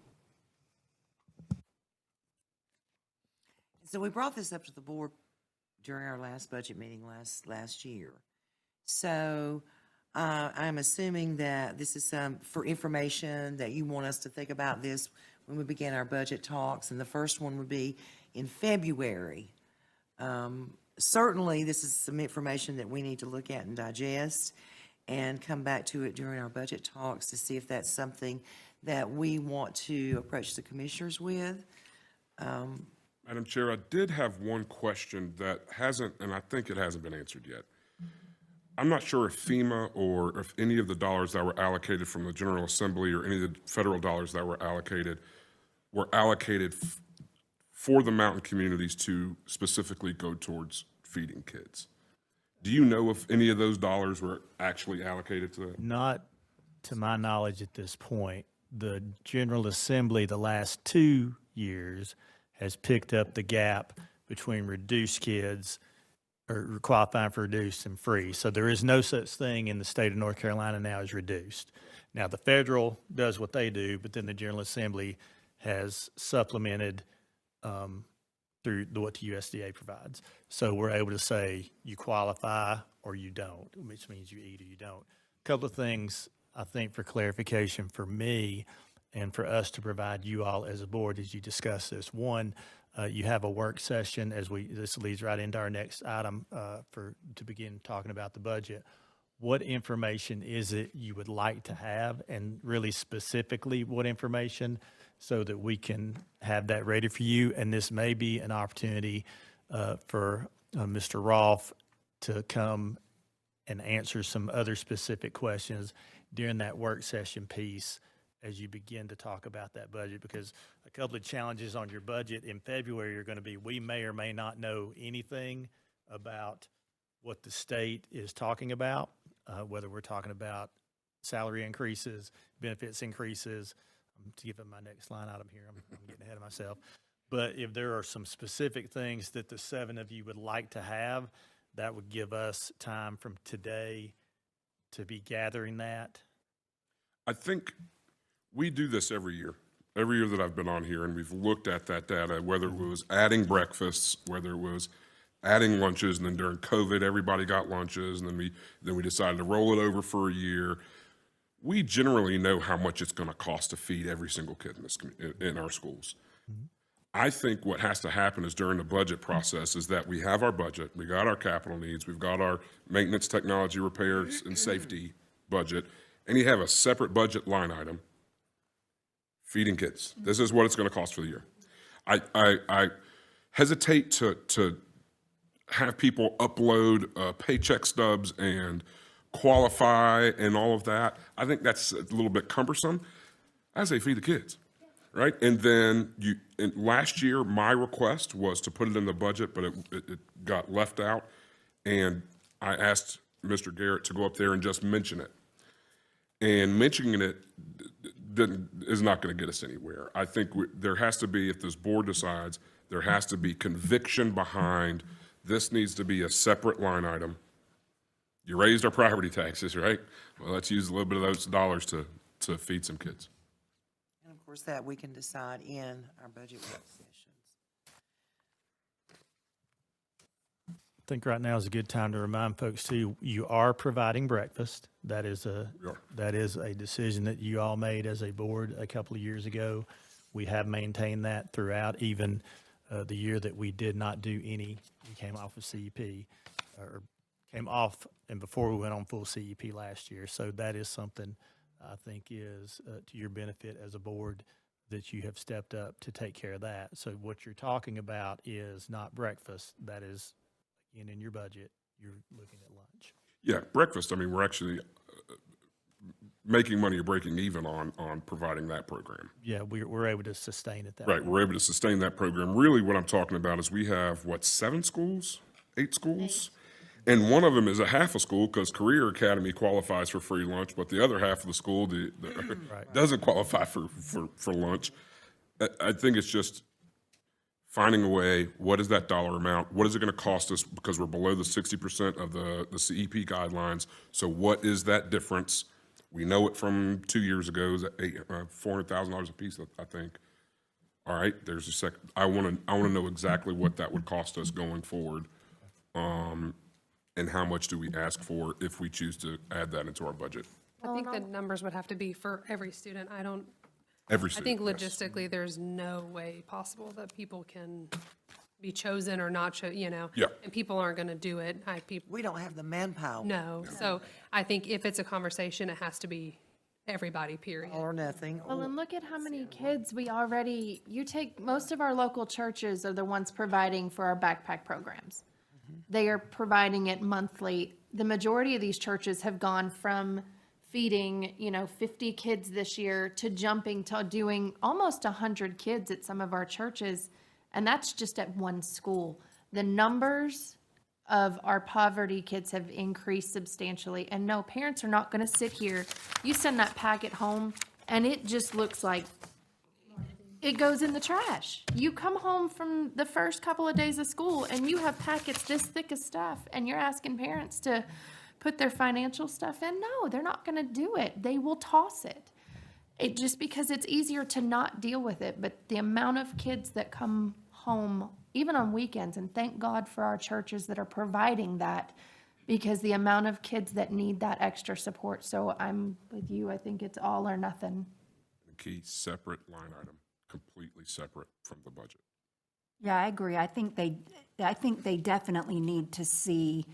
Speaker 1: So we brought this up to the board during our last budget meeting last year. So I'm assuming that this is for information that you want us to think about this when we begin our budget talks, and the first one would be in February. Certainly, this is some information that we need to look at and digest and come back to it during our budget talks to see if that's something that we want to approach the commissioners with.
Speaker 19: Madam Chair, I did have one question that hasn't, and I think it hasn't been answered yet. I'm not sure if FEMA or if any of the dollars that were allocated from the General Assembly or any of the federal dollars that were allocated for the mountain communities to specifically go towards feeding kids. Do you know if any of those dollars were actually allocated to that?
Speaker 5: Not to my knowledge at this point. The General Assembly, the last 2 years, has picked up the gap between reduced kids or qualifying for reduced and free. So there is no such thing in the state of North Carolina now as reduced. Now, the federal does what they do, but then the General Assembly has supplemented through what the USDA provides. So we're able to say you qualify or you don't, which means you eat or you don't. A couple of things, I think, for clarification for me and for us to provide you all as a board as you discuss this. One, you have a work session this leads right into our next item to begin talking about the budget. What information is it you would like to have, and really specifically what information, so that we can have that ready for you? And this may be an opportunity for Mr. Rolfe to come and answer some other specific questions during that work session piece as you begin to talk about that budget, because a couple of challenges on your budget in February are going to be, we may or may not know anything about what the state is talking about, whether we're talking about salary increases, benefits increases. To give it my next line item here, I'm getting ahead of myself. But if there are some specific things that the 7 of you would like to have, that would give us time from today to be gathering that.
Speaker 19: I think we do this every year that I've been on here, and we've looked at that data, whether it was adding breakfasts, whether it was adding lunches, and then during COVID, everybody got lunches, and then we decided to roll it over for a year. We generally know how much it's going to cost to feed every single kid in our schools. I think what has to happen is during the budget process is that we have our budget, we got our capital needs, we've got our maintenance, technology, repairs, and safety budget, and you have a separate budget line item, feeding kids. This is what it's going to cost for the year. hesitate to have people upload paycheck stubs and qualify and all of that. I think that's a little bit cumbersome. I say feed the kids, right? And then last year, my request was to put it in the budget, but it got left out. And I asked Mr. Garrett to go up there and just mention it. And mentioning it is not going to get us anywhere. I think there has to be, if this board decides, there has to be conviction behind this needs to be a separate line item. You raised our property taxes, right? Well, let's use a little bit of those dollars to feed some kids.
Speaker 1: And of course, that we can decide in our budget work sessions.
Speaker 5: I think right now is a good time to remind folks too, you are providing breakfast. That is a decision that you all made as a board a couple of years ago. We have maintained that throughout, even the year that we did not do any. We came off of CEP, or came off and before we went on full CEP last year. So that is something I think is to your benefit as a board, that you have stepped up to take care of that. So what you're talking about is not breakfast. That is, again, in your budget, you're looking at lunch.
Speaker 19: Yeah, breakfast, I mean, we're actually making money or breaking even on providing that program.
Speaker 5: Yeah, we're able to sustain it that
Speaker 19: Right,
Speaker 5: way.
Speaker 19: we're able to sustain that program. Really, what I'm talking about is we have, 7 schools? 8 schools? And one of them is a half a school, because Career Academy qualifies for free lunch, but the other half of the school doesn't qualify for lunch. I think it's just finding a way, what is that dollar amount? What is it going to cost us, because we're below the 60% of the CEP guidelines? So what is that difference? We know it from 2 years ago, is $400,000 a piece, I think. All right, there's a second. I want to know exactly what that would cost us going forward. And how much do we ask for if we choose to add that into our budget?
Speaker 21: I think the numbers would have to be for every student.
Speaker 19: Every
Speaker 21: I think
Speaker 19: student, yes.
Speaker 21: logistically, there's no way possible that people can be chosen or not
Speaker 19: Yeah.
Speaker 21: and people aren't going to do it.
Speaker 1: We don't have the manpower.
Speaker 21: No, so I think if it's a conversation, it has to be everybody, period.
Speaker 1: Or nothing.
Speaker 12: Well, and look at how many kids we already, most of our local churches are the ones providing for our backpack programs. They are providing it monthly. The majority of these churches have gone from feeding, 50 kids this year to jumping to doing almost 100 kids at some of our churches. And that's just at one school. The numbers of our poverty kids have increased substantially. And no, parents are not going to sit here. You send that packet home and it just looks like it goes in the trash. You come home from the first couple of days of school and you have packets this thick of stuff and you're asking parents to put their financial stuff in. No, they're not going to do it. They will toss it. It just because it's easier to not deal with it. But the amount of kids that come home, even on weekends, and thank God for our churches that are providing that, because the amount of kids that need that extra support. So I'm with you. I think it's all or nothing.
Speaker 19: Key separate line item, completely separate from the budget.
Speaker 4: Yeah, I agree. I think they definitely need to see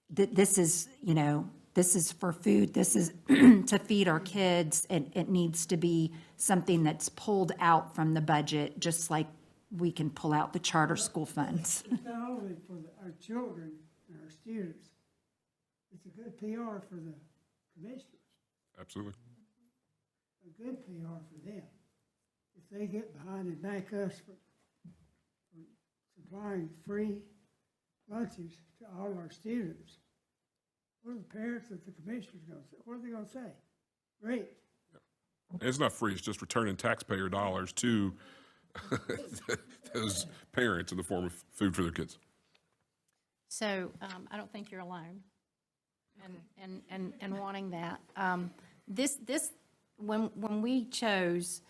Speaker 4: that this is, this is for food. This is to feed our kids. And it needs to be something that's pulled out from the budget, just like we can pull out the charter school funds.
Speaker 2: It's not only for our children and our students, it's a good PR for the commissioners,
Speaker 19: Absolutely.
Speaker 2: a good PR for them. If they get behind and back us for supplying free lunches to all our students, what are the parents of the commissioners going to say? What are they going to say? Great.
Speaker 19: And it's not free, it's just returning taxpayer dollars to those parents in the form of food for their kids.
Speaker 14: So I don't think you're alone in wanting that. When we chose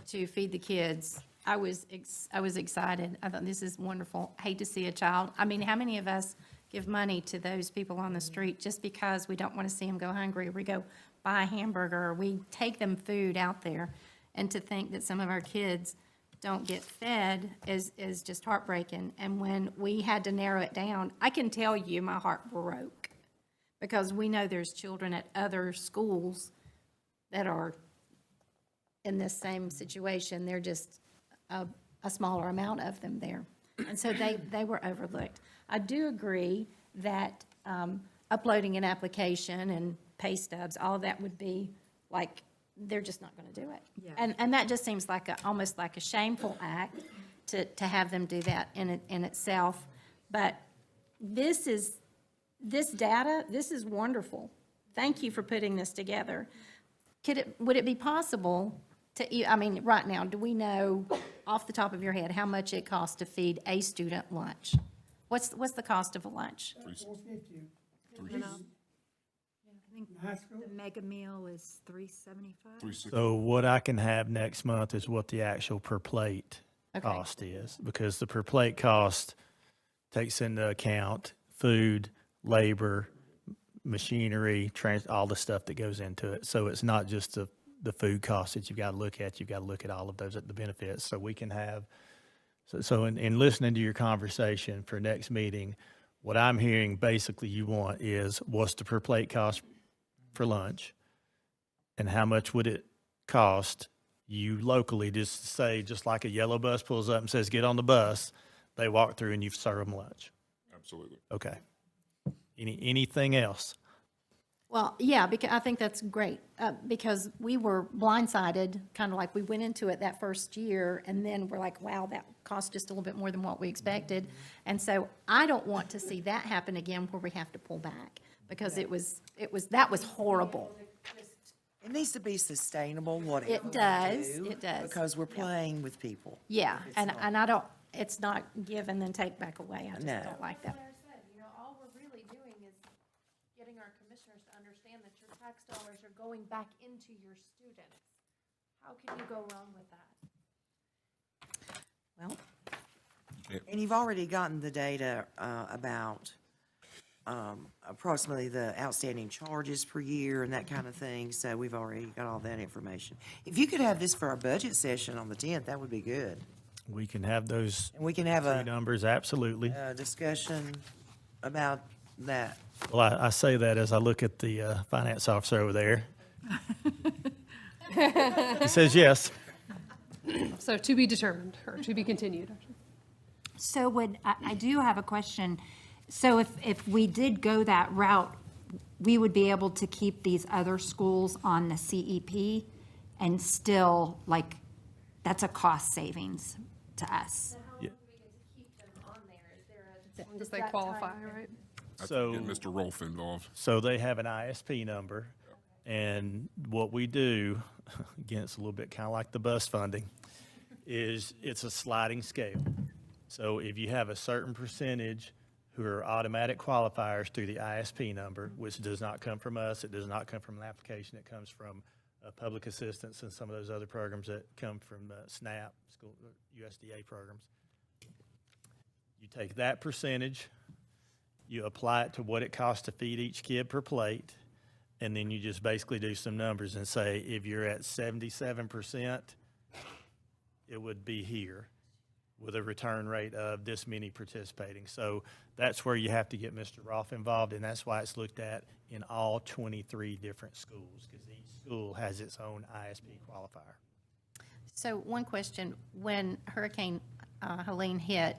Speaker 14: to feed the kids, I was excited. I thought this is wonderful. I hate to see a child. I mean, how many of us give money to those people on the street just because we don't want to see them go hungry, or we go buy a hamburger, or we take them food out there? And to think that some of our kids don't get fed is just heartbreaking. And when we had to narrow it down, I can tell you my heart broke, because we know there's children at other schools that are in this same situation. They're just a smaller amount of them there. And so they were overlooked. I do agree that uploading an application and pay stubs, all of that would be like, they're just not going to do it.
Speaker 1: Yeah.
Speaker 14: And that just seems like almost like a shameful act to have them do that in itself. But this data, this is wonderful. Thank you for putting this together. Would it be possible I mean, right now, do we know off the top of your head how much it costs to feed a student lunch? What's the cost of a lunch?
Speaker 4: I think the mega meal is $3.75.
Speaker 5: So what I can have next month is what the actual per plate
Speaker 14: Okay.
Speaker 5: cost is, because the per plate cost takes into account food, labor, machinery, all the stuff that goes into it. So it's not just the food cost that you've got to look at. You've got to look at all of those, at the benefits. So we can have, so in listening to your conversation for next meeting, what I'm hearing basically you want is what's the per plate cost for lunch, and how much would it cost you locally, just to say, just like a yellow bus pulls up and says, get on the bus, they walk through and you serve them lunch.
Speaker 19: Absolutely.
Speaker 5: Okay. Anything else?
Speaker 14: Well, yeah, because I think that's great, because we were blindsided, kind of like we went into it that first year, and then we're like, wow, that cost just a little bit more than what we expected. And so I don't want to see that happen again where we have to pull back, because that was horrible.
Speaker 1: It needs to be sustainable, whatever
Speaker 14: It
Speaker 1: we
Speaker 14: does,
Speaker 1: do,
Speaker 14: it does.
Speaker 1: Because we're playing with people.
Speaker 14: Yeah, and I don't, it's not give and then take back away. I just
Speaker 1: No.
Speaker 14: don't like that.
Speaker 12: Like I said, all we're really doing is getting our commissioners to understand that your tax dollars are going back into your students. How can you go wrong with that?
Speaker 14: Well,
Speaker 1: And you've already gotten the data about approximately the outstanding charges per year and that kind of thing, so we've already got all that information. If you could have this for our budget session on the 10th, that would be good.
Speaker 5: We can have those
Speaker 1: And we can have
Speaker 5: three numbers, absolutely.
Speaker 1: a discussion about that.
Speaker 5: Well, I say that as I look at the finance officer over there. He says yes.
Speaker 21: So to be determined, or to be continued.
Speaker 4: So I do have a question. So if we did go that route, we would be able to keep these other schools on the CEP and still, like, that's a cost savings to us.
Speaker 21: As long as they qualify, right?
Speaker 19: I
Speaker 5: So-
Speaker 19: think get Mr. Rolfe involved.
Speaker 5: So they have an ISP number, and what we do, again, it's a little bit kind of like the bus funding, is it's a sliding scale. So if you have a certain percentage who are automatic qualifiers through the ISP number, which does not come from us, it does not come from an application, it comes from public assistance and some of those other programs that come from SNAP, school USDA programs. You take that percentage, you apply it to what it costs to feed each kid per plate, and then you just basically do some numbers and say, if you're at 77%, it would be here with a return rate of this many participating. So that's where you have to get Mr. Rolfe involved, and that's why it's looked at in all 23 different schools, because each school has its own ISP qualifier.
Speaker 14: So one question, when Hurricane Helene hit,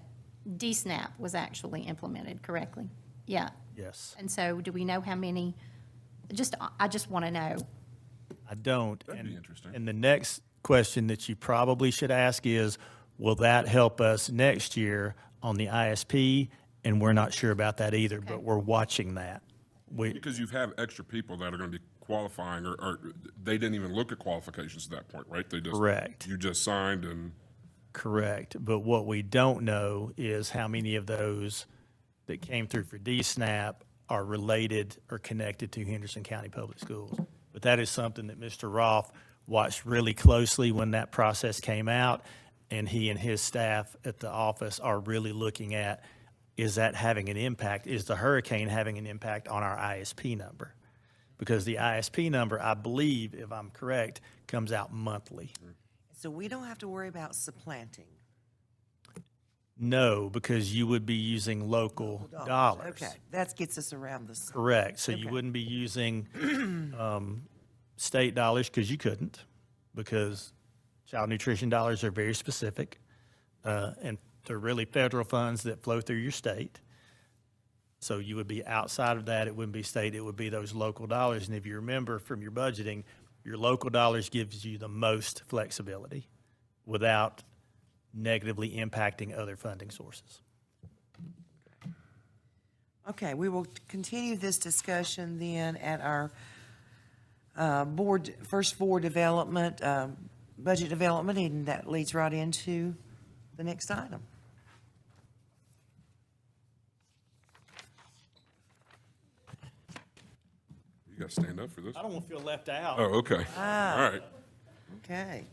Speaker 14: DSNAP was actually implemented correctly? Yeah.
Speaker 5: Yes.
Speaker 14: And so do we know how many? I just want to know.
Speaker 5: I don't.
Speaker 19: That'd be interesting.
Speaker 5: And the next question that you probably should ask is, will that help us next year on the ISP? And we're not sure about that either, but we're watching that.
Speaker 19: Because you have extra people that are going to be qualifying, or they didn't even look at qualifications at that point, right? They just
Speaker 5: Correct.
Speaker 19: You just signed and.
Speaker 5: Correct. But what we don't know is how many of those that came through for DSNAP are related or connected to Henderson County Public Schools. But that is something that Mr. Rolfe watched really closely when that process came out, and he and his staff at the office are really looking at, is that having an impact? Is the hurricane having an impact on our ISP number? Because the ISP number, I believe, if I'm correct, comes out monthly.
Speaker 1: So we don't have to worry about supplanting.
Speaker 5: No, because you would be using local dollars.
Speaker 1: Okay, that gets us around this.
Speaker 5: Correct. So you
Speaker 1: Okay.
Speaker 5: wouldn't be using state dollars, because you couldn't, because child nutrition dollars are very specific. And they're really federal funds that flow through your state. So you would be outside of that, it wouldn't be state, it would be those local dollars. And if you remember from your budgeting, your local dollars gives you the most flexibility without negatively impacting other funding sources.
Speaker 1: Okay, we will continue this discussion then at our first board development, budget development, and that leads right into the next item.
Speaker 19: You gotta stand up for this.
Speaker 5: I don't want to feel left out.
Speaker 19: Oh, okay.
Speaker 1: Ah.
Speaker 19: All right.
Speaker 1: Okay.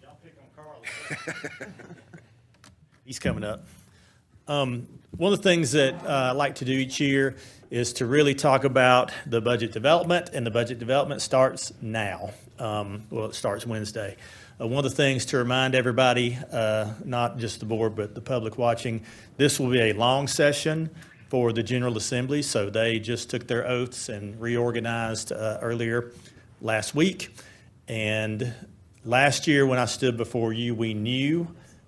Speaker 5: He's coming up. One of the things that I like to do each year is to really talk about the budget development, and the budget development starts now. Well, it starts Wednesday. One of the things to remind everybody, not just the board, but the public watching, this will be a long session for the General Assembly. So they just took their oaths and reorganized earlier last week. And last year when I stood before you, we knew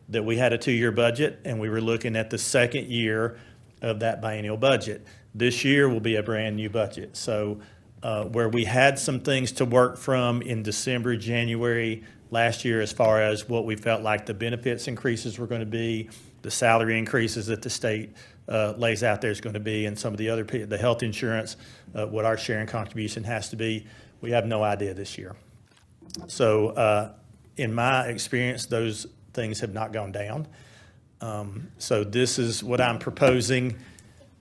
Speaker 5: that we had a 2-year budget, and we were looking at the second year of that biennial budget. This year will be a brand-new budget. So where we had some things to work from in December, January last year, as far as what we felt like the benefits increases were going to be, the salary increases that the state lays out there is going to be, and some of the other, the health insurance, what our sharing contribution has to be, we have no idea this year. So in my experience, those things have not gone down. So this is what I'm proposing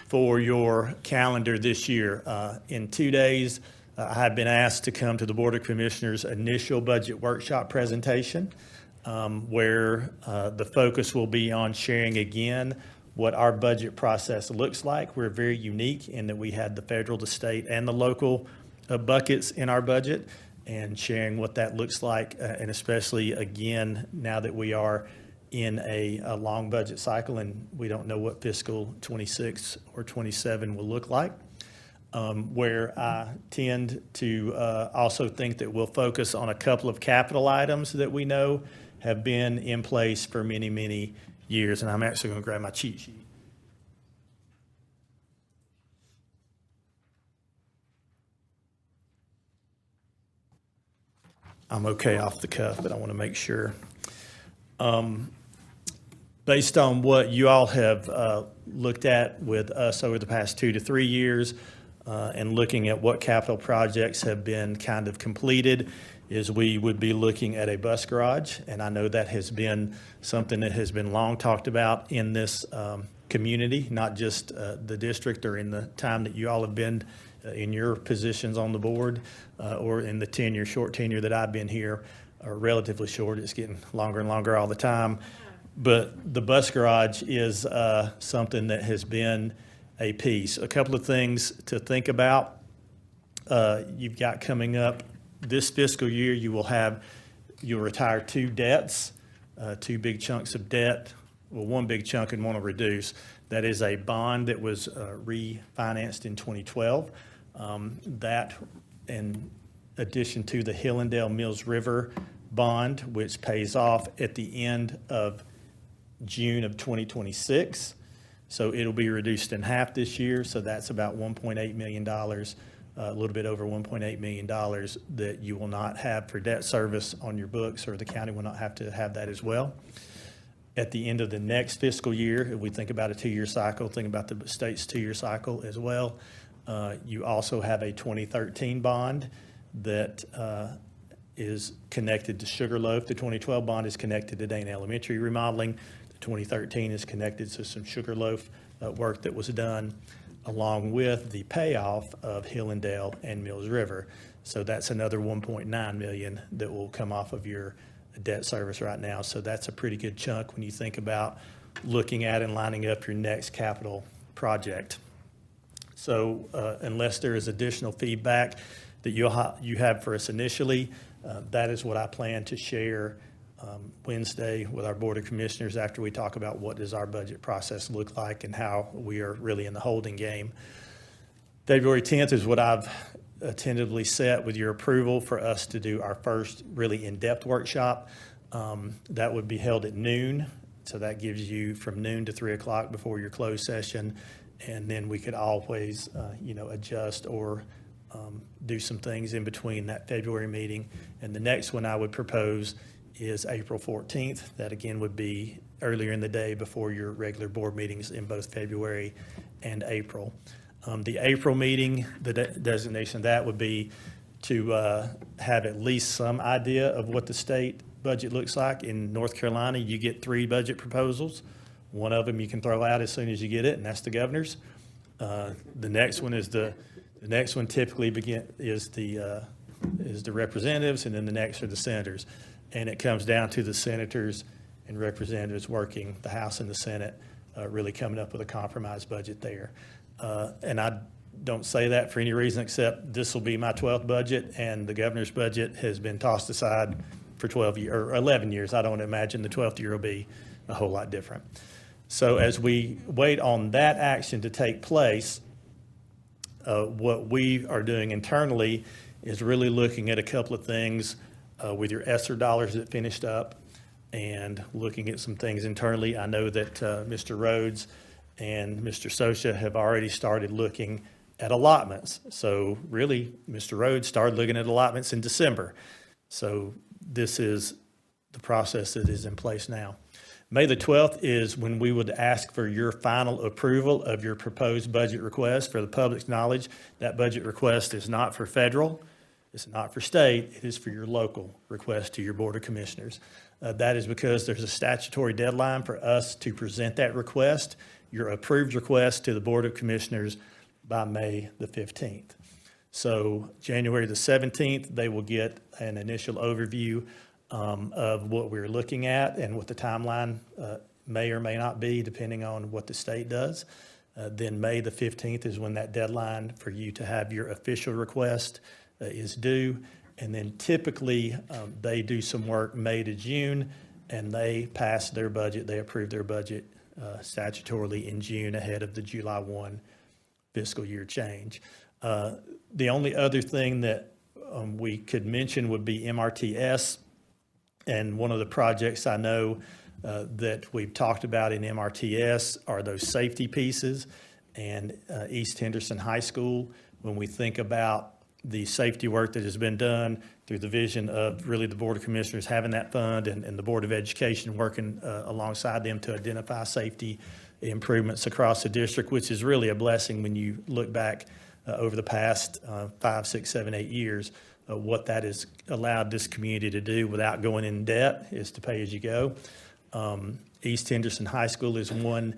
Speaker 5: for your calendar this year. In 2 days, I have been asked to come to the Board of Commissioners' initial budget workshop presentation, where the focus will be on sharing again what our budget process looks like. We're very unique in that we had the federal, the state, and the local buckets in our budget, and sharing what that looks like, and especially, again, now that we are in a long budget cycle and we don't know what fiscal 26 or 27 will look like, where I tend to also think that we'll focus on a couple of capital items that we know have been in place for many, many years. And I'm actually going to grab my cheat sheet. I'm okay off the cuff, but I want to make sure. Based on what you all have looked at with us over the past 2 to 3 years, and looking at what capital projects have been kind of completed, is we would be looking at a bus garage. And I know that has been something that has been long talked about in this community, not just the district or in the time that you all have been in your positions on the board, or in the short tenure that I've been here, or relatively short. It's getting longer and longer all the time. But the bus garage is something that has been a piece. A couple of things to think about. You've got coming up this fiscal year, you'll retire 2 debts, 2 big chunks of debt. Well, 1 big chunk and one will reduce. That is a bond that was refinanced in 2012. That, in addition to the Hillendale Mills River bond, which pays off at the end of June of 2026. So it'll be reduced in half this year. So that's about $1.8 million, a little bit over $1.8 million that you will not have for debt service on your books, or the county will not have to have that as well. At the end of the next fiscal year, if we think about a 2-year cycle, think about the state's 2-year cycle as well. You also have a 2013 bond that is connected to Sugarloaf. The 2012 bond is connected to Dana Elementary remodeling. The 2013 is connected to some Sugarloaf work that was done, along with the payoff of Hillendale and Mills River. So that's another $1.9 million that will come off of your debt service right now. So that's a pretty good chunk when you think about looking at and lining up your next capital project. So unless there is additional feedback that you have for us initially, that is what I plan to share Wednesday with our Board of Commissioners after we talk about what does our budget process look like and how we are really in the holding game. February 10th is what I've tentatively set with your approval for us to do our first really in-depth workshop. That would be held at noon So that gives you from noon to 3 o'clock before your closed session. And then we could always, adjust or do some things in between that February meeting. And the next one I would propose is April 14th. That again would be earlier in the day before your regular board meetings in both February and April. The April meeting, the designation of that would be to have at least some idea of what the state budget looks like. In North Carolina, you get 3 budget proposals. One of them you can throw out as soon as you get it, and that's the governor's. The next one is the next one typically is the representatives, and then the next are the senators. And it comes down to the senators and representatives working, the House and the Senate, really coming up with a compromise budget there. And I don't say that for any reason except this will be my 12th budget, and the governor's budget has been tossed aside for 12 years or 11 years. I don't imagine the 12th year will be a whole lot different. So as we wait on that action to take place, what we are doing internally is really looking at a couple of things with your ESSER dollars that finished up and looking at some things internally. I know that Mr. Rhodes and Mr. Socia have already started looking at allotments. So really, Mr. Rhodes started looking at allotments in December. So this is the process that is in place now. May the 12th is when we would ask for your final approval of your proposed budget request. For the public's knowledge, that budget request is not for federal, it's not for state, it is for your local request to your Board of Commissioners. That is because there's a statutory deadline for us to present that request, your approved request, to the Board of Commissioners by May the 15th. So January the 17th, they will get an initial overview of what we're looking at and what the timeline may or may not be, depending on what the state does. Then May the 15th is when that deadline for you to have your official request is due. And then typically, they do some work May to June, and they pass their budget, they approve their budget statutorily in June ahead of the July 1 fiscal year change. The only other thing that we could mention would be MRTS. And one of the projects I know that we've talked about in MRTS are those safety pieces. And East Henderson High School, when we think about the safety work that has been done through the vision of really the Board of Commissioners having that fund and the Board of Education working alongside them to identify safety improvements across the district, which is really a blessing when you look back over the past 5, 6, 7, 8 years. What that has allowed this community to do without going in debt is to pay as you go. East Henderson High School is one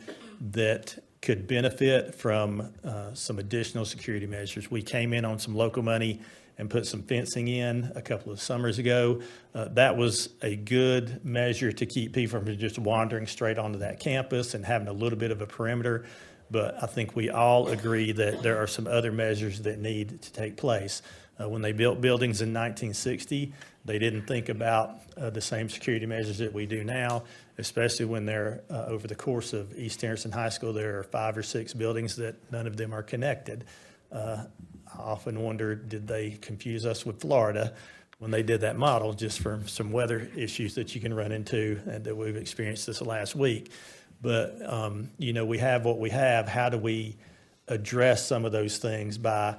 Speaker 5: that could benefit from some additional security measures. We came in on some local money and put some fencing in a couple of summers ago. That was a good measure to keep people from just wandering straight onto that campus and having a little bit of a perimeter. But I think we all agree that there are some other measures that need to take place. When they built buildings in 1960, they didn't think about the same security measures that we do now, especially when they're over the course of East Henderson High School, there are 5 or 6 buildings that none of them are connected. I often wonder, did they confuse us with Florida when they did that model, just from some weather issues that you can run into and that we've experienced this last week. But, we have what we have. How do we address some of those things by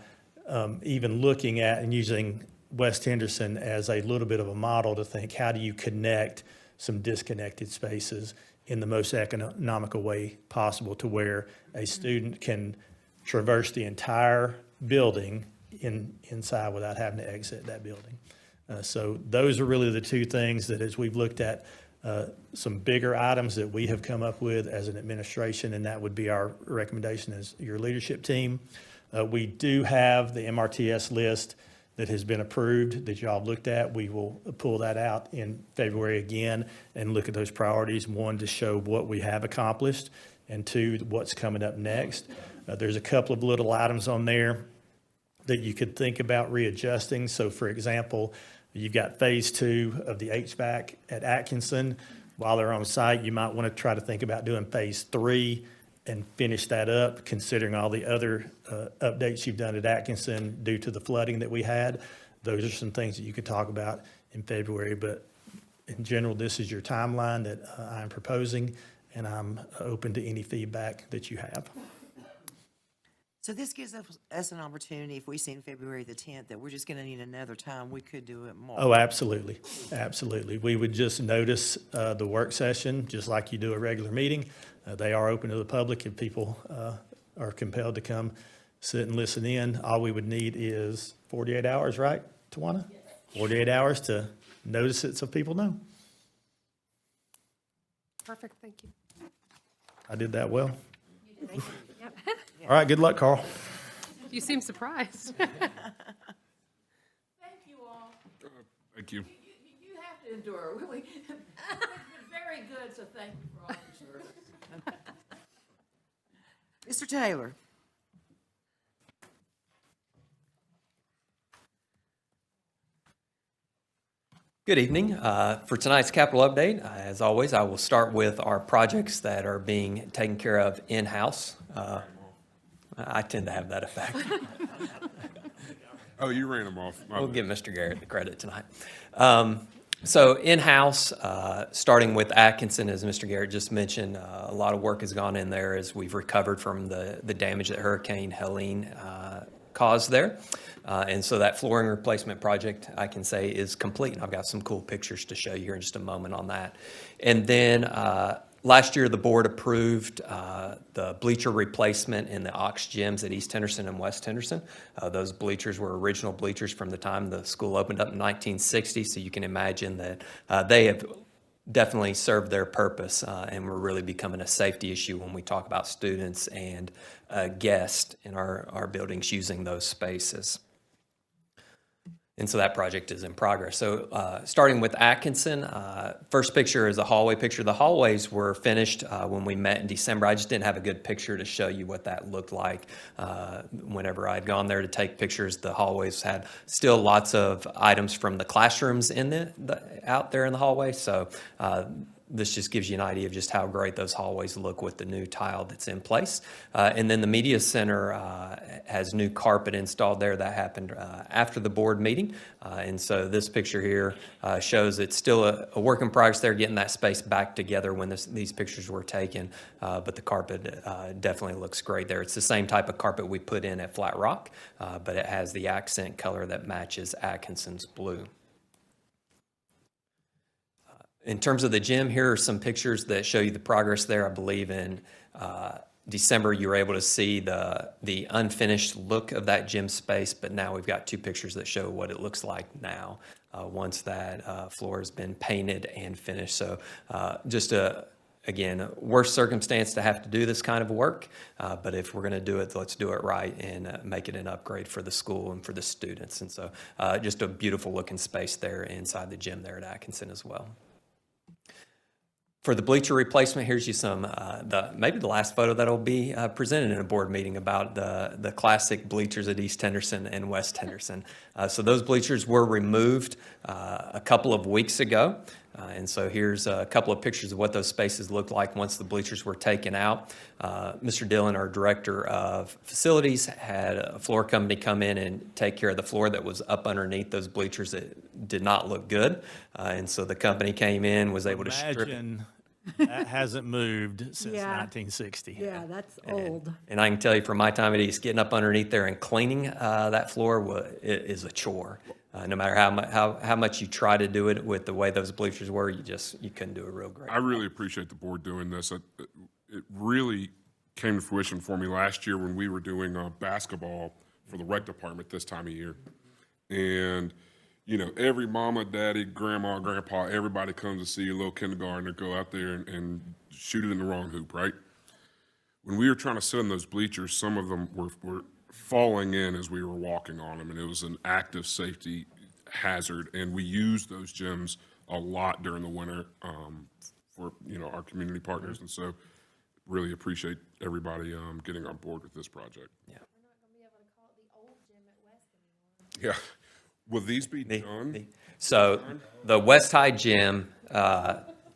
Speaker 5: even looking at and using West Henderson as a little bit of a model to think, how do you connect some disconnected spaces in the most economical way possible to where a student can traverse the entire building inside without having to exit that building. So those are really the two things that, as we've looked at some bigger items that we have come up with as an administration, and that would be our recommendation as your leadership team. We do have the MRTS list that has been approved that y'all looked at. We will pull that out in February again and look at those priorities. 1, to show what we have accomplished, and 2, what's coming up next. There's a couple of little items on there that you could think about readjusting. So for example, you've got phase 2 of the HVAC at Atkinson. While they're on site, you might want to try to think about doing phase 3 and finish that up, considering all the other updates you've done at Atkinson due to the flooding that we had. Those are some things that you could talk about in February, but in general, this is your timeline that I'm proposing, and I'm open to any feedback that you have.
Speaker 1: So this gives us an opportunity, if we see in February the 10th, that we're just going to need another time, we could do it more.
Speaker 5: Oh, absolutely, absolutely. We would just notice the work session, just like you do a regular meeting. They are open to the public if people are compelled to come sit and listen in. All we would need is 48 hours, right, Tawana? 48 hours to notice it so people know.
Speaker 21: Perfect, thank you.
Speaker 5: I did that well.
Speaker 21: Yep.
Speaker 5: All right, good luck, Carl.
Speaker 21: You seem surprised.
Speaker 2: Thank you all.
Speaker 19: Thank you.
Speaker 2: You have to endure. We've been very good, so thank you for all your service.
Speaker 1: Mr. Taylor?
Speaker 3: Good evening. For tonight's capital update, as always, I will start with our projects that are being taken care of in-house. I tend to have that effect.
Speaker 19: Oh, you ran them off.
Speaker 3: We'll give Mr. Garrett the credit tonight. So in-house, starting with Atkinson, as Mr. Garrett just mentioned, a lot of work has gone in there as we've recovered from the damage that Hurricane Helene caused there. And so that flooring replacement project, I can say, is complete. And I've got some cool pictures to show you here in just a moment on that. And then last year, the board approved the bleacher replacement in the Ox gyms at East Henderson and West Henderson. Those bleachers were original bleachers from the time the school opened up in 1960. So you can imagine that they have definitely served their purpose, and we're really becoming a safety issue when we talk about students and guests in our buildings using those spaces. And so that project is in progress. So starting with Atkinson, first picture is a hallway picture. The hallways were finished when we met in December. I just didn't have a good picture to show you what that looked like. Whenever I'd gone there to take pictures, the hallways had still lots of items from the classrooms in out there in the hallway. So this just gives you an idea of just how great those hallways look with the new tile that's in place. And then the media center has new carpet installed there. That happened after the board meeting. And so this picture here shows it's still a work in progress there, getting that space back together when these pictures were taken. But the carpet definitely looks great there. It's the same type of carpet we put in at Flat Rock, but it has the accent color that matches Atkinson's blue. In terms of the gym, here are some pictures that show you the progress there. I believe in December you were able to see the unfinished look of that gym space, but now we've got two pictures that show what it looks like now once that floor has been painted and finished. So just again, worst circumstance to have to do this kind of work, but if we're going to do it, let's do it right and make it an upgrade for the school and for the students. And so just a beautiful looking space there inside the gym there at Atkinson as well. For the bleacher replacement, here's you some, maybe the last photo that'll be presented in a board meeting about the classic bleachers at East Henderson and West Henderson. So those bleachers were removed a couple of weeks ago. And so here's a couple of pictures of what those spaces looked like once the bleachers were taken out. Mr. Dillon, our director of facilities, had a floor company come in and take care of the floor that was up underneath those bleachers that did not look good. And so the company came in, was able to strip it.
Speaker 5: Imagine that hasn't moved since 1960.
Speaker 2: Yeah, that's old.
Speaker 3: And I can tell you from my time at East, getting up underneath there and cleaning that floor is a chore. No matter how much you try to do it with the way those bleachers were, you couldn't do it real great.
Speaker 19: I really appreciate the board doing this. It really came to fruition for me last year when we were doing basketball for the rec department this time of year. And, you know, every mama, daddy, grandma, grandpa, everybody comes to see your little kindergartner go out there and shoot it in the wrong hoop, right? When we were trying to sit in those bleachers, some of them were falling in as we were walking on them, and it was an active safety hazard. And we used those gyms a lot during the winter for our community partners, and so really appreciate everybody getting on board with this project.
Speaker 3: Yeah.
Speaker 12: We're not going to be able to call it the old gym at West anymore.
Speaker 19: Yeah. Will these be done?
Speaker 3: So the West High Gym,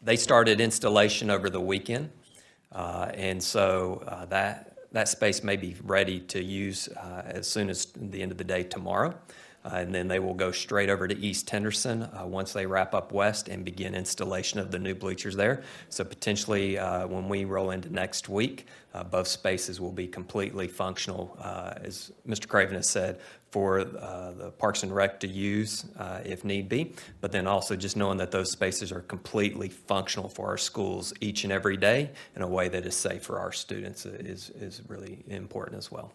Speaker 3: they started installation over the weekend, and so that space may be ready to use as soon as the end of the day tomorrow. and then they will go straight over to East Henderson once they wrap up west and begin installation of the new bleachers there. So potentially, when we roll into next week, both spaces will be completely functional, as Mr. Craven has said, for the Parks and Rec to use if need be, but then also just knowing that those spaces are completely functional for our schools each and every day in a way that is safe for our students is really important as well.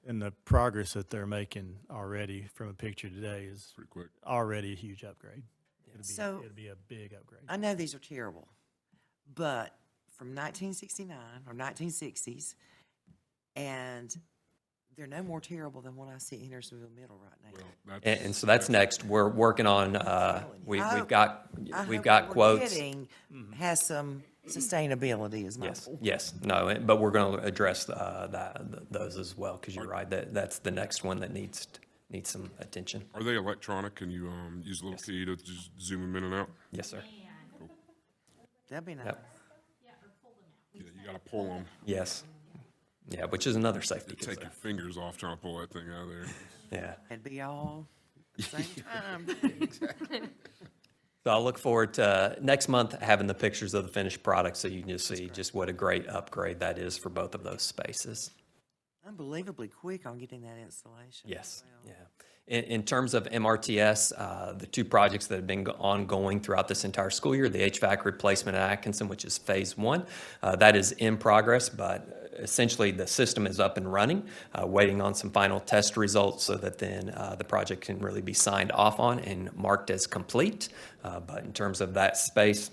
Speaker 5: And the progress that they're making already from a picture today is
Speaker 19: Pretty quick.
Speaker 5: already a huge upgrade.
Speaker 1: So-
Speaker 5: It'll be a big upgrade.
Speaker 1: I know these are terrible, but from 1969 or 1960s, and they're no more terrible than what I see at Hendersonville Middle right now.
Speaker 3: And so that's next. We're working on, we've got
Speaker 1: I
Speaker 3: we've
Speaker 1: hope
Speaker 3: got
Speaker 1: what we're
Speaker 3: quotes.
Speaker 1: getting has some sustainability is my
Speaker 3: Yes,
Speaker 1: point.
Speaker 3: yes, no, but we're going to address those as well, because you're right, that's the next one that needs some attention.
Speaker 19: Are they electronic? Can you use a little key to just zoom them in and out?
Speaker 3: Yes, sir.
Speaker 1: That'd be nice.
Speaker 3: Yep.
Speaker 19: Yeah, you gotta pull them.
Speaker 3: Yes. Yeah, which is another safety
Speaker 19: Take your
Speaker 3: concern.
Speaker 19: fingers off trying to pull that thing out of there.
Speaker 3: Yeah.
Speaker 1: It'd be all at the same time.
Speaker 3: So I'll look forward to next month having the pictures of the finished product so you can just see just what a great upgrade that is for both of those spaces.
Speaker 1: Unbelievably quick on getting that installation.
Speaker 3: Yes, yeah. In terms of MRTS, the two projects that have been ongoing throughout this entire school year, the HVAC replacement at Atkinson, which is phase one, that is in progress, but essentially the system is up and running, waiting on some final test results so that then the project can really be signed off on and marked as complete. But in terms of that space,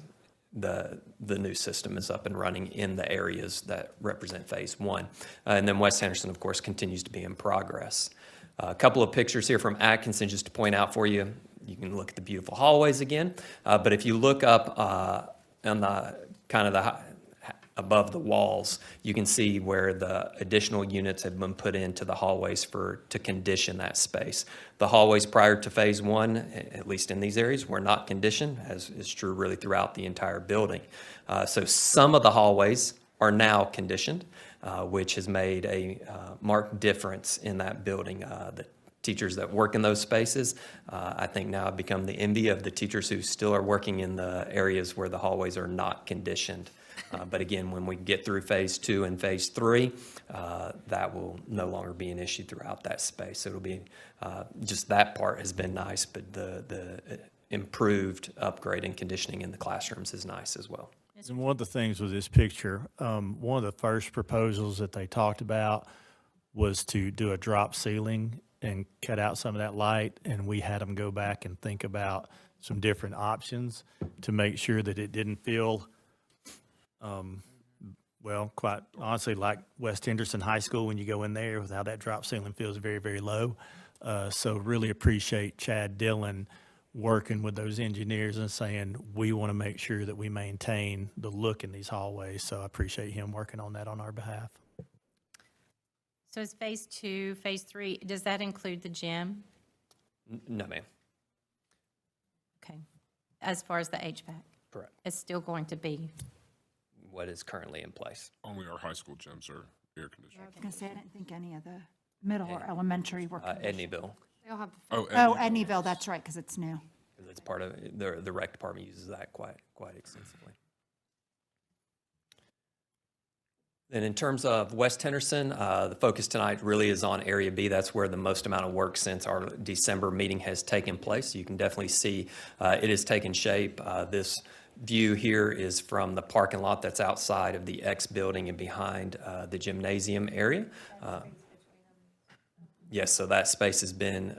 Speaker 3: the new system is up and running in the areas that represent phase one. And then West Henderson, of course, continues to be in progress. A couple of pictures here from Atkinson just to point out for you. You can look at the beautiful hallways again. But if you look up on the kind of the above the walls, you can see where the additional units have been put into the hallways to condition that space. The hallways prior to phase one, at least in these areas, were not conditioned, as is true really throughout the entire building. So some of the hallways are now conditioned, which has made a marked difference in that building. The teachers that work in those spaces, I think now have become the envy of the teachers who still are working in the areas where the hallways are not conditioned. But again, when we get through phase two and phase three, that will no longer be an issue throughout that space. So it'll be, just that part has been nice, but the improved upgrade and conditioning in the classrooms is nice as well.
Speaker 5: And one of the things with this picture, one of the first proposals that they talked about was to do a drop ceiling and cut out some of that light. And we had them go back and think about some different options to make sure that it didn't feel, well, quite honestly, like West Henderson High School when you go in there, with how that drop ceiling feels very, very low. So really appreciate Chad Dillon working with those engineers and saying, we want to make sure that we maintain the look in these hallways. So I appreciate him working on that on our behalf.
Speaker 14: So is phase two, phase three, does that include the gym?
Speaker 3: No, ma'am.
Speaker 14: Okay. As far as the HVAC?
Speaker 3: Correct.
Speaker 14: It's still going to be,
Speaker 3: What is currently in place.
Speaker 19: Only our high school gyms are air conditioned.
Speaker 4: I was gonna say, I didn't think any of the middle or elementary were.
Speaker 3: Edneyville,
Speaker 21: They'll have the
Speaker 19: Oh,
Speaker 4: Oh, Edneyville, that's right, because it's new.
Speaker 3: because it's part of, the rec department uses that quite extensively. And in terms of West Henderson, the focus tonight really is on Area B. That's where the most amount of work since our December meeting has taken place. You can definitely see it has taken shape. This view here is from the parking lot that's outside of the X building and behind the gymnasium area. Yes, so that space has been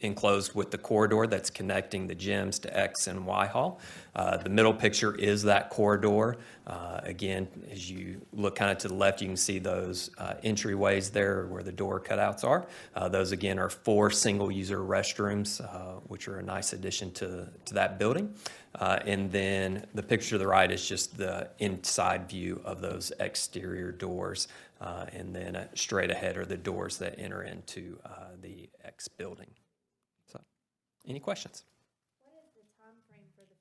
Speaker 3: enclosed with the corridor that's connecting the gyms to X and Y Hall. The middle picture is that corridor. Again, as you look kind of to the left, you can see those entryways there where the door cutouts are. Those again are 4 single-user restrooms, which are a nice addition to that building. And then the picture to the right is just the inside view of those exterior doors. And then straight ahead are the doors that enter into the X building. So, any questions?
Speaker 12: What is the timeframe for the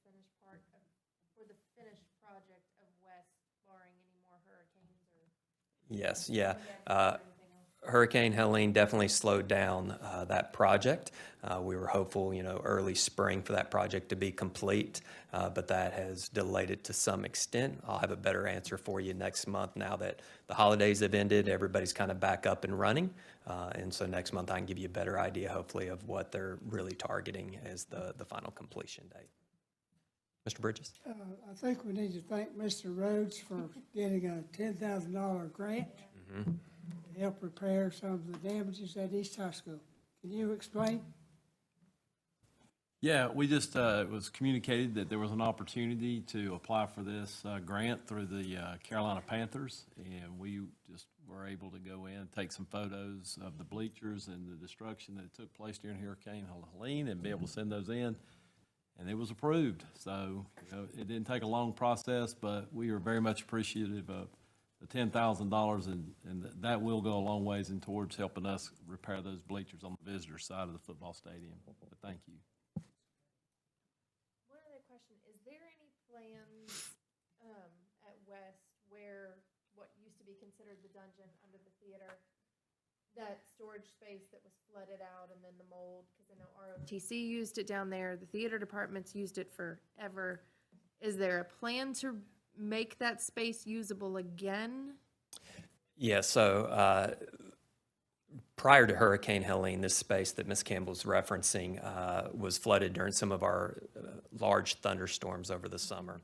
Speaker 12: finished project of West, barring any more hurricanes or?
Speaker 3: Yes, yeah. Hurricane Helene definitely slowed down that project. We were hopeful, early spring for that project to be complete, but that has delayed it to some extent. I'll have a better answer for you next month now that the holidays have ended. Everybody's kind of back up and running. And so next month I can give you a better idea, hopefully, of what they're really targeting as the final completion date. Mr. Bridges?
Speaker 2: I think we need to thank Mr. Rhodes for getting a $10,000 grant to help repair some of the damages at East High School. Can you explain?
Speaker 18: Yeah, we just, it was communicated that there was an opportunity to apply for this grant through the Carolina Panthers, and we just were able to go in, take some photos of the bleachers and the destruction that took place during Hurricane Helene and be able to send those in, and it was approved. So, it didn't take a long process, but we are very much appreciative of the $10,000, and that will go a long ways in towards helping us repair those bleachers on the visitor side of the football stadium. But thank you.
Speaker 12: One other question, is there any plans at West where what used to be considered the dungeon under the theater, that storage space that was flooded out and then the mold, because I know ROTC used it down there, the theater departments used it forever. Is there a plan to make that space usable again?
Speaker 3: Yeah, so prior to Hurricane Helene, this space that Ms. Campbell's referencing was flooded during some of our large thunderstorms over the summer,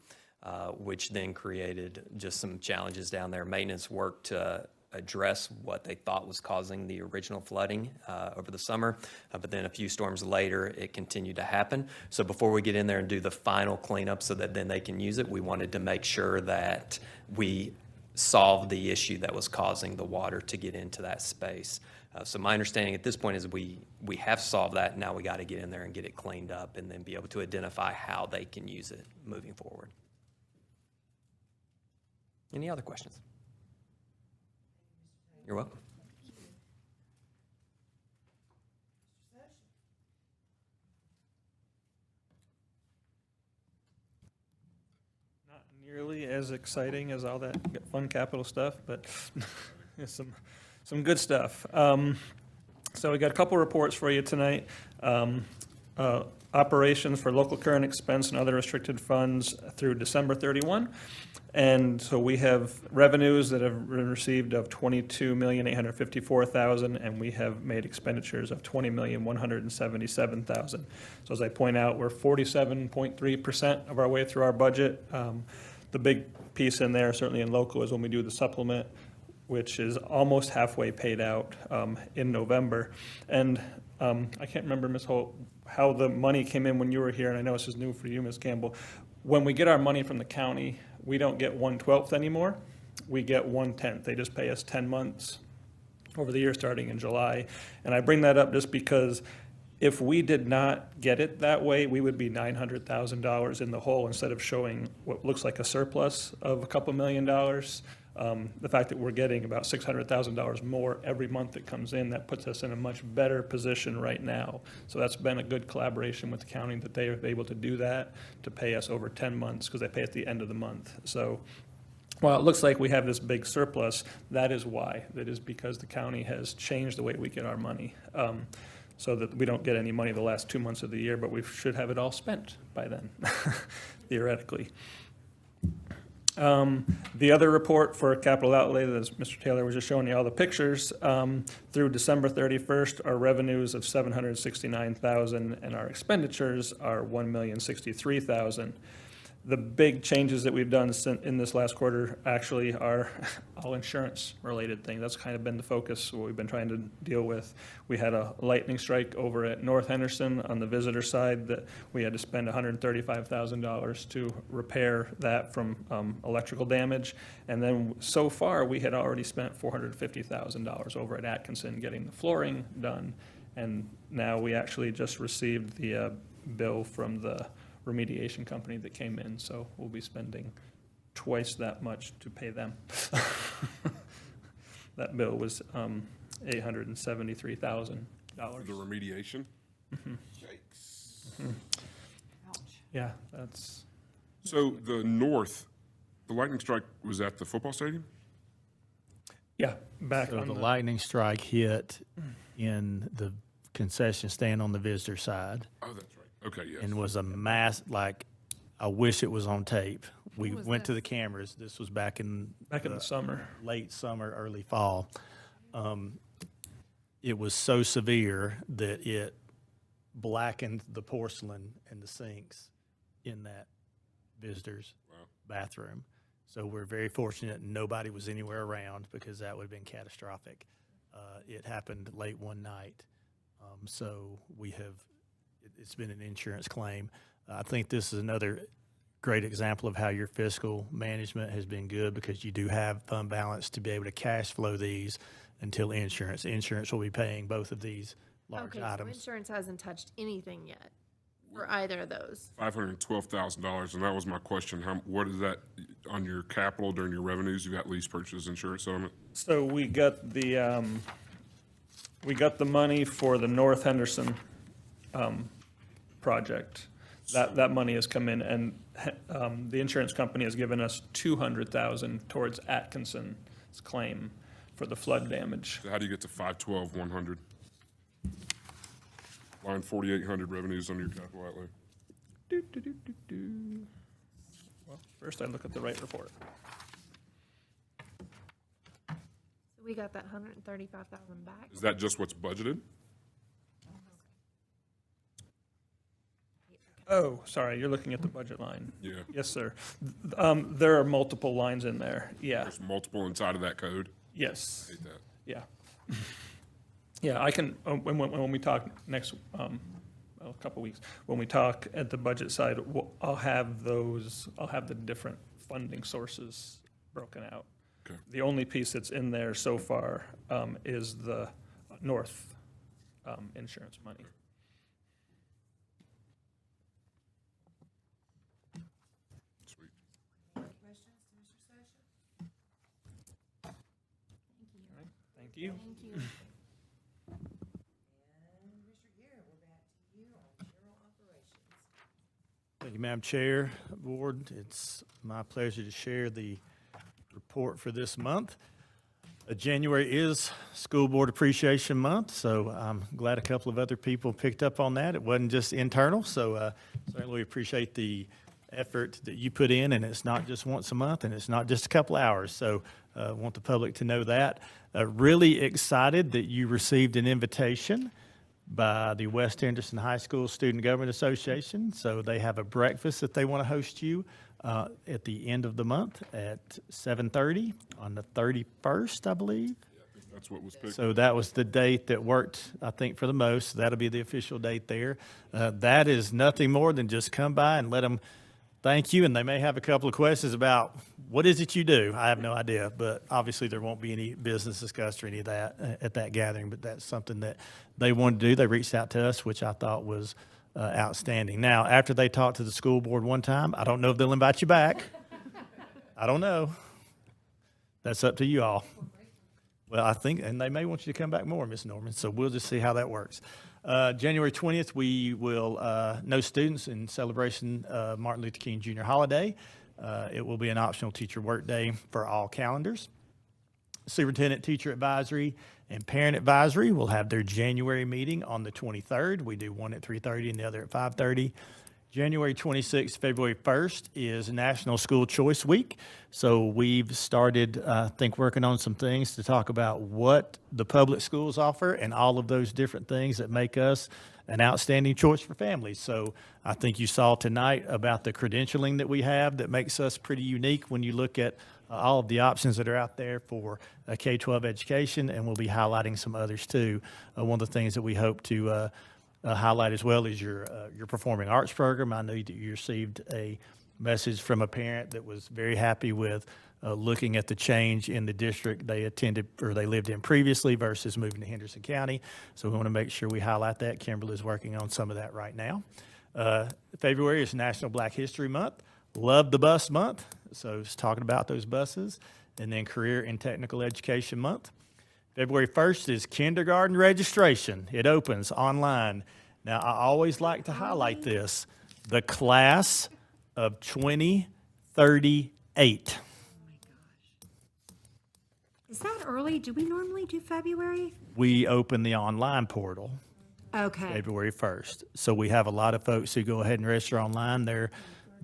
Speaker 3: which then created just some challenges down there. Maintenance work to address what they thought was causing the original flooding over the summer, but then a few storms later, it continued to happen. So before we get in there and do the final cleanup so that then they can use it, we wanted to make sure that we solved the issue that was causing the water to get into that space. So my understanding at this point is we have solved that. Now we got to get in there and get it cleaned up and then be able to identify how they can use it moving forward. Any other questions? You're welcome.
Speaker 22: Not nearly as exciting as all that fun capital stuff, but it's some good stuff. So we got a couple reports for you tonight. Operations for local current expense and other restricted funds through December 31. And so we have revenues that have been received of $22,854,000, and we have made expenditures of $20,177,000. So as I point out, we're 47.3% of our way through our budget. The big piece in there, certainly in local, is when we do the supplement, which is almost halfway paid out in November. And I can't remember, Ms. Holt, how the money came in when you were here, and I know this is new for you, Ms. Campbell. When we get our money from the county, we don't get 1/12 anymore. We get 1/10. They just pay us 10 months over the year starting in July. And I bring that up just because if we did not get it that way, we would be $900,000 in the hole instead of showing what looks like a surplus of a couple $1 million. The fact that we're getting about $600,000 more every month that comes in, that puts us in a much better position right now. So that's been a good collaboration with the county that they are able to do that, to pay us over 10 months, because they pay at the end of the month. So while it looks like we have this big surplus, that is why. That is because the county has changed the way we get our money. So that we don't get any money the last 2 months of the year, but we should have it all spent by then, theoretically. The other report for capital outlay, as Mr. Taylor was just showing you all the pictures, through December 31st, our revenues of $769,000 and our expenditures are $1,063,000. The big changes that we've done in this last quarter actually are all insurance-related things. That's kind of been the focus, what we've been trying to deal with. We had a lightning strike over at North Henderson on the visitor side that we had to spend $135,000 to repair that from electrical damage. And then so far, we had already spent $450,000 over at Atkinson getting the flooring done. And now we actually just received the bill from the remediation company that came in, so we'll be spending twice that much to pay them. That bill was $873,000.
Speaker 19: The remediation?
Speaker 22: Mm-hmm.
Speaker 19: Yikes.
Speaker 22: Mm-hmm. Yeah, that's.
Speaker 19: So the lightning strike was at the football stadium?
Speaker 22: Yeah, back
Speaker 5: So
Speaker 22: on
Speaker 5: the
Speaker 22: the,
Speaker 5: lightning strike hit in the concession stand on the visitor side
Speaker 19: Oh, that's right. Okay, yes.
Speaker 5: and was a mass, like, I wish it was on tape. We
Speaker 12: was
Speaker 5: went to
Speaker 12: this?
Speaker 5: the cameras. This was back in.
Speaker 22: back in the summer.
Speaker 5: Late summer, early fall. It was so severe that it blackened the porcelain and the sinks in that visitor's bathroom. So we're very fortunate nobody was anywhere around because that would have been catastrophic. It happened late one night. So it's been an insurance claim. I think this is another great example of how your fiscal management has been good because you do have fund balance to be able to cash flow these until insurance. Insurance will be paying both of these large
Speaker 12: Okay, so
Speaker 5: items.
Speaker 12: insurance hasn't touched anything yet for either of those.
Speaker 19: $512,000, and that was my question. What is that on your capital during your revenues? You got lease purchase insurance settlement?
Speaker 22: So we got the money for the North Henderson project. That money has come in, and the insurance company has given us $200,000 towards Atkinson's claim for the flood damage.
Speaker 19: So how do you get to 512,100? Line 4,800 revenues on your capital outlay.
Speaker 22: Well, first I look at the right report.
Speaker 12: So we got that 135,000 back.
Speaker 19: Is that just what's budgeted?
Speaker 22: Oh, sorry, you're looking at the budget line.
Speaker 19: Yeah.
Speaker 22: Yes, sir. There are multiple lines in there, yeah.
Speaker 19: There's multiple inside of that code?
Speaker 22: Yes.
Speaker 19: Hate that.
Speaker 22: Yeah. Yeah, I can, when we talk next, a couple weeks, when we talk at the budget side, I'll have the different funding sources broken out.
Speaker 19: Okay.
Speaker 22: The only piece that's in there so far is the North insurance money.
Speaker 19: Sweet.
Speaker 22: Thank you.
Speaker 12: Thank you.
Speaker 5: Thank you, Madam Chair, Board. It's my pleasure to share the report for this month. January is School Board Appreciation Month, so I'm glad a couple of other people picked up on that. It wasn't just internal, so certainly appreciate the effort that you put in, and it's not just once a month, and it's not just a couple hours. So I want the public to know that. Really excited that you received an invitation by the West Henderson High School Student Government Association. So they have a breakfast that they want to host you at the end of the month at 7:30 on the 31st, I believe.
Speaker 19: That's what was picked.
Speaker 5: So that was the date that worked, I think, for the most. That'll be the official date there. That is nothing more than just come by and let them thank you, and they may have a couple of questions about what is it you do? I have no idea, but obviously there won't be any business discussed or any of that at that gathering, but that's something that they wanted to do. They reached out to us, which I thought was outstanding. Now, after they talked to the school board one time, I don't know if they'll invite you back. I don't know. That's up to you all. Well, I think, and they may want you to come back more, Ms. Norman, so we'll just see how that works. January 20th, we will, no students in celebration of Martin Luther King Jr. holiday. It will be an optional teacher workday for all calendars. Superintendent Teacher Advisory and Parent Advisory will have their January meeting on the 23rd. We do one at 3:30 and the other at 5:30. January 26th, February 1st is National School Choice Week. So we've started, I think, working on some things to talk about what the public schools offer and all of those different things that make us an outstanding choice for families. So I think you saw tonight about the credentialing that we have that makes us pretty unique when you look at all of the options that are out there for K-12 education, and we'll be highlighting some others too. One of the things that we hope to highlight as well is your performing arts program. I know that you received a message from a parent that was very happy with looking at the change in the district they attended or they lived in previously versus moving to Henderson County. So we want to make sure we highlight that. Kimberly is working on some of that right now. February is National Black History Month. Love the Bus Month. So it's talking about those buses. And then Career and Technical Education Month. February 1st is kindergarten registration. It opens online. Now, I always like to highlight this. The class of 2038.
Speaker 10: Is that
Speaker 4: early? Do we normally do February?
Speaker 5: We open the online portal
Speaker 4: Okay.
Speaker 5: February 1st. So we have a lot of folks who go ahead and register online. They're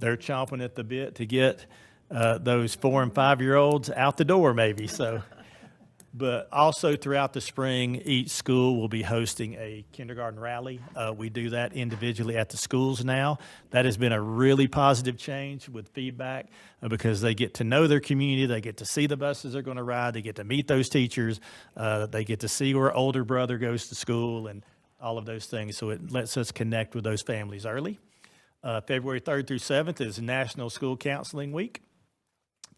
Speaker 5: chomping at the bit to get those 4 and 5-year-olds out the door maybe. So, but also throughout the spring, each school will be hosting a kindergarten rally. We do that individually at the schools now. That has been a really positive change with feedback because they get to know their community. They get to see the buses they're going to ride. They get to meet those teachers. They get to see where older brother goes to school and all of those things. So it lets us connect with those families early. February 3rd through 7th is National School Counseling Week.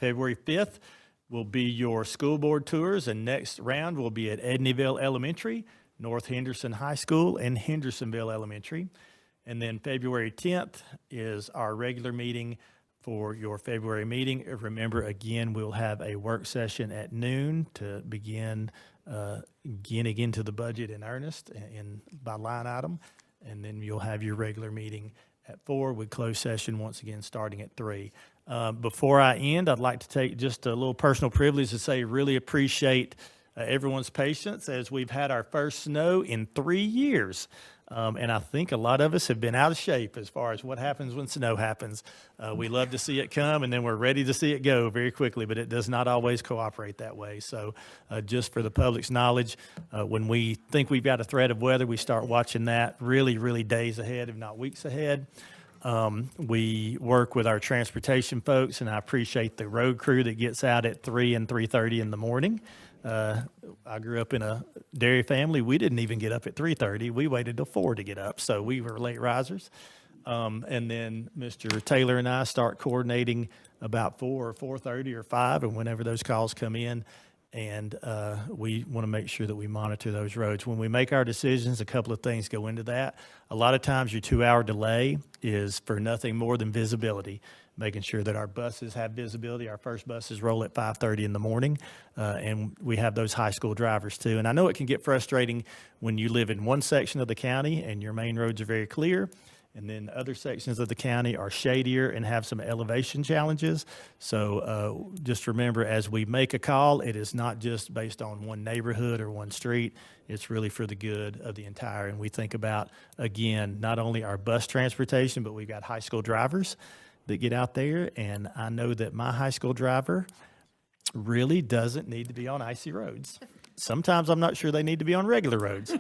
Speaker 5: February 5th will be your school board tours, and next round will be at Edneyville Elementary, North Henderson High School, and Hendersonville Elementary. And then February 10th is our regular meeting for your February meeting. Remember, again, we'll have a work session at noon to begin getting into the budget in earnest and by line item. And then you'll have your regular meeting at 4 with closed session once again starting at 3. Before I end, I'd like to take just a little personal privilege to say really appreciate everyone's patience as we've had our first snow in 3 years. And I think a lot of us have been out of shape as far as what happens when snow happens. We love to see it come, and then we're ready to see it go very quickly, but it does not always cooperate that way. So just for the public's knowledge, when we think we've got a threat of weather, we start watching that really, really days ahead, if not weeks ahead. We work with our transportation folks, and I appreciate the road crew that gets out at 3 and 3:30 in the morning. I grew up in a dairy family. We didn't even get up at 3:30. We waited till 4 to get up, so we were late risers. And then Mr. Taylor and I start coordinating about 4 or 4:30 or 5, and whenever those calls come in, and we want to make sure that we monitor those roads. When we make our decisions, a couple of things go into that. A lot of times your 2-hour delay is for nothing more than visibility, making sure that our buses have visibility. Our first buses roll at 5:30 in the morning, and we have those high school drivers too. And I know it can get frustrating when you live in one section of the county and your main roads are very clear, and then other sections of the county are shadier and have some elevation challenges. So just remember, as we make a call, it is not just based on one neighborhood or one street. It's really for the good of the entire. And we think about, again, not only our bus transportation, but we've got high school drivers that get out there. And I know that my high school driver really doesn't need to be on icy roads. Sometimes I'm not sure they need to be on regular roads.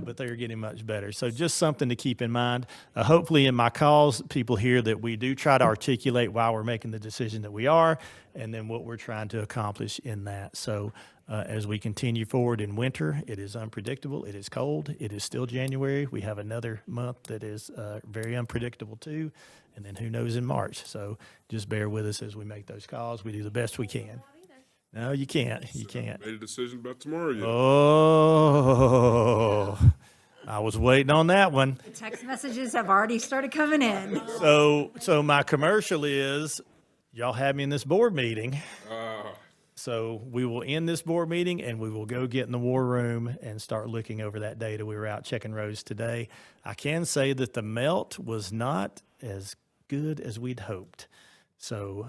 Speaker 5: But they're getting much better. So just something to keep in mind. Hopefully in my calls, people hear that we do try to articulate why we're making the decision that we are, and then what we're trying to accomplish in that. So as we continue forward in winter, it is unpredictable. It is cold. It is still January. We have another month that is very unpredictable too. And then who knows in March. So just bear with us as we make those calls. We do the best we can. No, you can't. You can't.
Speaker 19: Made a decision about tomorrow yet?
Speaker 5: Oh, I was waiting on that one.
Speaker 4: The text messages have already started coming in.
Speaker 5: So my commercial is, y'all have me in this board meeting. So we will end this board meeting and we will go get in the war room and start looking over that data. We were out checking roads today. I can say that the melt was not as good as we'd hoped. So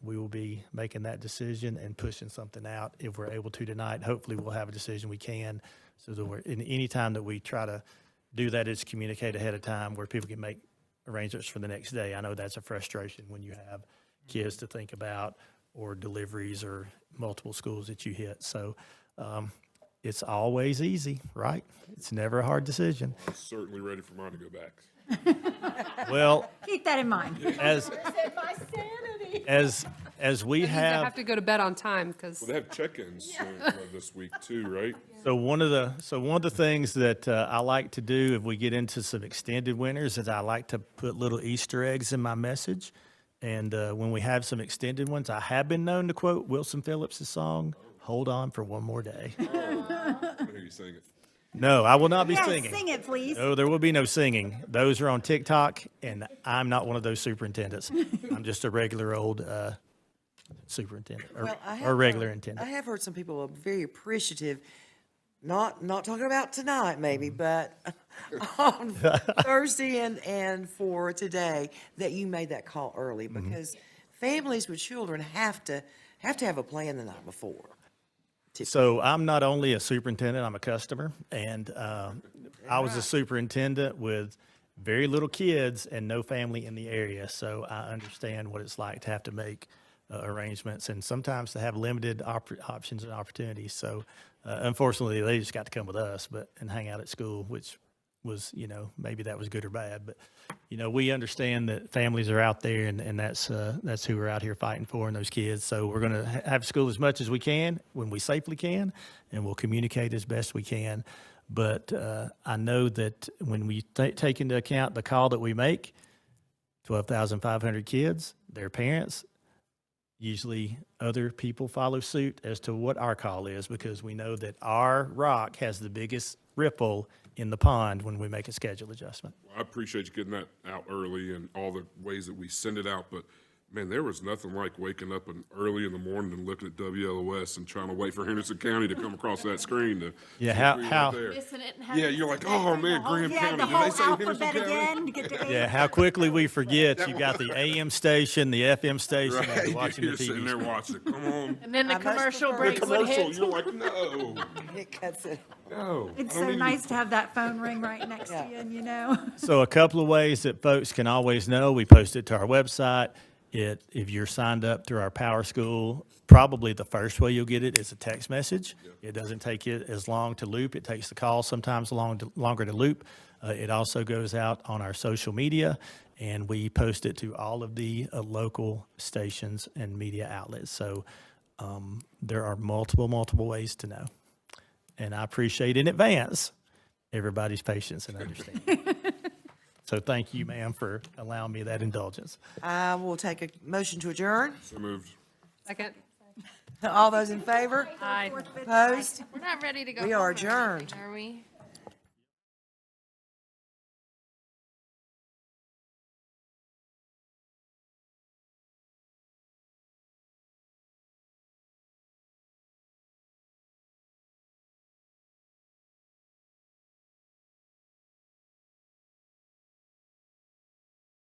Speaker 5: we will be making that decision and pushing something out if we're able to tonight. Hopefully we'll have a decision we can, so that we're, in any time that we try to do that, is communicate ahead of time where people can make arrangements for the next day. I know that's a frustration when you have kids to think about or deliveries or multiple schools that you hit. So it's always easy, right? It's never a hard decision.
Speaker 19: I'm certainly ready for mine to go back.
Speaker 5: Well,
Speaker 4: Keep that in mind.
Speaker 5: as we
Speaker 21: I
Speaker 5: have,
Speaker 21: have to go to bed on time because
Speaker 19: Well, they have check-ins this week too, right?
Speaker 5: so one of the things that I like to do if we get into some extended winters is I like to put little Easter eggs in my message. And when we have some extended ones, I have been known to quote Wilson Phillips' song, "Hold On for One More Day."
Speaker 19: I hear you saying it.
Speaker 5: No, I will not be
Speaker 4: Yes,
Speaker 5: singing.
Speaker 4: sing it, please.
Speaker 5: No, there will be no singing. Those are on TikTok, and I'm not one of those superintendents. I'm just a regular old superintendent
Speaker 1: Well,
Speaker 5: or regular intendant.
Speaker 1: I have heard some people are very appreciative, not talking about tonight maybe, but on Thursday and for today, that you made that call early, because families with children have to have a plan the night before.
Speaker 5: So I'm not only a superintendent, I'm a customer, and I was a superintendent with very little kids and no family in the area, so I understand what it's like to have to make arrangements and sometimes to have limited options and opportunities. So unfortunately, they just got to come with us and hang out at school, which was, maybe that was good or bad. But, we understand that families are out there, and that's who we're out here fighting for, and those kids. So we're going to have school as much as we can when we safely can, and we'll communicate as best we can. But I know that when we take into account the call that we make, 12,500 kids, their parents, usually other people follow suit as to what our call is, because we know that our rock has the biggest ripple in the pond when we make a schedule adjustment.
Speaker 19: Well, I appreciate you getting that out early and all the ways that we send it out, but man, there was nothing like waking up early in the morning and looking at WLOS and trying to wait for Henderson County to come across that screen to.
Speaker 5: Yeah, how
Speaker 12: Missing it and
Speaker 19: Yeah, you're like, oh man, Graham County. Did they say Henderson County?
Speaker 5: Yeah, how quickly we forget. You got the AM station, the FM station, and
Speaker 19: Right,
Speaker 5: you're watching
Speaker 19: you're
Speaker 5: the TV.
Speaker 19: sitting there watching it. Come on.
Speaker 12: And then the
Speaker 1: I must
Speaker 12: commercial
Speaker 1: prefer-
Speaker 19: The
Speaker 12: breaks would
Speaker 19: commercial,
Speaker 12: hit.
Speaker 19: you're like, no,
Speaker 1: It cuts it.
Speaker 19: no.
Speaker 4: It's
Speaker 19: I don't
Speaker 4: so
Speaker 19: need
Speaker 4: nice to have that phone ring right next to you, and
Speaker 5: So a couple of ways that folks can always know, we post it to our website. If you're signed up through our Power School, probably the first way you'll get it is a text message. It doesn't take it as long to loop. It takes the call sometimes longer to loop. It also goes out on our social media, and we post it to all of the local stations and media outlets. So there are multiple ways to know. And I appreciate in advance everybody's patience and understanding. So thank you, ma'am, for allowing me that indulgence.
Speaker 1: I will take a motion to adjourn.
Speaker 19: So moved.
Speaker 21: Second.
Speaker 1: All those in favor?
Speaker 12: Aye.
Speaker 1: Opposed?
Speaker 12: We're not ready to go.
Speaker 1: We are
Speaker 12: home or anything,
Speaker 1: adjourned.
Speaker 12: Are we?